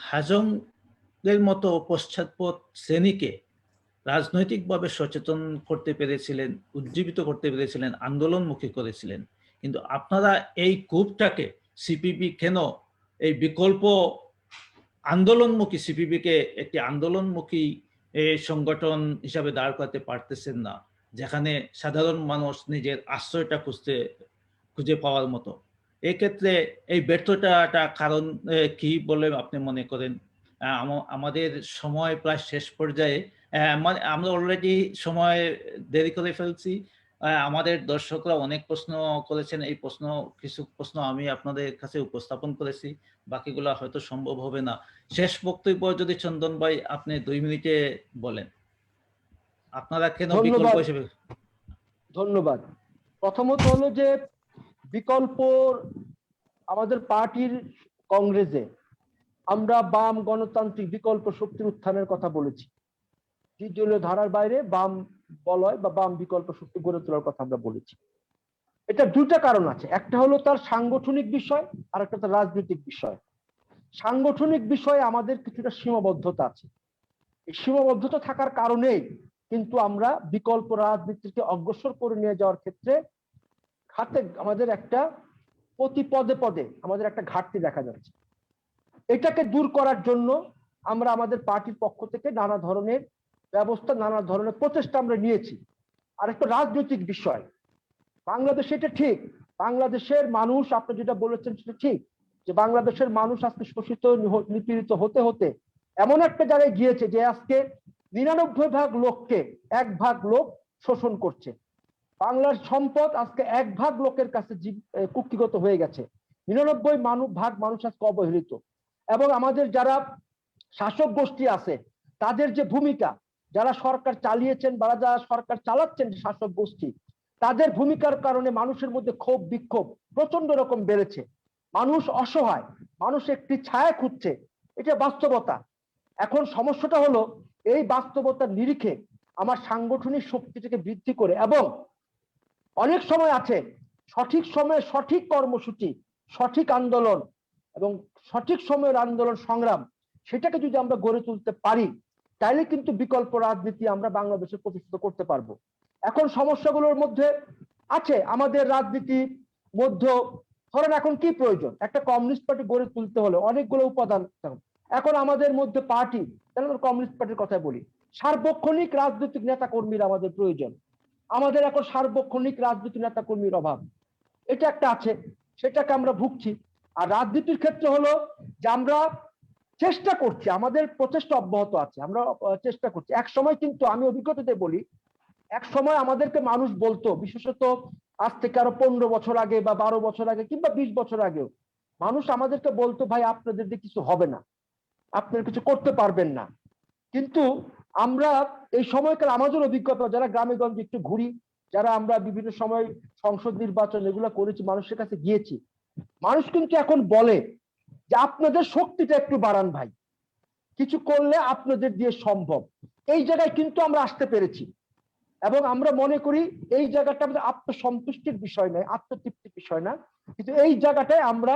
হাজংয়ের মতো পশ্চাৎপদ শ্রেণীকে রাজনৈতিকভাবে সচেতন করতে পেরেছিলেন, উজ্জীবিত করতে পেরেছিলেন, আন্দোলনমুখী করেছিলেন, কিন্তু আপনারা এই গ্রুপটাকে, সিপিবি কেন এই বিকল্প আন্দোলনমুখী সিপিবিকে একটি আন্দোলনমুখী সংগঠন হিসাবে দাঁড় করাতে পারতেছেন না, যেখানে সাধারণ মানুষ নিজের আশ্রয়টা খুঁজে পাওয়ার মতো? এক্ষেত্রে এই ব্যর্থতাটা কারণ কি বলে আপনি মনে করেন? আমাদের সময় প্রায় শেষ পর্যায়ে, মানে আমরা অলরেডি সময় দেরি করে ফেলছি। আমাদের দর্শকরা অনেক প্রশ্ন করেছেন, এই কিছু প্রশ্ন আমি আপনাদের কাছে উপস্থাপন করেছি, বাকিগুলো হয়তো সম্ভব হবে না। শেষ বক্তব্য যদি চন্দন ভাই আপনি 2 মিনিটে বলেন, আপনারা কেন বিকল্প হিসেবে?
ধন্যবাদ। প্রথমত হলো যে বিকল্প, আমাদের পার্টির কংগ্রেসে আমরা বাম গণতান্ত্রিক বিকল্প শক্তির উত্থানের কথা বলেছি। দ্বিদলীয় ধারার বাইরে বাম বলয় বা বাম বিকল্প শক্তি গড়ে তোলার কথা আমরা বলেছি। এটা দুটা কারণ আছে, একটা হলো তার সাংগঠনিক বিষয়, আর একটা তার রাজনৈতিক বিষয়। সাংগঠনিক বিষয়ে আমাদের কিছুটা সীমাবদ্ধতা আছে। এই সীমাবদ্ধতা থাকার কারণেই কিন্তু আমরা বিকল্প রাজনীতিকে অগ্রসর করে নিয়ে যাওয়ার ক্ষেত্রে আমাদের একটা প্রতি পদে পদে আমাদের একটা ঘাটতি দেখা যাচ্ছে। এটাকে দূর করার জন্য আমরা আমাদের পার্টির পক্ষ থেকে নানা ধরনের ব্যবস্থা, নানা ধরনের প্রচেষ্টা আমরা নিয়েছি। আর একটা রাজনৈতিক বিষয়, বাংলাদেশে এটা ঠিক, বাংলাদেশের মানুষ, আপনি যেটা বলেছেন সেটা ঠিক, যে বাংলাদেশের মানুষ আজকে শোষিত, নিপীড়িত হতে হতে এমন একটা জায়গায় গিয়েছে যে আজকে 99 ভাগ লোককে 1 ভাগ লোক শোষণ করছে। বাংলার সম্পদ আজকে 1 ভাগ লোকের কাছে কুক্ষিগত হয়ে গেছে। 99 ভাগ মানুষ আজকে অবহেলিত। এবং আমাদের যারা শাসক গোষ্ঠী আছে, তাদের যে ভূমিকা, যারা সরকার চালিয়েছেন বা যারা সরকার চালাচ্ছেন শাসক গোষ্ঠী, তাদের ভূমিকার কারণে মানুষের মধ্যে ক্ষোভ বিক্ষোভ প্রচন্ড রকম বেড়েছে। মানুষ অসহায়, মানুষ একটি ছায়া খুঁজছে, এটা বাস্তবতা। এখন সমস্যাটা হলো এই বাস্তবতার নিরিখে আমার সাংগঠনিক শক্তিটাকে বৃদ্ধি করে, এবং অনেক সময় আছে সঠিক সময়ে সঠিক কর্মসূচি, সঠিক আন্দোলন এবং সঠিক সময়ের আন্দোলন সংগ্রাম, সেটাকে যদি আমরা গড়ে তুলতে পারি, তাহলে কিন্তু বিকল্প রাজনীতি আমরা বাংলাদেশে প্রতিষ্ঠিত করতে পারবো। এখন সমস্যাগুলোর মধ্যে আছে আমাদের রাজনীতির মধ্যে, ধরেন এখন কি প্রয়োজন, একটা কমিউনিস্ট পার্টি গড়ে তুলতে হলে অনেকগুলো উপাদান। এখন আমাদের মধ্যে পার্টি, তাহলে আমরা কমিউনিস্ট পার্টির কথা বলি, সার্বক্ষণিক রাজনৈতিক নেতা কর্মীর আমাদের প্রয়োজন। আমাদের এখন সার্বক্ষণিক রাজনৈতিক নেতা কর্মীর অভাব, এটা একটা আছে, সেটাকে আমরা ভুগছি। আর রাজনীতির ক্ষেত্রে হলো যে আমরা চেষ্টা করছি, আমাদের প্রচেষ্টা অব্যাহত আছে, আমরা চেষ্টা করছি। এক সময় কিন্তু আমি অভিজ্ঞতাতে বলি, এক সময় আমাদেরকে মানুষ বলতো, বিশেষত আজ থেকে আরো 15 বছর আগে বা 12 বছর আগে কিংবা 20 বছর আগেও, মানুষ আমাদেরকে বলতো, ভাই আপনাদের দিয়ে কিছু হবে না, আপনারা কিছু করতে পারবেন না। কিন্তু আমরা এই সময়কার আমাদের অভিজ্ঞতা, যারা গ্রামে গঞ্জে একটু ঘুরি, যারা আমরা বিভিন্ন সময় সংসদ নির্বাচন এগুলো করেছি, মানুষের কাছে গিয়েছি, মানুষ কিন্তু এখন বলে যে আপনাদের শক্তিটা একটু বাড়ান ভাই, কিছু করলে আপনাদের দিয়ে সম্ভব। এই জায়গায় কিন্তু আমরা আসতে পেরেছি এবং আমরা মনে করি এই জায়গাটা আমাদের আত্মসন্তুষ্টির বিষয় নয়, আত্মতৃপ্তির বিষয় না, কিন্তু এই জায়গাটায় আমরা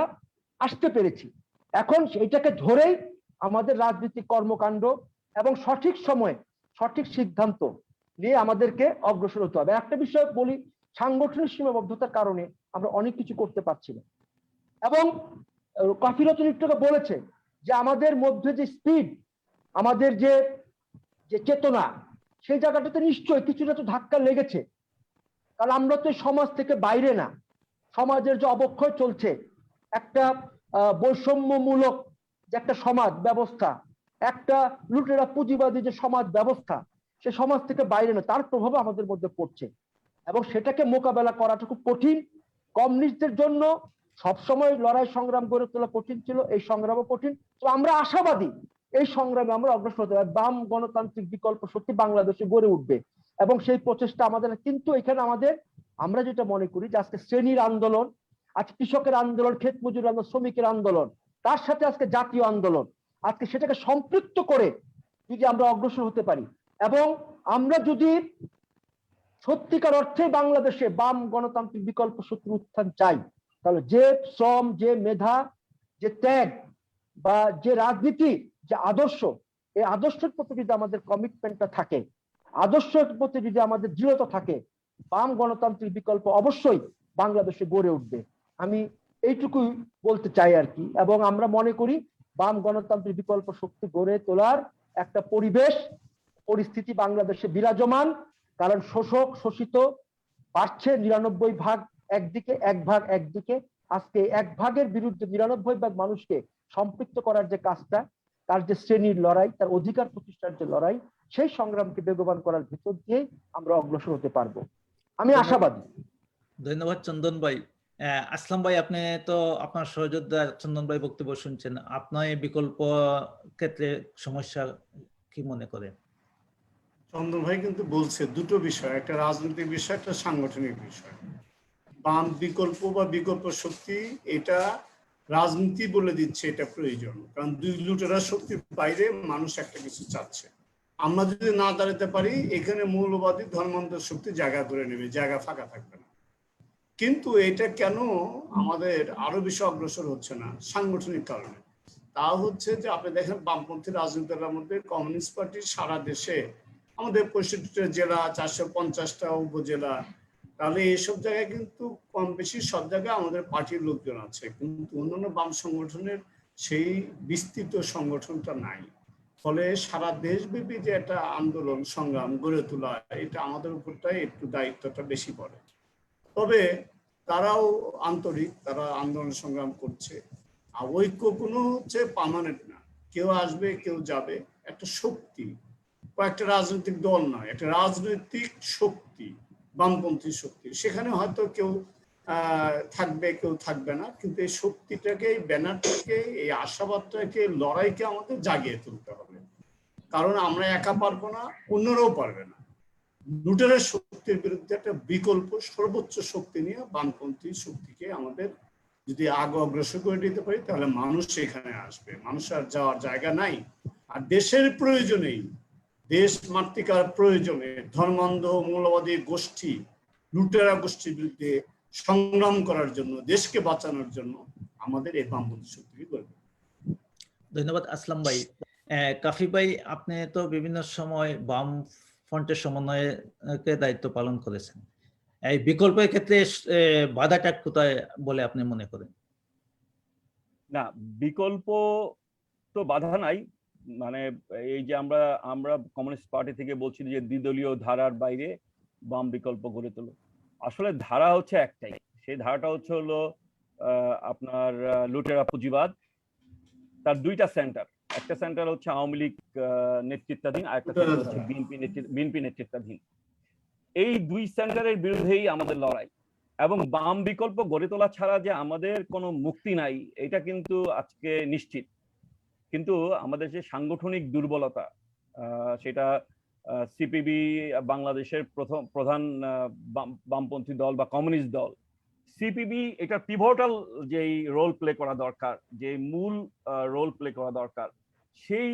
আসতে পেরেছি। এখন এটাকে ধরেই আমাদের রাজনৈতিক কর্মকাণ্ড এবং সঠিক সময়ে সঠিক সিদ্ধান্ত নিয়ে আমাদেরকে অগ্রসর হতে হবে। একটা বিষয় বলি, সাংগঠনিক সীমাবদ্ধতার কারণে আমরা অনেক কিছু করতে পারছি না। এবং কফিরতন একটু বলেছে যে আমাদের মধ্যে যে স্পিড, আমাদের যে চেতনা, সেই জায়গাটাতে নিশ্চয়ই কিছুটা তো ধাক্কা লেগেছে, কারণ আমরা তো সমাজ থেকে বাইরে না। সমাজের যে অবক্ষয় চলছে, একটা বৈষম্যমূলক যে একটা সমাজ ব্যবস্থা, একটা লুটেরা পুঁজিবাদী যে সমাজ ব্যবস্থা, সে সমাজ থেকে বাইরে না, তার প্রভাব আমাদের মধ্যে পড়ছে এবং সেটাকে মোকাবেলা করাটা খুব কঠিন। কমিউনিস্টদের জন্য সবসময় লড়াই সংগ্রাম গড়ে তোলা কঠিন ছিল, এই সংগ্রামও কঠিন। তো আমরা আশাবাদী এই সংগ্রামে আমরা অগ্রসর হতে পারি, বাম গণতান্ত্রিক বিকল্প শক্তি বাংলাদেশে গড়ে উঠবে এবং সেই প্রচেষ্টা আমাদের। কিন্তু এখানে আমরা যেটা মনে করি যে আজকে শ্রেণীর আন্দোলন, আজকে কৃষকের আন্দোলন, ক্ষেত মজুর আন্দোলন, শ্রমিকের আন্দোলন, তার সাথে আজকে জাতীয় আন্দোলন, আজকে সেটাকে সম্পৃক্ত করে যদি আমরা অগ্রসর হতে পারি এবং আমরা যদি সত্যিকার অর্থে বাংলাদেশে বাম গণতান্ত্রিক বিকল্প শক্তির উত্থান চাই, তাহলে যে শ্রম, যে মেধা, যে ত্যাগ বা যে রাজনীতি, যে আদর্শ, এই আদর্শের প্রতি যদি আমাদের কমিটমেন্টটা থাকে, আদর্শের প্রতি যদি আমাদের দৃঢ়তা থাকে, বাম গণতান্ত্রিক বিকল্প অবশ্যই বাংলাদেশে গড়ে উঠবে। আমি এইটুকুই বলতে চাই আর কি। এবং আমরা মনে করি বাম গণতান্ত্রিক বিকল্প শক্তি গড়ে তোলার একটা পরিস্থিতি বাংলাদেশে বিরাজমান, কারণ শোষক শোষিত বাড়ছে, 99 ভাগ একদিকে, 1 ভাগ একদিকে। আজকে 1 ভাগের বিরুদ্ধে 99 ভাগ মানুষকে সম্পৃক্ত করার যে কাজটা, তার যে শ্রেণীর লড়াই, তার অধিকার প্রতিষ্ঠার যে লড়াই, সেই সংগ্রামকে বেগবান করার ভিতর দিয়ে আমরা অগ্রসর হতে পারবো, আমি আশাবাদী।
ধন্যবাদ চন্দন ভাই। আসলাম ভাই, আপনি তো আপনার সহযোদ্ধা চন্দন ভাই বক্তব্য শুনছেন, আপনার এই বিকল্প ক্ষেত্রে সমস্যা কি মনে করেন?
চন্দন ভাই কিন্তু বলছে দুটো বিষয়, একটা রাজনৈতিক বিষয়, একটা সাংগঠনিক বিষয়। বাম বিকল্প বা বিকল্প শক্তি, এটা রাজনীতি বলে দিচ্ছে এটা প্রয়োজন, কারণ দুই লুটেরা শক্তির বাইরে মানুষ একটা কিছু চাচ্ছে। আমরা যদি না দাঁড়াতে পারি, এখানে মৌলবাদী ধর্মান্তর শক্তি জায়গা করে নেবে, জায়গা ফাঁকা থাকবে না। কিন্তু এটা কেন আমাদের আরো বেশি অগ্রসর হচ্ছে না? সাংগঠনিক কারণে। তা হচ্ছে যে আপনি দেখেন বামপন্থী রাজনীতির মধ্যে কমিউনিস্ট পার্টি সারা দেশে, আমাদের 65টা জেলা, 450টা উপজেলা, তাহলে এইসব জায়গায় কিন্তু কম বেশি সব জায়গায় আমাদের পার্টির লোকজন আছে, কিন্তু অন্যান্য বাম সংগঠনের সেই বিস্তৃত সংগঠনটা নাই। ফলে সারা দেশব্যাপী যে একটা আন্দোলন সংগ্রাম গড়ে তোলা, এটা আমাদের উপরটাই একটু দায়িত্বটা বেশি পড়ে। তবে তারাও আন্তরিক, তারা আন্দোলন সংগ্রাম করছে। আর ঐক্য কোনো হচ্ছে পার্মানেন্ট না, কেউ আসবে কেউ যাবে, একটা শক্তি, কয়েকটা রাজনৈতিক দল নয়, একটা রাজনৈতিক শক্তি, বামপন্থী শক্তি। সেখানে হয়তো কেউ থাকবে, কেউ থাকবে না, কিন্তু এই শক্তিটাকে, এই ব্যানারটাকে, এই আশাবাদটাকে, লড়াইকে আমাদের জাগিয়ে তুলতে হবে। কারণ আমরা একা পারবো না, অন্যরাও পারবে না। লুটেরের শক্তির বিরুদ্ধে একটা বিকল্প সর্বোচ্চ শক্তি নিয়ে বামপন্থী শক্তিকে আমাদের যদি আগে অগ্রসর করে দিতে পারি, তাহলে মানুষ এখানে আসবে। মানুষ আর যাওয়ার জায়গা নাই। আর দেশের প্রয়োজনেই, দেশ মাতৃকার প্রয়োজনে ধর্মান্ধ মৌলবাদী গোষ্ঠী, লুটেরা গোষ্ঠীর বিরুদ্ধে সংগ্রাম করার জন্য, দেশকে বাঁচানোর জন্য আমাদের এই বামপন্থী শক্তিকে করবে।
ধন্যবাদ আসলাম ভাই। কাফি ভাই, আপনি তো বিভিন্ন সময় বাম ফ্রন্টের সমন্বয়কে দায়িত্ব পালন করেছেন, এই বিকল্পের ক্ষেত্রে বাধাটা কোথায় বলে আপনি মনে করেন?
না, বিকল্প তো বাধা নাই। মানে এই যে আমরা কমিউনিস্ট পার্টি থেকে বলছি যে দ্বিদলীয় ধারার বাইরে বাম বিকল্প গড়ে তোলো, আসলে ধারা হচ্ছে একটাই। সেই ধারাটা হলো আপনার লুটেরা পুঁজিবাদ। তার দুইটা সেন্টার, একটা সেন্টার হচ্ছে আওয়ামী লীগ নেতৃত্বাধীন, আর একটা সেন্টার হচ্ছে বিএনপি নেতৃত্বাধীন। এই দুই সেন্টারের বিরুদ্ধেই আমাদের লড়াই, এবং বাম বিকল্প গড়ে তোলা ছাড়া যে আমাদের কোনো মুক্তি নাই, এটা কিন্তু আজকে নিশ্চিত। কিন্তু আমাদের যে সাংগঠনিক দুর্বলতা, সেটা সিপিবি বাংলাদেশের প্রধান বামপন্থী দল বা কমিউনিস্ট দল, সিপিবি এটা পিভটাল যেই রোল প্লে করা দরকার, যে মূল রোল প্লে করা দরকার, সেই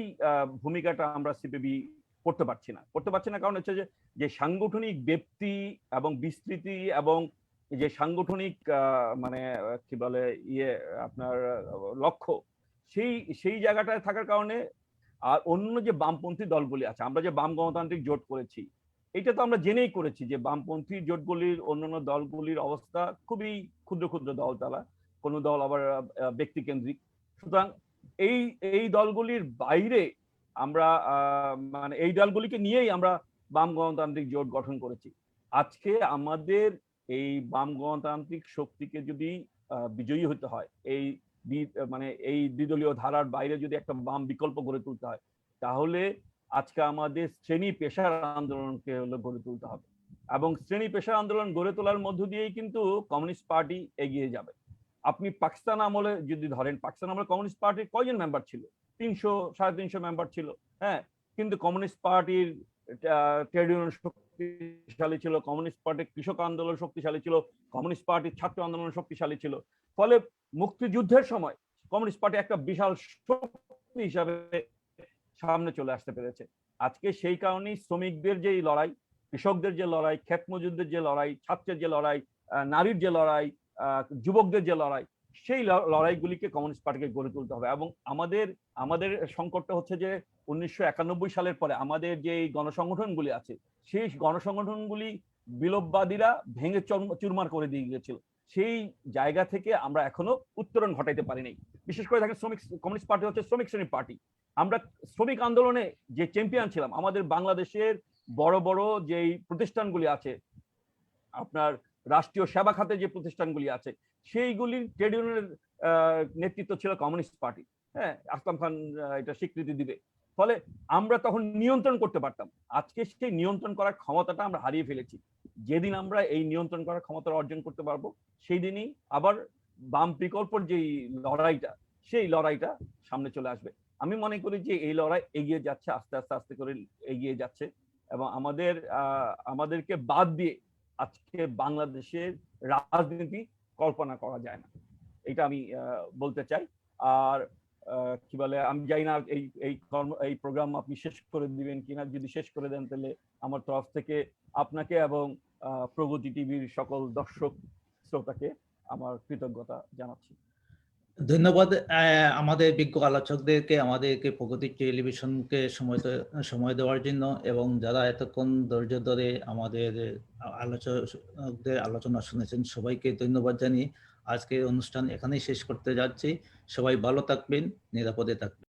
ভূমিকাটা আমরা সিপিবি করতে পারছি না কারণ হচ্ছে যে সাংগঠনিক ব্যাপ্তি এবং বিস্তৃতি এবং যে সাংগঠনিক মানে কি বলে আপনার লক্ষ্য সেই জায়গাটায় থাকার কারণে আর অন্য যে বামপন্থী দলগুলি আছে, আমরা যে বাম গণতান্ত্রিক জোট করেছি, এটা তো আমরা জেনেই করেছি যে বামপন্থী জোটগুলির অন্যান্য দলগুলির অবস্থা খুবই ক্ষুদ্র ক্ষুদ্র দল, তারা কোনো দল আবার ব্যক্তি কেন্দ্রিক। সুতরাং এই দলগুলির বাইরে আমরা মানে এই দলগুলিকে নিয়েই আমরা বাম গণতান্ত্রিক জোট গঠন করেছি। আজকে আমাদের এই বাম গণতান্ত্রিক শক্তিকে যদি বিজয়ী হতে হয়, মানে এই দ্বিদলীয় ধারার বাইরে যদি একটা বাম বিকল্প গড়ে তুলতে হয়, তাহলে আজকে আমাদের শ্রেণী পেশার আন্দোলনকে গড়ে তুলতে হবে এবং শ্রেণী পেশার আন্দোলন গড়ে তোলার মধ্য দিয়েই কিন্তু কমিউনিস্ট পার্টি এগিয়ে যাবে। আপনি পাকিস্তান আমলে যদি ধরেন, পাকিস্তান আমলে কমিউনিস্ট পার্টির কয়জন মেম্বার ছিল? 300-350 মেম্বার ছিল। হ্যাঁ, কিন্তু কমিউনিস্ট পার্টির ট্রেড ইউনিয়ন শক্তিশালী ছিল, কমিউনিস্ট পার্টির কৃষক আন্দোলন শক্তিশালী ছিল, কমিউনিস্ট পার্টির ছাত্র আন্দোলন শক্তিশালী ছিল। ফলে মুক্তিযুদ্ধের সময় কমিউনিস্ট পার্টি একটা বিশাল শক্তি হিসাবে সামনে চলে আসতে পেরেছে। আজকে সেই কারণেই শ্রমিকদের যে লড়াই, কৃষকদের যে লড়াই, ক্ষেত মজুরদের যে লড়াই, ছাত্রের যে লড়াই, নারীর যে লড়াই, যুবকদের যে লড়াই, সেই লড়াইগুলিকে কমিউনিস্ট পার্টিকে গড়ে তুলতে হবে। এবং আমাদের সংকটটা হচ্ছে যে 1991 সালের পরে আমাদের যে গণসংগঠনগুলি আছে, সেই গণসংগঠনগুলি বিলোপবাদীরা ভেঙে চুরমার করে দিয়ে গিয়েছিল। সেই জায়গা থেকে আমরা এখনো উত্তরণ ঘটাইতে পারিনি। বিশেষ করে দেখেন, কমিউনিস্ট পার্টি হচ্ছে শ্রমিক শ্রেণীর পার্টি। আমরা শ্রমিক আন্দোলনে যে চ্যাম্পিয়ন ছিলাম, আমাদের বাংলাদেশের বড় বড় যেই প্রতিষ্ঠানগুলি আছে, আপনার রাষ্ট্রীয় সেবা খাতে যে প্রতিষ্ঠানগুলি আছে, সেইগুলির ট্রেড ইউনিয়নের নেতৃত্ব ছিল কমিউনিস্ট পার্টি। হ্যাঁ, আসলাম খান এটা স্বীকৃতি দিবে। ফলে আমরা তখন নিয়ন্ত্রণ করতে পারতাম। আজকে সেই নিয়ন্ত্রণ করার ক্ষমতাটা আমরা হারিয়ে ফেলেছি। যেদিন আমরা এই নিয়ন্ত্রণ করার ক্ষমতা অর্জন করতে পারবো, সেই দিনই আবার বাম বিকল্পর যে লড়াইটা, সেই লড়াইটা সামনে চলে আসবে। আমি মনে করি যে এই লড়াই এগিয়ে যাচ্ছে, আস্তে আস্তে আস্তে করে এগিয়ে যাচ্ছে এবং আমাদেরকে বাদ দিয়ে আজকে বাংলাদেশের রাজনীতি কল্পনা করা যায় না, এটা আমি বলতে চাই। আর কি বলে, আমি জানি না এই প্রোগ্রাম আপনি শেষ করে দিবেন কিনা। যদি শেষ করে দেন তাহলে আমার তরফ থেকে আপনাকে এবং প্রগতি টিভির সকল দর্শক শ্রোতাকে আমার কৃতজ্ঞতা জানাচ্ছি।
ধন্যবাদ আমাদের বিজ্ঞ আলোচকদেরকে, আমাদেরকে প্রগতি টেলিভিশনকে সময় দেওয়ার জন্য, এবং যারা এতক্ষণ ধৈর্য ধরে আমাদের আলোচকদের আলোচনা শুনেছেন, সবাইকে ধন্যবাদ জানিয়ে আজকের অনুষ্ঠান এখানেই শেষ করতে যাচ্ছি। সবাই ভালো থাকবেন, নিরাপদে থাকবেন।